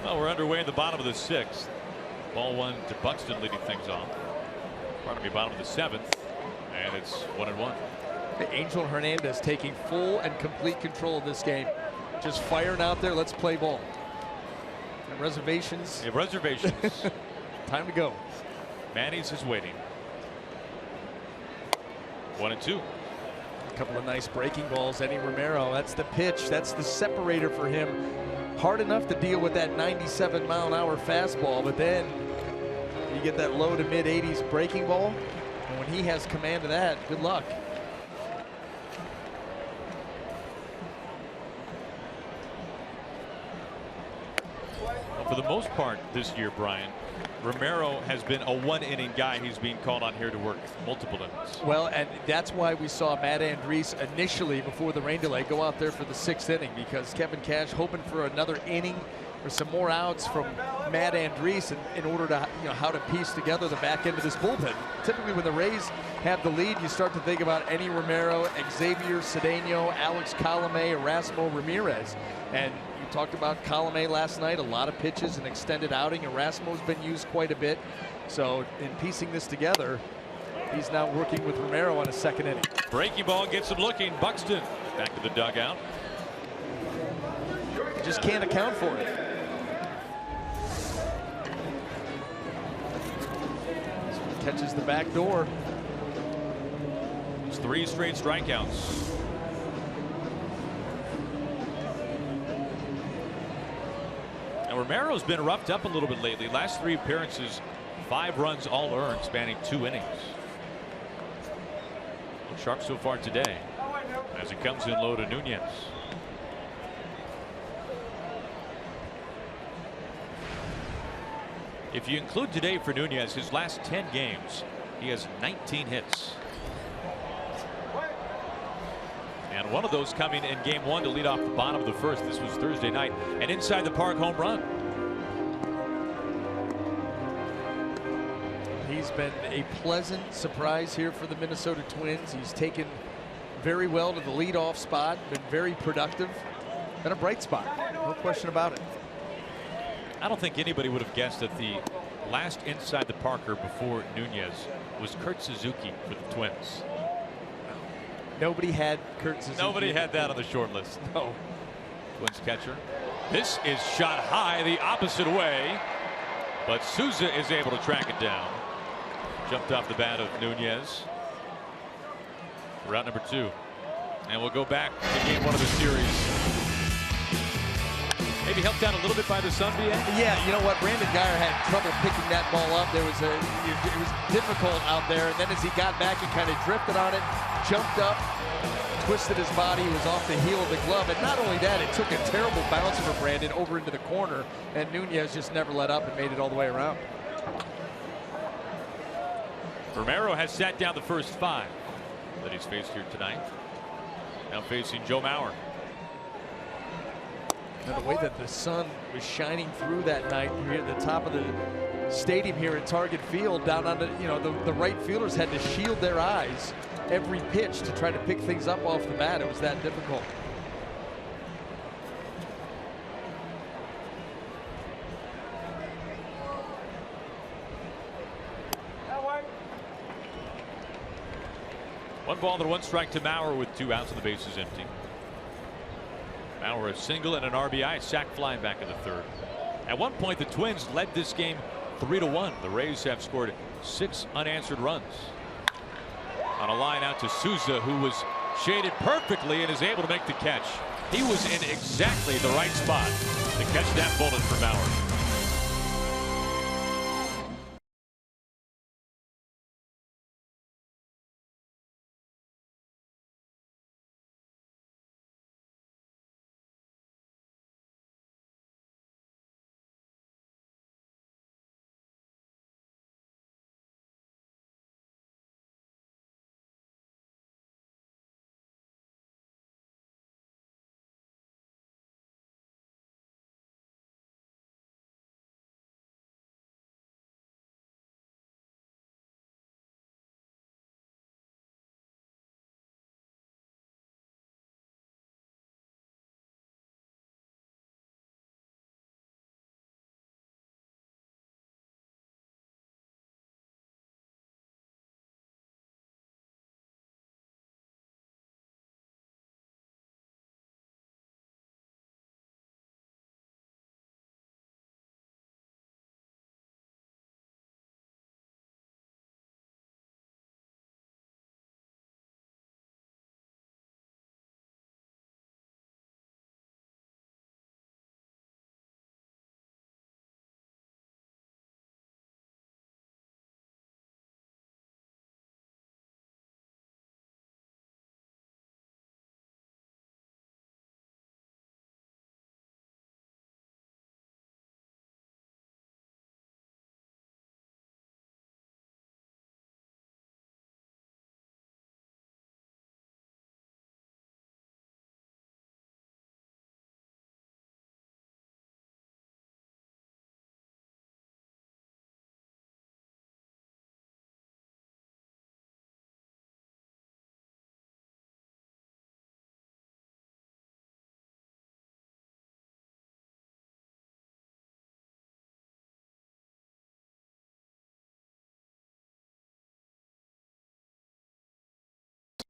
Well, we're underway in the bottom of the 6th. Ball 1 to Buxton leading things off. Pardon me, bottom of the 7th. And it's 1-1. Angel Hernandez taking full and complete control of this game. Just firing out there. Let's play ball. And reservations. Yeah, reservations. Time to go. Manny's is waiting. 1-2. A couple of nice breaking balls. Eddie Romero. That's the pitch. That's the separator for him. Hard enough to deal with that 97-mile-an-hour fastball, but then you get that low to mid 80s breaking ball. And when he has command of that, good luck. For the most part this year, Brian, Romero has been a one-inning guy. He's being called on here to work multiple innings. Well, and that's why we saw Matt Andriese initially, before the rain delay, go out there for the 6th inning, because Kevin Cash hoping for another inning or some more outs from Matt Andriese in order to, how to piece together the back end of this bullpen. Typically when the Rays have the lead, you start to think about Eddie Romero, Xavier Cedeno, Alex Colomé, Erasmo Ramirez. And you talked about Colomé last night, a lot of pitches, an extended outing. Erasmo's been used quite a bit. So in piecing this together, he's now working with Romero on a 2nd inning. Breaking ball gets him looking. Buxton back to the dugout. You just can't account for it. Catches the back door. It's 3 straight strikeouts. And Romero's been roughed up a little bit lately. Last 3 appearances, 5 runs all earned, spanning 2 innings. Looks sharp so far today as it comes in low to Nunez. If you include today for Nunez, his last 10 games, he has 19 hits. And one of those coming in game 1 to lead off the bottom of the 1st. This was Thursday night. An inside the park home run. He's been a pleasant surprise here for the Minnesota Twins. He's taken very well to the leadoff spot, been very productive, and a bright spot. No question about it. I don't think anybody would have guessed that the last inside the Parker before Nunez was Kurt Suzuki with the Twins. Nobody had Kurt Suzuki. Nobody had that on the short list. No. Twins catcher. This is shot high the opposite way, but Souza is able to track it down. Jumped off the bat of Nunez. Route number 2. And we'll go back to game 1 of the series. Maybe helped out a little bit by the sun, BA? Yeah, you know what? Brandon Guyer had trouble picking that ball up. It was difficult out there. And then as he got back, he kind of drifted on it, jumped up, twisted his body, was off the heel of the glove. And not only that, it took a terrible bounce for Brandon over into the corner. And Nunez just never let up and made it all the way around. Romero has sat down the first 5 that he's faced here tonight. Now facing Joe Mauer. And the way that the sun was shining through that night here at the top of the stadium here at Target Field, down on the right fielders had to shield their eyes every pitch to try to pick things up off the bat. It was that difficult. One ball and 1 strike to Mauer with 2 outs and the bases empty. Mauer a single and an RBI, sac fly back in the 3rd. At one point the Twins led this game 3-1. The Rays have scored 6 unanswered runs. On a line out to Souza, who was shaded perfectly and is able to make the catch. He was in exactly the right spot to catch that bullet for Mauer.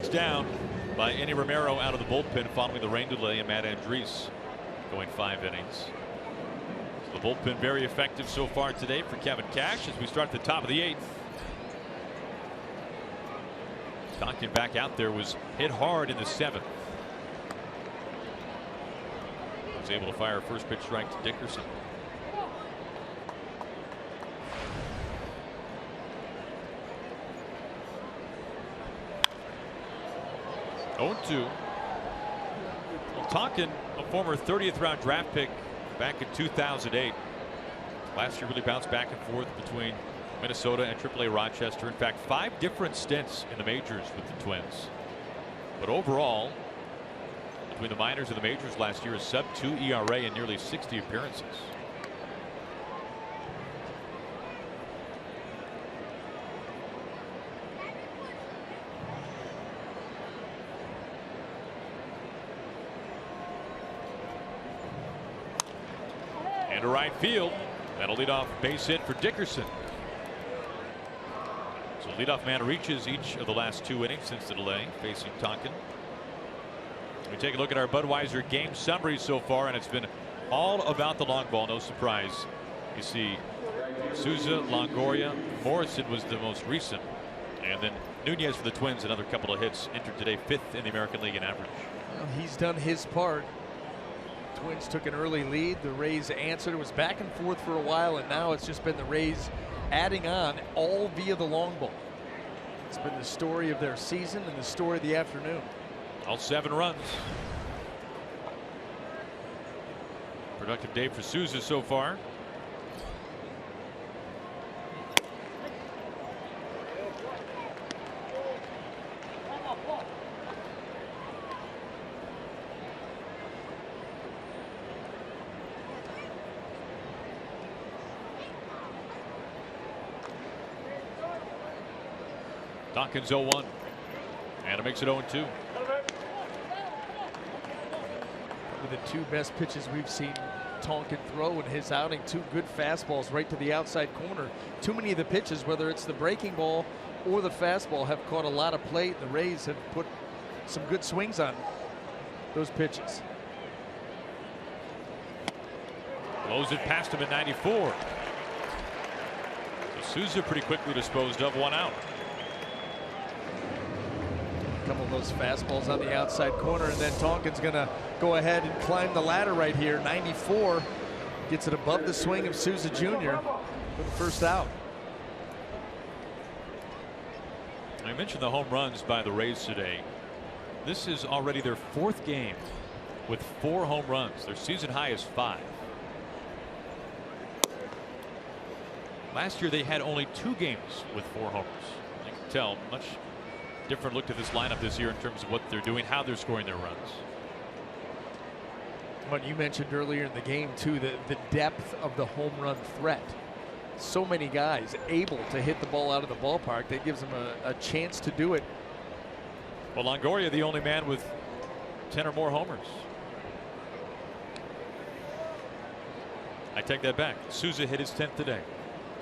shuts down by Enny Romero out of the bullpen following the rain delay, and Matt Andriese going 5 innings. So the bullpen very effective so far today for Kevin Cash as we start at the top of the 8th. Tonkin back out there, was hit hard in the 7th. Was able to fire a first pitch strike to Dickerson. Oh, 2. Well, Tonkin, a former 30th round draft pick back in 2008. Last year really bounced back and forth between Minnesota and AAA Rochester. In fact, 5 different stints in the majors with the Twins. But overall, between the minors and the majors last year, a sub-2 ERA and nearly 60 appearances. And to right field. That'll lead off base hit for Dickerson. So leadoff man reaches each of the last 2 innings since the delay, facing Tonkin. We take a look at our Budweiser game summary so far, and it's been all about the long ball. No surprise. You see Souza, Longoria, Morrison was the most recent, and then Nunez for the Twins, another couple of hits, entered today 5th in the American League in average. Well, he's done his part. Twins took an early lead. The Rays answered. It was back and forth for a while, and now it's just been the Rays adding on, all via the long ball. It's been the story of their season and the story of the afternoon. All 7 runs. Productive day for Souza so far. Tonkin's 0-1, and it makes it 0-2. The 2 best pitches we've seen Tonkin throw in his outing. 2 good fastballs right to the outside corner. Too many of the pitches, whether it's the breaking ball or the fastball, have caught a lot of plate. The Rays have put some good swings on those pitches. Blows it past him at 94. So Souza pretty quickly disposed of, 1 out. A couple of those fastballs on the outside corner, and then Tonkin's going to go ahead and climb the ladder right here. 94 gets it above the swing of Souza Jr. for the first out. I mentioned the home runs by the Rays today. This is already their 4th game with 4 home runs. Their season high is 5. Last year they had only 2 games with 4 homers. You can tell much different look to this lineup this year in terms of what they're doing, how they're scoring their runs. What you mentioned earlier in the game too, the depth of the home run threat. So many guys able to hit the ball out of the ballpark. That gives them a chance to do it. Well, Longoria, the only man with 10 or more homers. I take that back. Souza hit his 10th today,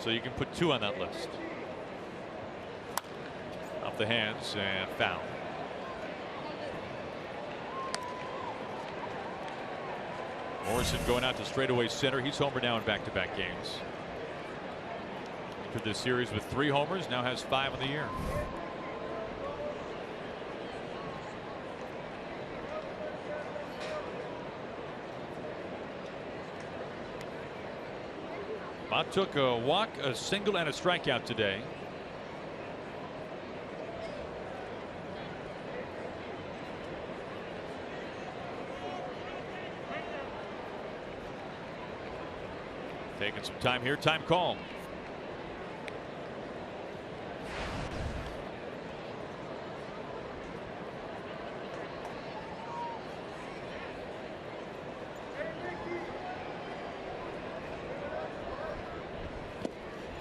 so you can put 2 on that list. Off the hands and foul. Morrison going out to straightaway center. He's homer now in back-to-back games. Entered this series with 3 homers, now has 5 in the year. Mott took a walk, a single, and a strikeout today. Taking some time here. Time call.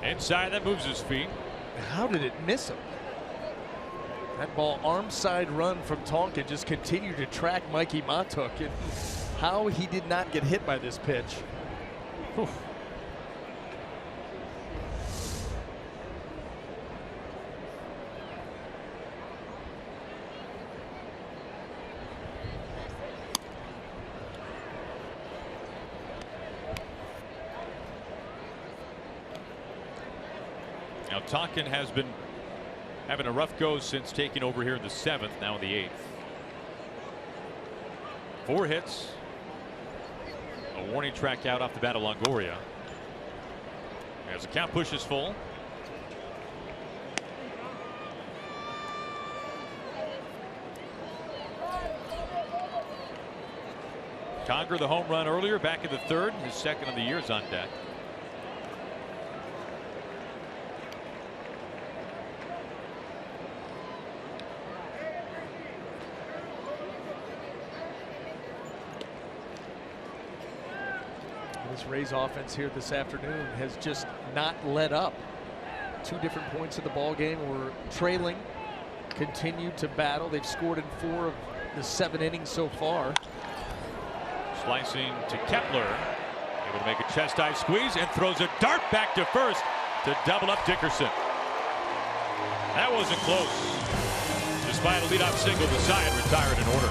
Inside, that moves his feet. How did it miss him? That ball, arm side run from Tonkin, just continued to track Mikey Matuk, and how he did not get hit by this pitch. Whew. Now Tonkin has been having a rough go since taking over here in the 7th, now in the 8th. 4 hits. A warning track out off the bat of Longoria. As the count pushes full. Conger, the home run earlier, back in the 3rd. His 2nd of the year is on deck. This Rays offense here this afternoon has just not let up. 2 different points in the ball game. We're trailing, continued to battle. They've scored in 4 of the 7 innings so far. Slicing to Kepler, able to make a chest high squeeze and throws a dart back to first to double up Dickerson. That wasn't close. Despite a leadoff single, the side retired in order.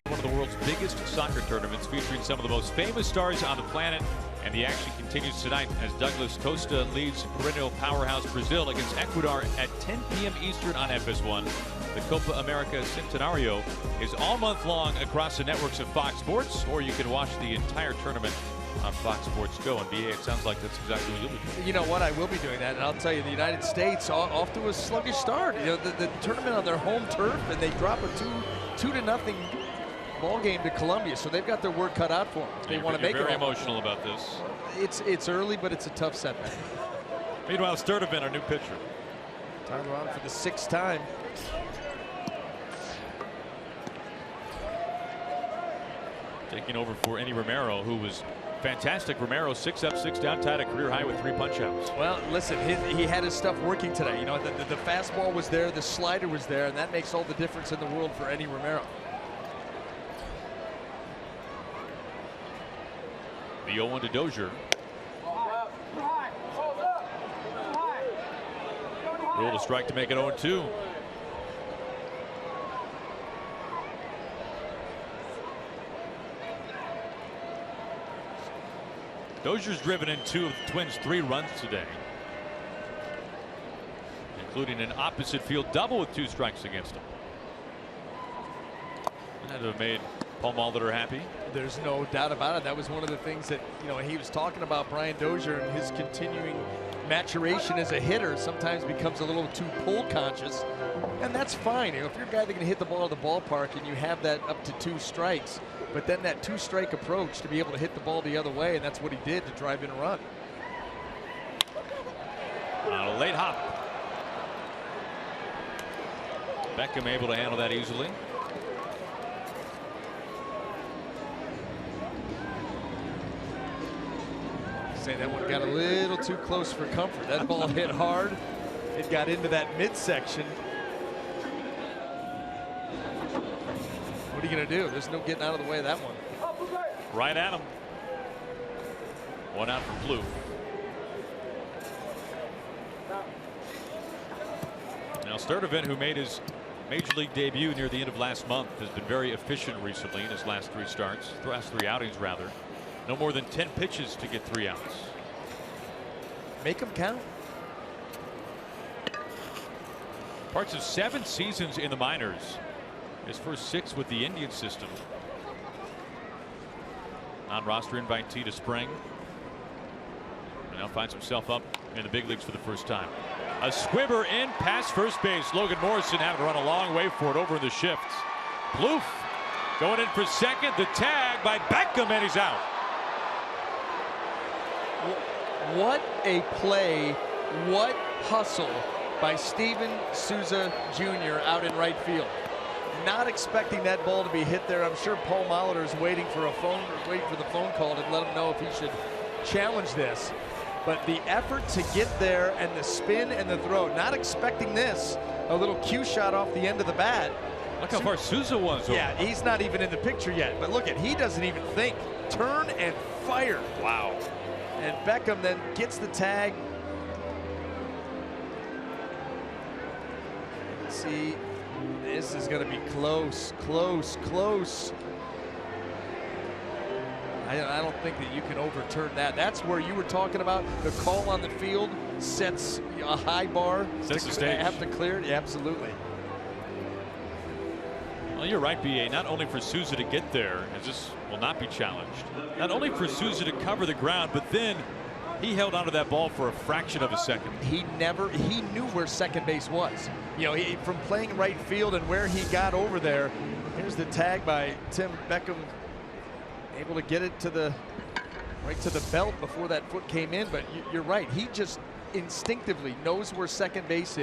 One of the world's biggest soccer tournaments featuring some of the most famous stars on the planet. And the action continues tonight as Douglas Costa leads perennial powerhouse Brazil against Ecuador at 10 p.m. Eastern on FS1. The Copa America Centenario is all month long across the networks of Fox Sports, or you can watch the entire tournament on Fox Sports Go. And BA, it sounds like that's exactly what you'll be doing. You know what? I will be doing that, and I'll tell you, the United States off to a sluggish start. You know, the tournament on their home turf, and they drop a 2-0 ball game to Colombia, so they've got their work cut out for them. They want to make it. Very emotional about this. It's early, but it's a tough setback. Meanwhile, Sturdivant, our new pitcher. Tyler on for the 6th time. Taking over for Eddie Romero, who was fantastic. Romero 6 up, 6 down, tied a career high with 3 punch-outs. Well, listen, he had his stuff working today. You know, the fastball was there, the slider was there, and that makes all the difference in the world for Eddie Romero. The 0-1 to Dozier. Ruled a strike to make it 0-2. Dozier's driven in 2 of the Twins' 3 runs today, including an opposite field double with 2 strikes against him. That would have made Paul Molitor happy. There's no doubt about it. That was one of the things that, you know, he was talking about Brian Dozier and his continuing maturation as a hitter sometimes becomes a little too pull conscious, and that's fine. You know, if you're a guy that can hit the ball at the ballpark and you have that up to 2 strikes, but then that 2-strike approach to be able to hit the ball the other way, and that's what he did to drive in a run. A late hop. Beckham able to handle that easily. Say that one got a little too close for comfort. That ball hit hard. It got into that midsection. What are you going to do? There's no getting out of the way of that one. Right at him. One out for Blue. Now Sturdivant, who made his major league debut near the end of last month, has been very efficient recently in his last 3 starts, last 3 outings rather. No more than 10 pitches to get 3 outs. Make them count. Parts of 7 seasons in the minors. His first 6 with the Indian system. Non-roster invitee to spring. And now finds himself up in the big leagues for the first time. A squibber in past first base. Logan Morrison having to run a long way for it over in the shift. Bloof going in for second. The tag by Beckham, and he's out. What a play. What hustle by Steven Souza Jr. out in right field. Not expecting that ball to be hit there. I'm sure Paul Molitor is waiting for the phone call to let him know if he should challenge this. But the effort to get there and the spin and the throw, not expecting this. A little cue shot off the end of the bat. Look how far Souza was. Yeah, he's not even in the picture yet. But look at, he doesn't even think. Turn and fire. Wow. And Beckham then gets the tag. Let's see, this is going to be close, close, close. I don't think that you can overturn that. That's where you were talking about the call on the field sets a high bar. Sets the stage. Have to clear it. Yeah, absolutely. Well, you're right, BA. Not only for Souza to get there, as this will not be challenged. Not only for Souza to cover the ground, but then he held onto that ball for a fraction of a second. He knew where second base was. You know, from playing right field and where he got over there. Here's the tag by Tim Beckham. Able to get it to right to the belt before that foot came in, but you're right. He just instinctively knows where second base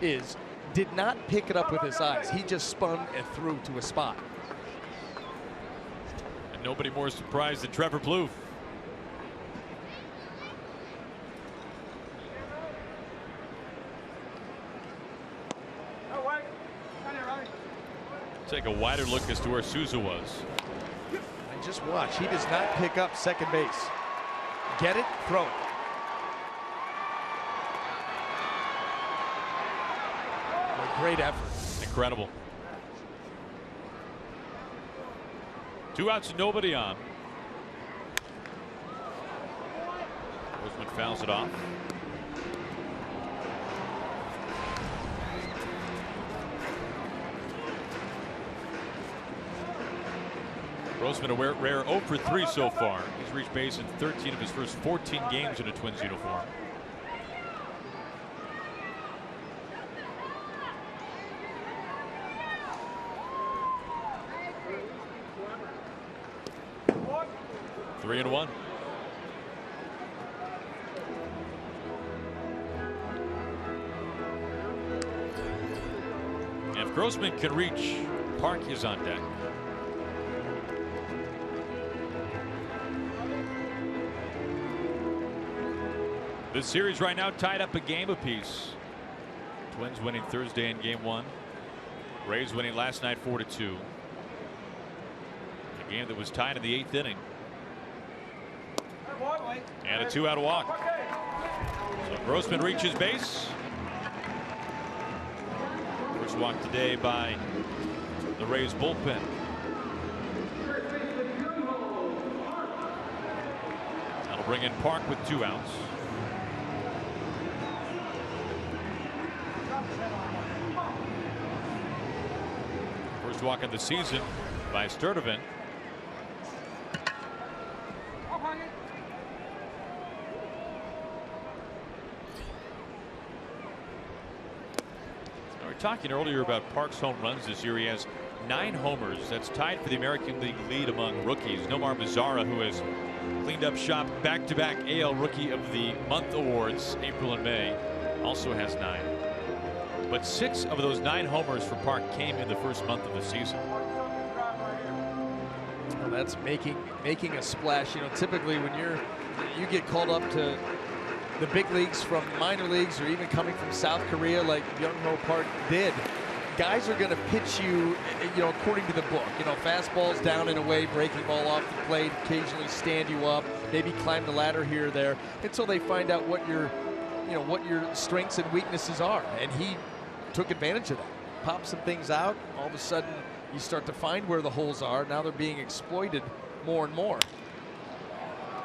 is. Did not pick it up with his eyes. He just spun and threw to a spot. And nobody more surprised than Trevor Plouffe. Take a wider look as to where Souza was. And just watch, he does not pick up second base. Get it, throw it. A great effort. Incredible. 2 outs, nobody on. Grossman fouls it off. Grossman a rare 0 for 3 so far. He's reached base in 13 of his first 14 games in a Twins uniform. Three and 1. And if Grossman can reach, Park is on deck. This series right now tied up a game apiece. Twins winning Thursday in game 1. Rays winning last night 4-2. A game that was tied in the 8th inning. And a 2-out walk. So Grossman reaches base. First walk today by the Rays bullpen. That'll bring in Park with 2 outs. First walk of the season by Sturdivant. talking earlier about Park's home runs this year. He has 9 homers. That's tied for the American League lead among rookies. Nomar Mazara, who has cleaned up shop back-to-back AL Rookie of the Month awards, April and May, also has 9. But 6 of those 9 homers for Park came in the first month of the season. Well, that's making a splash. You know, typically when you get called up to the big leagues from minor leagues or even coming from South Korea like Young-ho Park did, guys are going to pitch you, you know, according to the book. You know, fastballs down and away, breaking ball off the plate, occasionally stand you up, maybe climb the ladder here or there, until they find out what your strengths and weaknesses are. And he took advantage of that. Popped some things out. All of a sudden, you start to find where the holes are. Now they're being exploited more and more.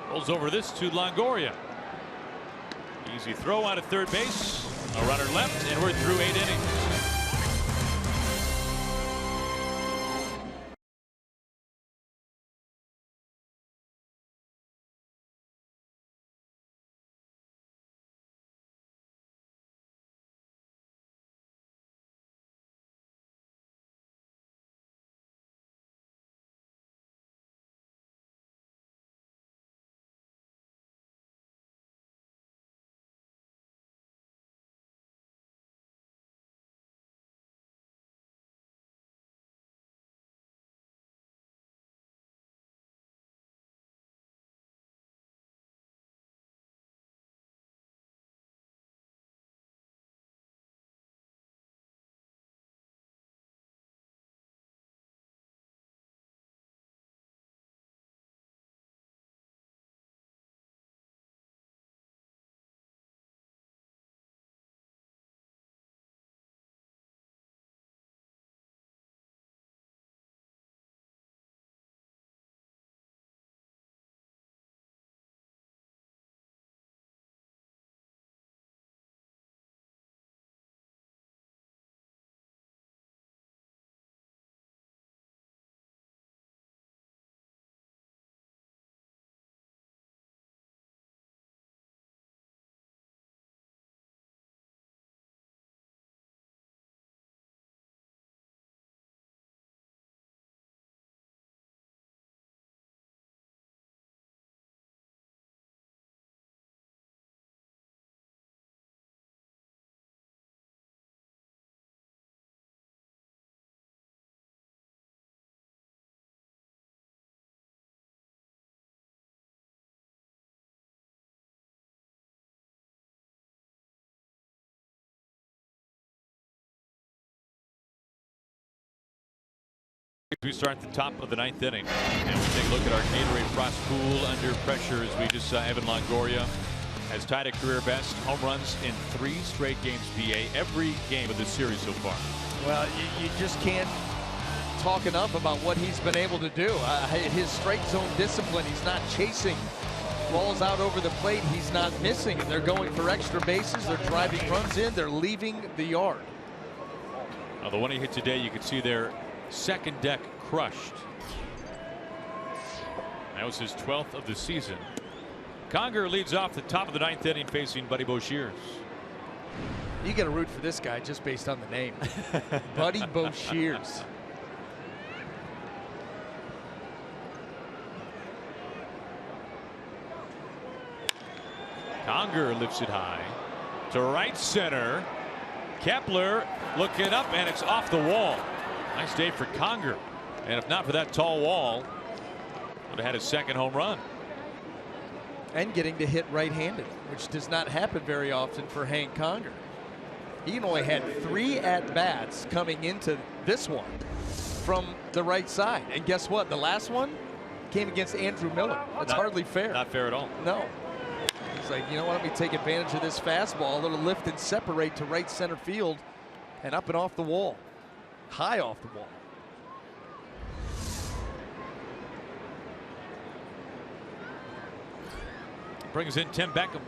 Rolls over this to Longoria. Easy throw out at third base. A runner left, and we're through 8 innings. We start at the top of the 9th inning, and we take a look at our Gatorade Frost Pool under pressure as we just saw Evan Longoria has tied a career best home runs in 3 straight games. BA every game of this series so far. Well, you just can't talk enough about what he's been able to do. His strike zone discipline, he's not chasing balls out over the plate, he's not missing. They're going for extra bases, they're driving runs in, they're leaving the yard. Now, the one he hit today, you can see their second deck crushed. That was his 12th of the season. Conger leads off the top of the 9th inning facing Buddy Boshears. You got to root for this guy just based on the name. Buddy Boshears. Conger lifts it high to right center. Kepler looking up, and it's off the wall. Nice day for Conger, and if not for that tall wall, would have had his second home run. And getting to hit right-handed, which does not happen very often for Hank Conger. He only had 3 at-bats coming into this one from the right side, and guess what? The last one came against Andrew Miller. That's hardly fair. Not fair at all. No. He's like, you know what? Let me take advantage of this fastball, a little lift and separate to right center field, and up and off the wall. High off the wall. Brings in Tim Beckham.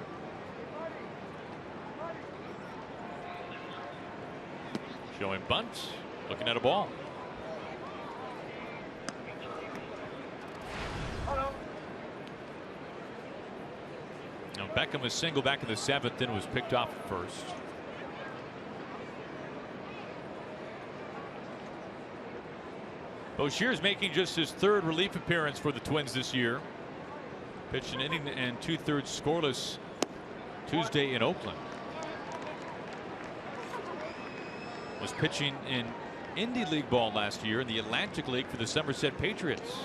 Showing bunt, looking at a ball. Now Beckham was single back in the 7th and was picked off at first. Boshear's making just his third relief appearance for the Twins this year. Pitched an inning and 2/3 scoreless Tuesday in Oakland. Was pitching in Indy League ball last year in the Atlantic League for the Somerset Patriots.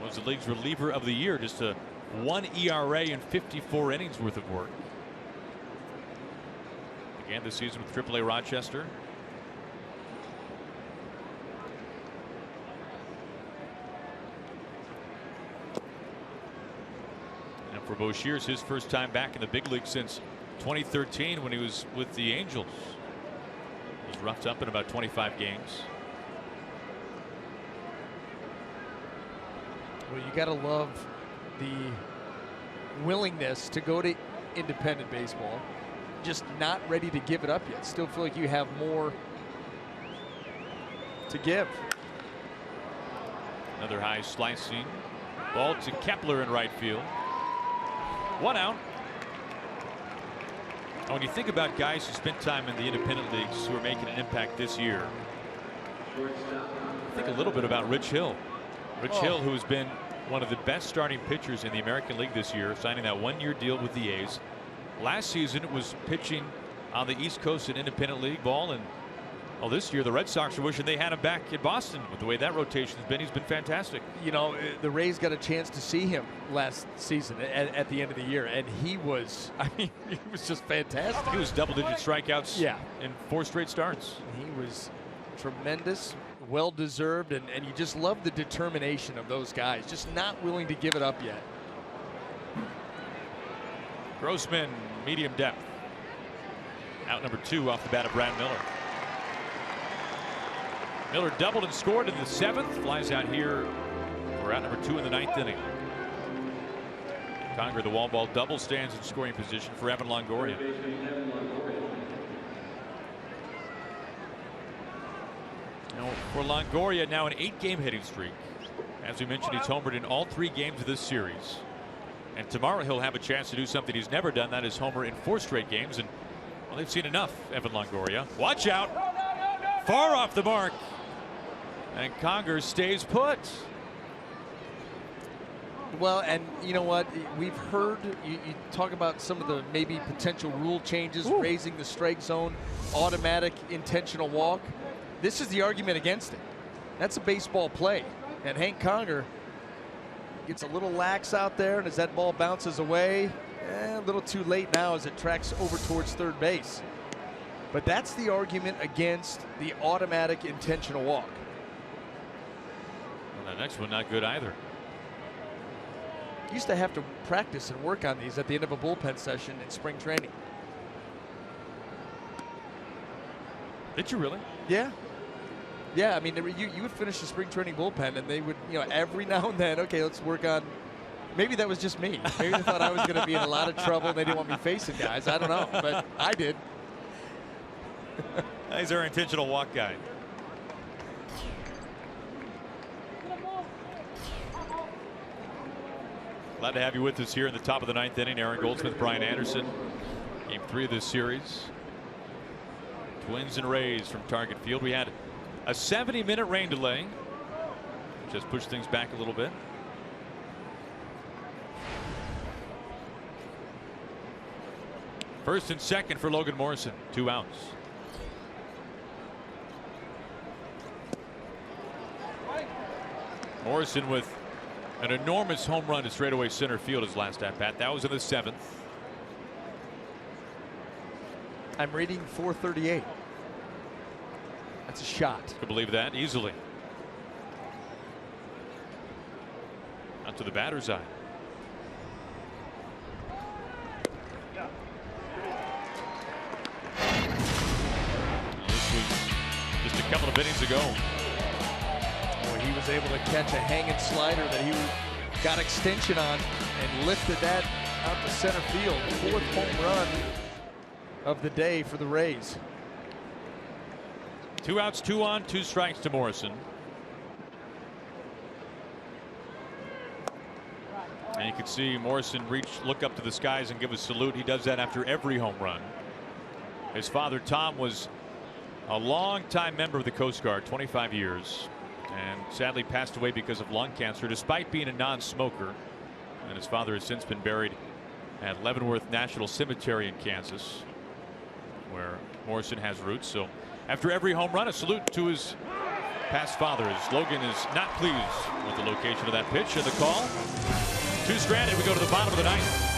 Was the league's reliever of the year, just a 1 ERA in 54 innings worth of work. Began the season with AAA Rochester. And for Boshear's his first time back in the big league since 2013 when he was with the Angels. Was roughed up in about 25 games. Well, you got to love the willingness to go to independent baseball, just not ready to give it up yet. Still feel like you have more to give. Another high slicing ball to Kepler in right field. 1 out. When you think about guys who spent time in the independent leagues who are making an impact this year, think a little bit about Rich Hill. Rich Hill, who has been one of the best starting pitchers in the American League this year, signing that 1-year deal with the A's. Last season it was pitching on the East Coast in independent league ball, and this year the Red Sox are wishing they had him back in Boston. With the way that rotation's been, he's been fantastic. You know, the Rays got a chance to see him last season at the end of the year, and he was, I mean, he was just fantastic. He was double-digit strikeouts in 4 straight starts. He was tremendous, well-deserved, and you just love the determination of those guys, just not willing to give it up yet. Grossman, medium depth. Out number 2 off the bat of Brad Miller. Miller doubled and scored in the 7th. Flies out here for out number 2 in the 9th inning. Conger, the wall ball double, stands in scoring position for Evan Longoria. Now for Longoria, now an 8-game hitting streak. As we mentioned, he's homered in all 3 games of this series. And tomorrow he'll have a chance to do something he's never done. That is homer in 4 straight games. And well, they've seen enough, Evan Longoria. Watch out. Far off the mark. And Conger stays put. Well, and you know what? We've heard you talk about some of the maybe potential rule changes, raising the strike zone, automatic intentional walk. This is the argument against it. That's a baseball play. And Hank Conger gets a little lax out there, and as that ball bounces away, a little too late now as it tracks over towards third base. But that's the argument against the automatic intentional walk. Well, the next one not good either. Used to have to practice and work on these at the end of a bullpen session in spring training. Did you really? Yeah. Yeah, I mean, you would finish the spring training bullpen, and they would, you know, every now and then, okay, let's work on. Maybe that was just me. Maybe they thought I was going to be in a lot of trouble, and they didn't want me facing guys. I don't know, but I did. He's our intentional walk guy. Glad to have you with us here in the top of the 9th inning. Aaron Goldsmith, Brian Anderson. Game 3 of this series. Twins and Rays from Target Field. We had a 70-minute rain delay. Just pushed things back a little bit. First and second for Logan Morrison. 2 outs. Morrison with an enormous home run to straightaway center field his last at bat. That was in the 7th. I'm reading 438. That's a shot. Could believe that easily. Out to the batter's eye. This was just a couple of innings ago. He was able to catch a hanging slider that he got extension on and lifted that out to center field. 4th home run of the day for the Rays. 2 outs, 2 on, 2 strikes to Morrison. And you can see Morrison look up to the skies and give a salute. He does that after every home run. His father Tom was a long-time member of the Coast Guard, 25 years. and sadly passed away because of lung cancer despite being a non-smoker. And his father has since been buried at Leavenworth National Cemetery in Kansas, where Morrison has roots. So after every home run, a salute to his past fathers. Logan is not pleased with the location of that pitch and the call. 2 stranded. We go to the bottom of the ninth.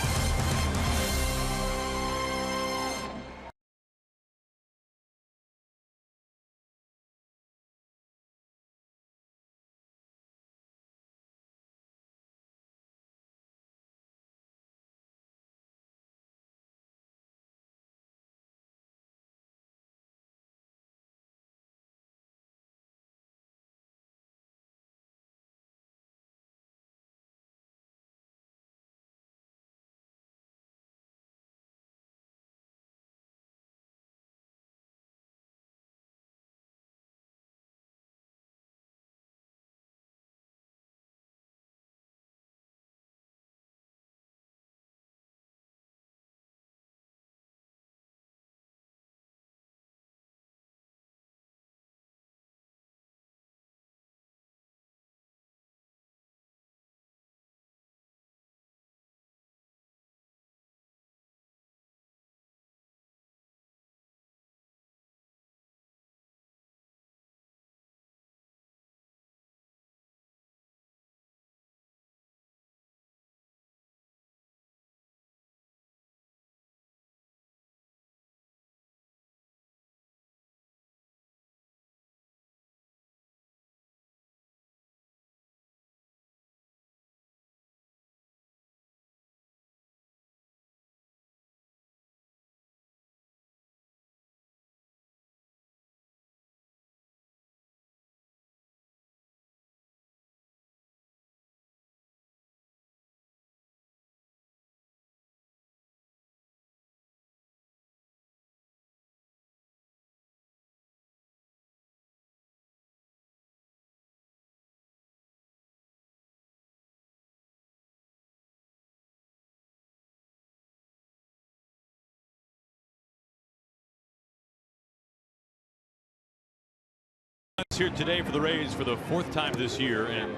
Here today for the Rays for the 4th time this year, and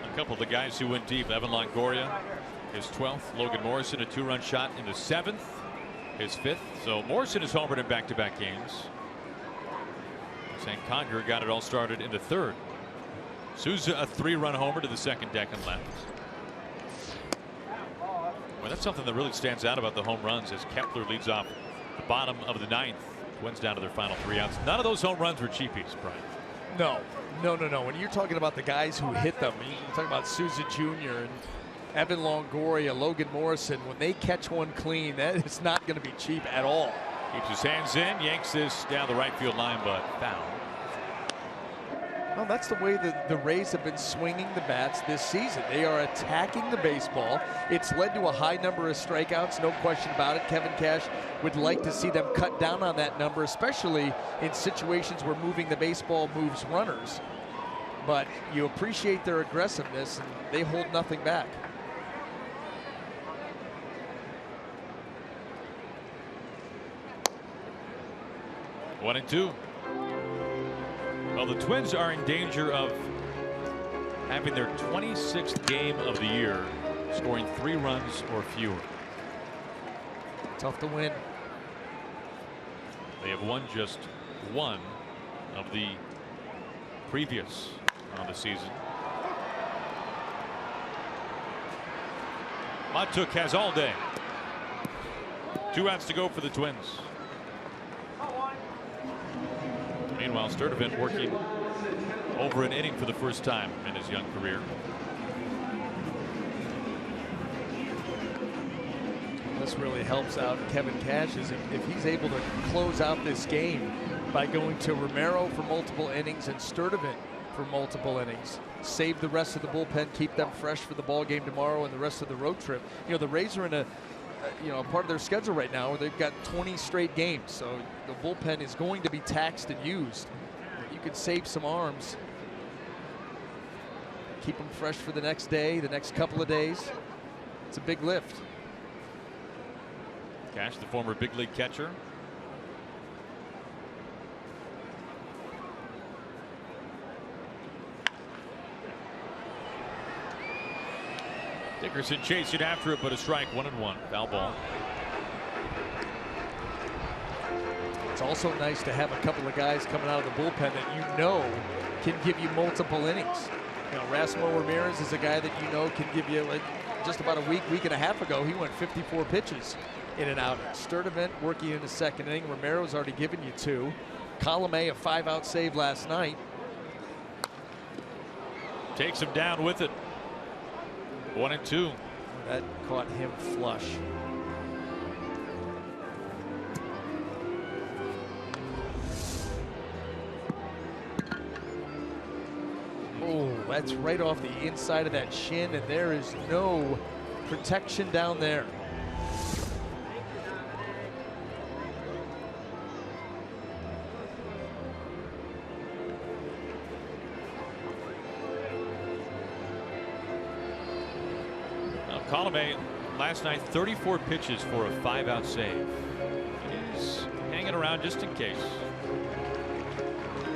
a couple of the guys who went deep. Evan Longoria, his 12th. Logan Morrison, a 2-run shot in the 7th, his 5th. So Morrison has homered in back-to-back games. St. Conger got it all started in the 3rd. Souza, a 3-run homer to the 2nd deck and left. Well, that's something that really stands out about the home runs as Kepler leads off the bottom of the 9th. Twins down to their final 3 outs. None of those home runs were cheapies, Brian. No. When you're talking about the guys who hit them, you're talking about Souza Jr. and Evan Longoria, Logan Morrison, when they catch one clean, that is not going to be cheap at all. Keeps his hands in, yanks this down the right field line, but foul. Well, that's the way the Rays have been swinging the bats this season. They are attacking the baseball. It's led to a high number of strikeouts, no question about it. Kevin Cash would like to see them cut down on that number, especially in situations where moving the baseball moves runners. But you appreciate their aggressiveness, and they hold nothing back. One and two. Well, the Twins are in danger of having their 26th game of the year, scoring 3 runs or fewer. Tough to win. They have won just 1 of the previous on the season. Matuk has all day. 2 outs to go for the Twins. Meanwhile, Sturdivant working over an inning for the first time in his young career. This really helps out Kevin Cash if he's able to close out this game by going to Romero for multiple innings and Sturdivant for multiple innings. Save the rest of the bullpen, keep them fresh for the ball game tomorrow and the rest of the road trip. You know, the Rays are in a part of their schedule right now where they've got 20 straight games, so the bullpen is going to be taxed and used. You could save some arms, keep them fresh for the next day, the next couple of days. It's a big lift. Cash, the former big league catcher. Dickerson chasing after it, but a strike, 1-1. Foul ball. It's also nice to have a couple of guys coming out of the bullpen that you know can give you multiple innings. You know, Rasmo Ramirez is a guy that you know can give you, like, just about a week and a half ago, he went 54 pitches in and out. Sturdivant working in the second inning. Romero's already given you 2. Colomé, a 5-out save last night. Takes him down with it. 1-2. That caught him flush. Oh, that's right off the inside of that shin, and there is no protection down there. Colomé last night 34 pitches for a 5-out save. He's hanging around just in case.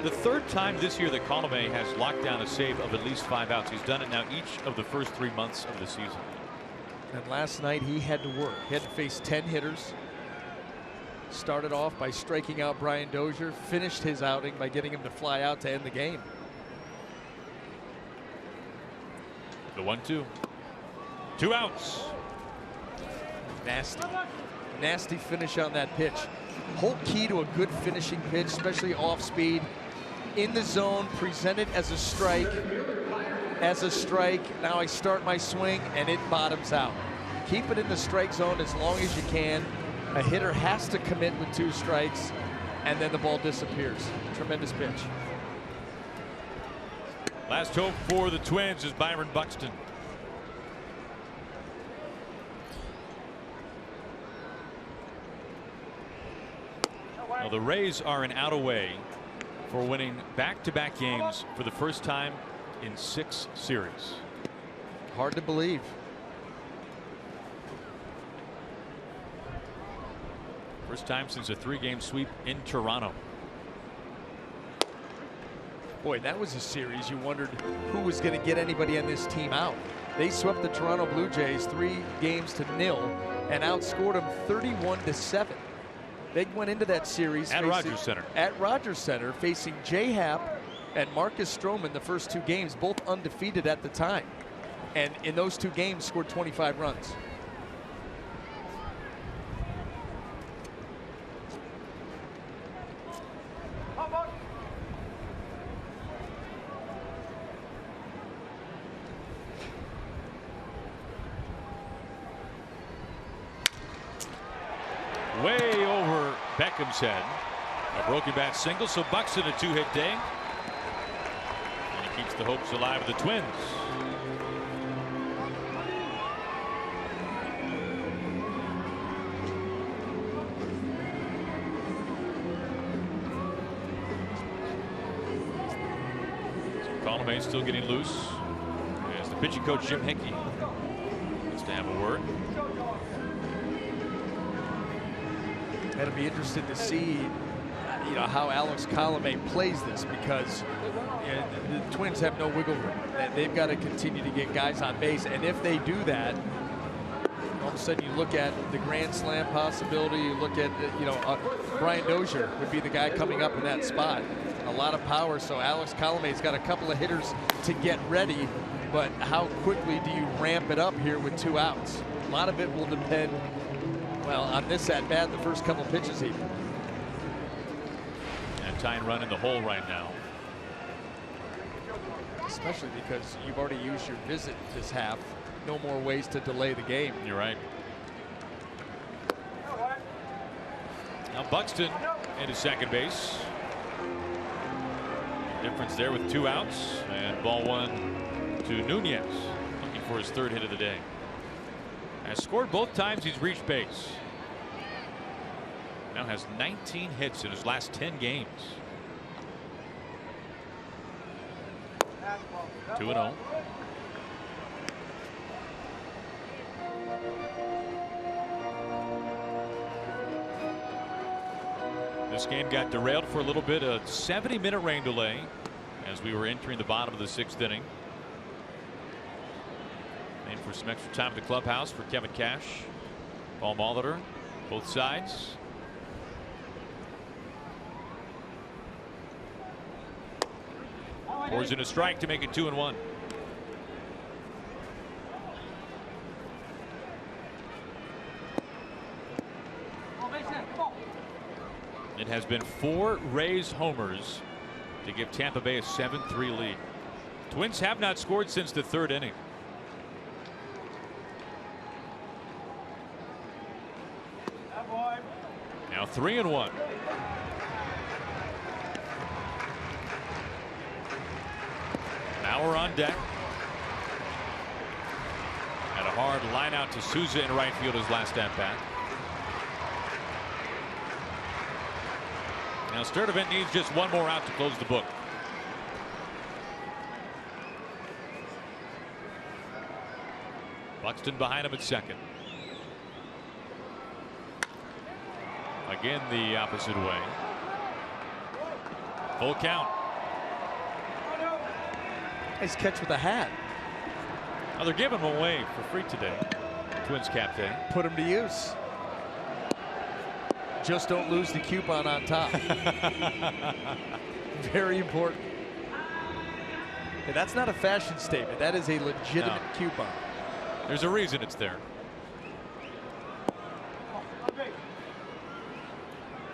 The third time this year that Colomé has locked down a save of at least 5 outs. He's done it now each of the first 3 months of the season. And last night he had to work. He had to face 10 hitters. Started off by striking out Brian Dozier. Finished his outing by getting him to fly out to end the game. The 1-2. 2 outs. Nasty finish on that pitch. Whole key to a good finishing pitch, especially off speed, in the zone, presented as a strike. Now I start my swing and it bottoms out. Keep it in the strike zone as long as you can. A hitter has to commit with 2 strikes, and then the ball disappears. Tremendous pitch. Last hope for the Twins is Byron Buxton. Well, the Rays are an out away for winning back-to-back games for the first time in 6 series. Hard to believe. First time since a 3-game sweep in Toronto. Boy, that was a series you wondered who was going to get anybody on this team out. They swept the Toronto Blue Jays 3-0 and outscored them 31-7. They went into that series at Rogers Center. At Rogers Center, facing J. Happ and Marcus Stroman the first 2 games, both undefeated at the time. And in those 2 games, scored 25 runs. Way over Beckham's head. A broken bat single, so Buxton a 2-hit day. And he keeps the hopes alive of the Twins. So Colomé still getting loose as the pitching coach Jim Hickey wants to have a word. It'll be interesting to see, how Alex Colomé plays this, because the Twins have no wiggle room. They've got to continue to get guys on base, and if they do that, all of a sudden you look at the grand slam possibility. You look at Brian Dozier would be the guy coming up in that spot. A lot of power, so Alex Colomé's got a couple of hitters to get ready, but how quickly do you ramp it up here with 2 outs? A lot of it will depend, well, on this at bat, the first couple pitches even. And tying run in the hole right now. Especially because you've already used your visit this half. No more ways to delay the game. You're right. Now Buxton into second base. Difference there with 2 outs, and ball 1 to NUNEZ, looking for his 3rd hit of the day. Has scored both times he's reached base. Now has 19 hits in his last 10 games. 2-0. This game got derailed for a little bit. A 70-minute rain delay as we were entering the bottom of the 6th inning. Aim for some extra time at the clubhouse for Kevin Cash. Paul Molitor, both sides. Pours in a strike to make it 2-1. It has been 4 Rays homers to give Tampa Bay a 7-3 lead. Twins have not scored since the 3rd inning. Now 3-1. Bauer on deck. Had a hard line out to Souza in right field his last at bat. Now Sturdivant needs just one more out to close the book. Buxton behind him at second. Again the opposite way. Full count. Nice catch with a hat. Oh, they're giving him away for free today. Twins cap day. Put him to use. Just don't lose the coupon on top. Very important. Hey, that's not a fashion statement. That is a legitimate coupon. There's a reason it's there.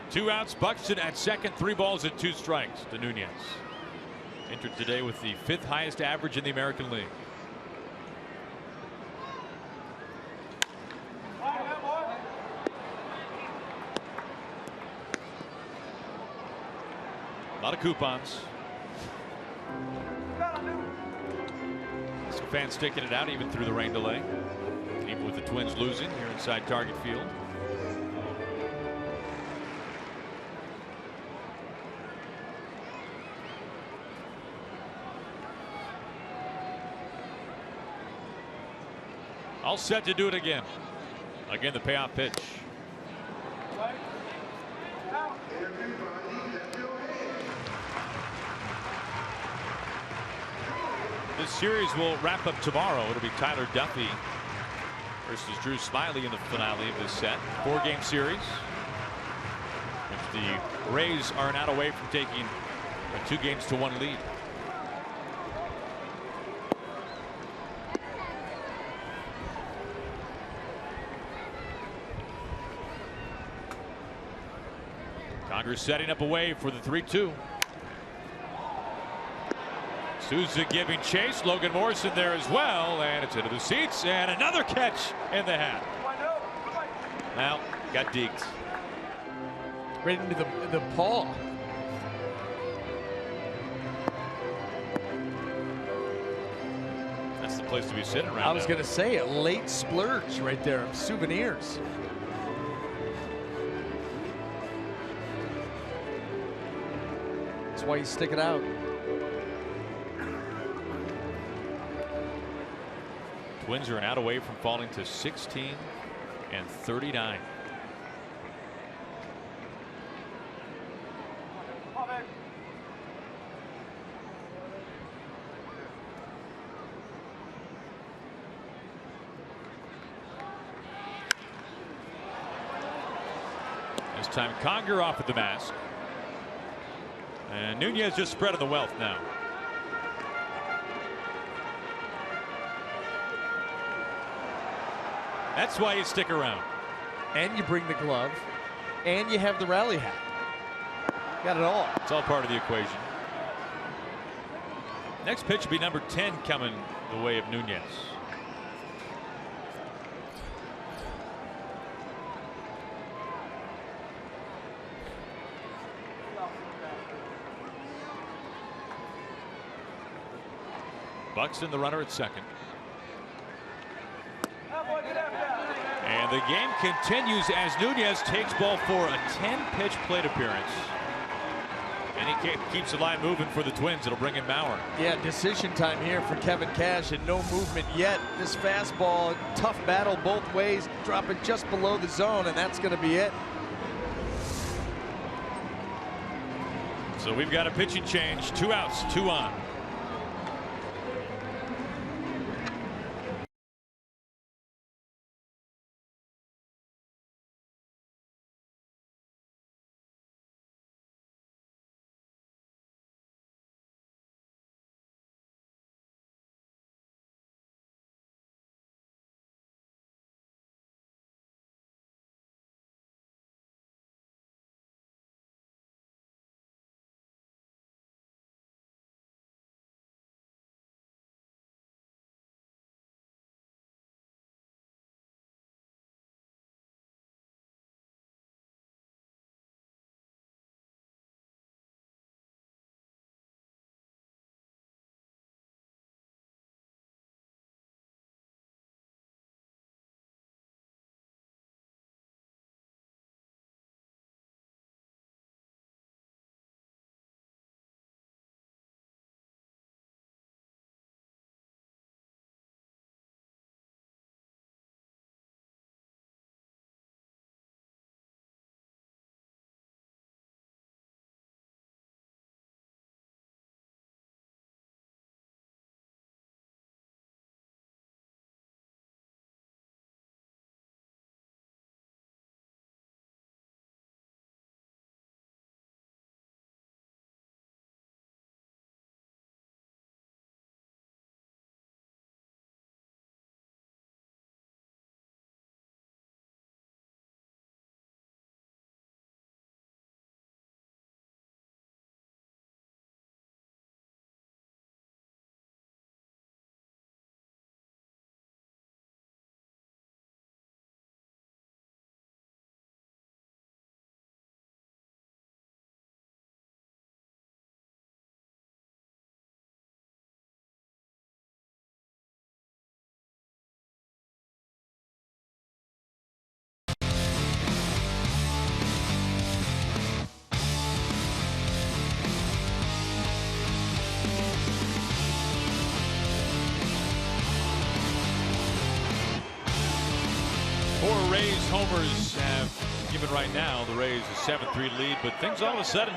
2 outs. Buxton at second. 3 balls and 2 strikes to Nunez. Entered today with the 5th highest average in the American League. A lot of coupons. Some fans sticking it out even through the rain delay. Even with the Twins losing here inside Target Field. All set to do it again. Again, the payoff pitch. This series will wrap up tomorrow. It'll be Tyler Duffy versus Drew Smyly in the finale of this set. 4-game series. If the Rays are an out away from taking a 2-1 lead. Congress setting up a wave for the 3-2. Souza giving chase. Logan Morrison there as well, and it's into the seats, and another catch in the hat. Now got deked. Right into the paw. That's the place to be sitting around. I was going to say a late splurge right there. Souvenirs. That's why you stick it out. Twins are an out away from falling to 16-39. This time Conger off with the mask. And Nunez just spread on the wealth now. That's why you stick around. And you bring the glove. And you have the rally hat. Got it all. It's all part of the equation. Next pitch will be number 10 coming the way of Nunez. Buxton the runner at second. And the game continues as Nunez takes ball for a 10-pitch plate appearance. And he keeps the line moving for the Twins. It'll bring in Bauer. Yeah, decision time here for Kevin Cash, and no movement yet. This fastball, tough battle both ways, dropping just below the zone, and that's going to be it. So we've got a pitching change. 2 outs, 2 on. Rays homers have given right now the Rays a 7-3 lead, but things all of a sudden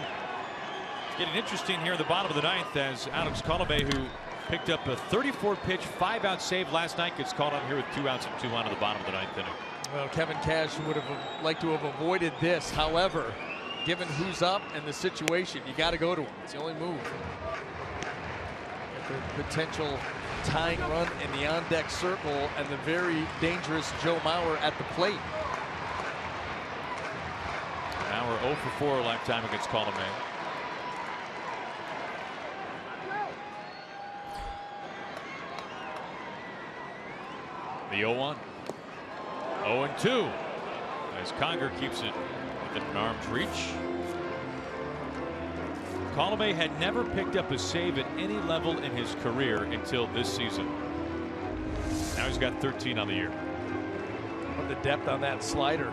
getting interesting here in the bottom of the ninth as Alex Colomé, who picked up a 34-pitch, 5-out save last night, gets called on here with 2 outs and 2 on in the bottom of the ninth inning. Well, Kevin Cash would have liked to have avoided this. However, given who's up and the situation, you got to go to him. It's the only move. The potential tying run in the on-deck circle and the very dangerous Joe Mauer at the plate. Mauer 0 for 4 lifetime against Colomé. The 0-1. 0-2 as Conger keeps it within an arm's reach. Colomé had never picked up a save at any level in his career until this season. Now he's got 13 on the year. What the depth on that slider.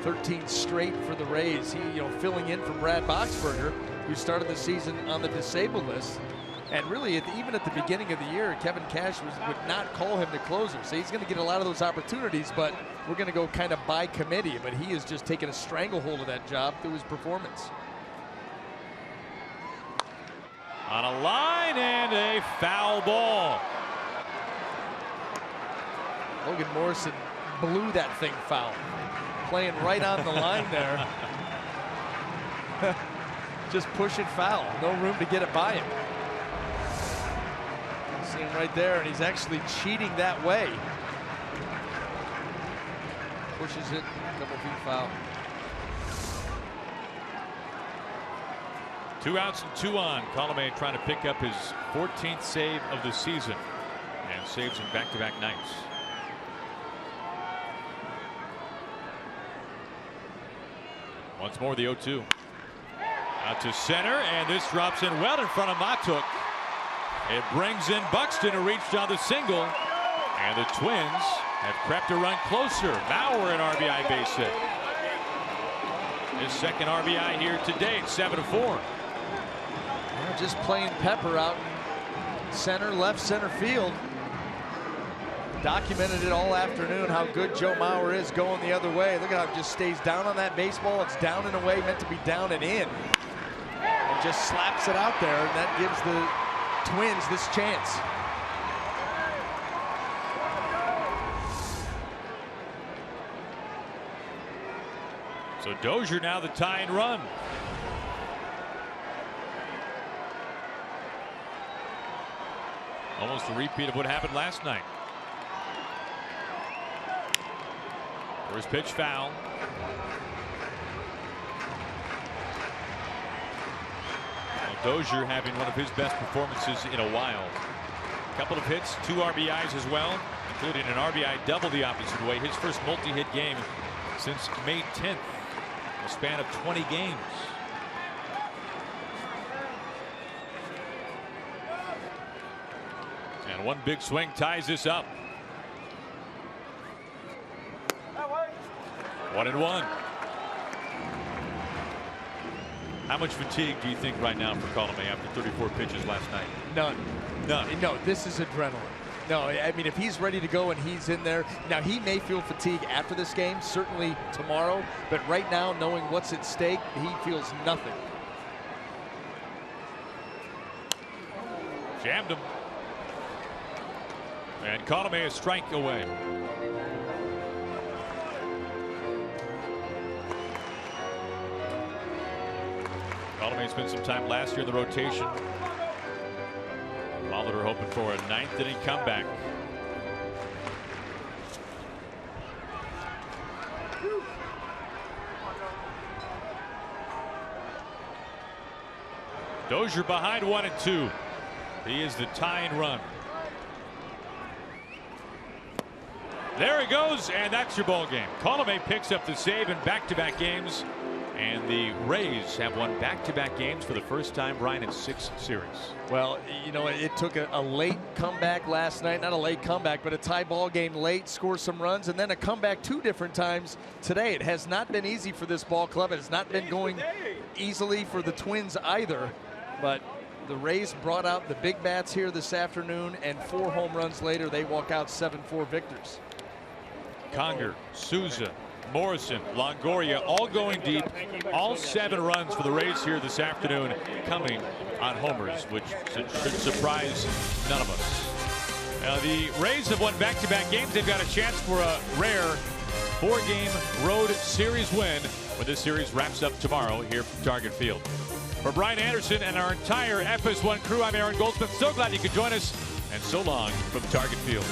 13 straight for the Rays. He, filling in for Brad Boxberger, who started the season on the disabled list. And really, even at the beginning of the year, Kevin Cash would not call him the closer. So he's going to get a lot of those opportunities, but we're going to go kind of by committee. But he has just taken a stranglehold of that job through his performance. On a line and a foul ball. Logan Morrison blew that thing foul. Playing right on the line there. Just push it foul. No room to get it by him. See him right there, and he's actually cheating that way. Pushes it a couple feet foul. 2 outs and 2 on. Colomé trying to pick up his 14th save of the season and saves in back-to-back nights. Once more the 0-2. Out to center, and this drops in well in front of Matuk. It brings in Buxton, who reached on the single, and the Twins have crept a run closer. Mauer an RBI base hit. His second RBI here today, 7-4. Just playing Pepper out in center, left center field. Documented it all afternoon how good Joe Mauer is going the other way. Look at how it just stays down on that baseball. It's down and away, meant to be down and in. And just slaps it out there, and that gives the Twins this chance. So Dozier now the tying run. Almost a repeat of what happened last night. First pitch foul. Well, Dozier having one of his best performances in a while. A couple of hits, 2 RBIs as well, including an RBI double the opposite way. His first multi-hit game since May 10th, a span of 20 games. And one big swing ties this up. 1-1. How much fatigue do you think right now for Colomé after 34 pitches last night? None. None. No, this is adrenaline. No, I mean, if he's ready to go and he's in there, now he may feel fatigue after this game, certainly tomorrow, but right now, knowing what's at stake, he feels nothing. Jammed him. And Colomé a strike away. Colomé spent some time last year in the rotation. Molitor hoping for a 9th inning comeback. Dozier behind 1-2. He is the tying run. There he goes, and that's your ball game. Colomé picks up the save in back-to-back games, and the Rays have won back-to-back games for the first time, Brian, in 6 series. Well, it took a late comeback last night, not a late comeback, but a tie ball game late, score some runs, and then a comeback 2 different times today. It has not been easy for this ball club. It has not been going easily for the Twins either, but the Rays brought out the big bats here this afternoon, and 4 home runs later, they walk out 7-4 victors. Conger, Souza, Morrison, Longoria, all going deep. All 7 runs for the Rays here this afternoon, coming on homers, which should surprise none of us. Now, the Rays have won back-to-back games. They've got a chance for a rare 4-game road series win when this series wraps up tomorrow here from Target Field. For Brian Anderson and our entire FS1 crew, I'm Aaron Goldsmith. So glad you could join us, and so long from Target Field.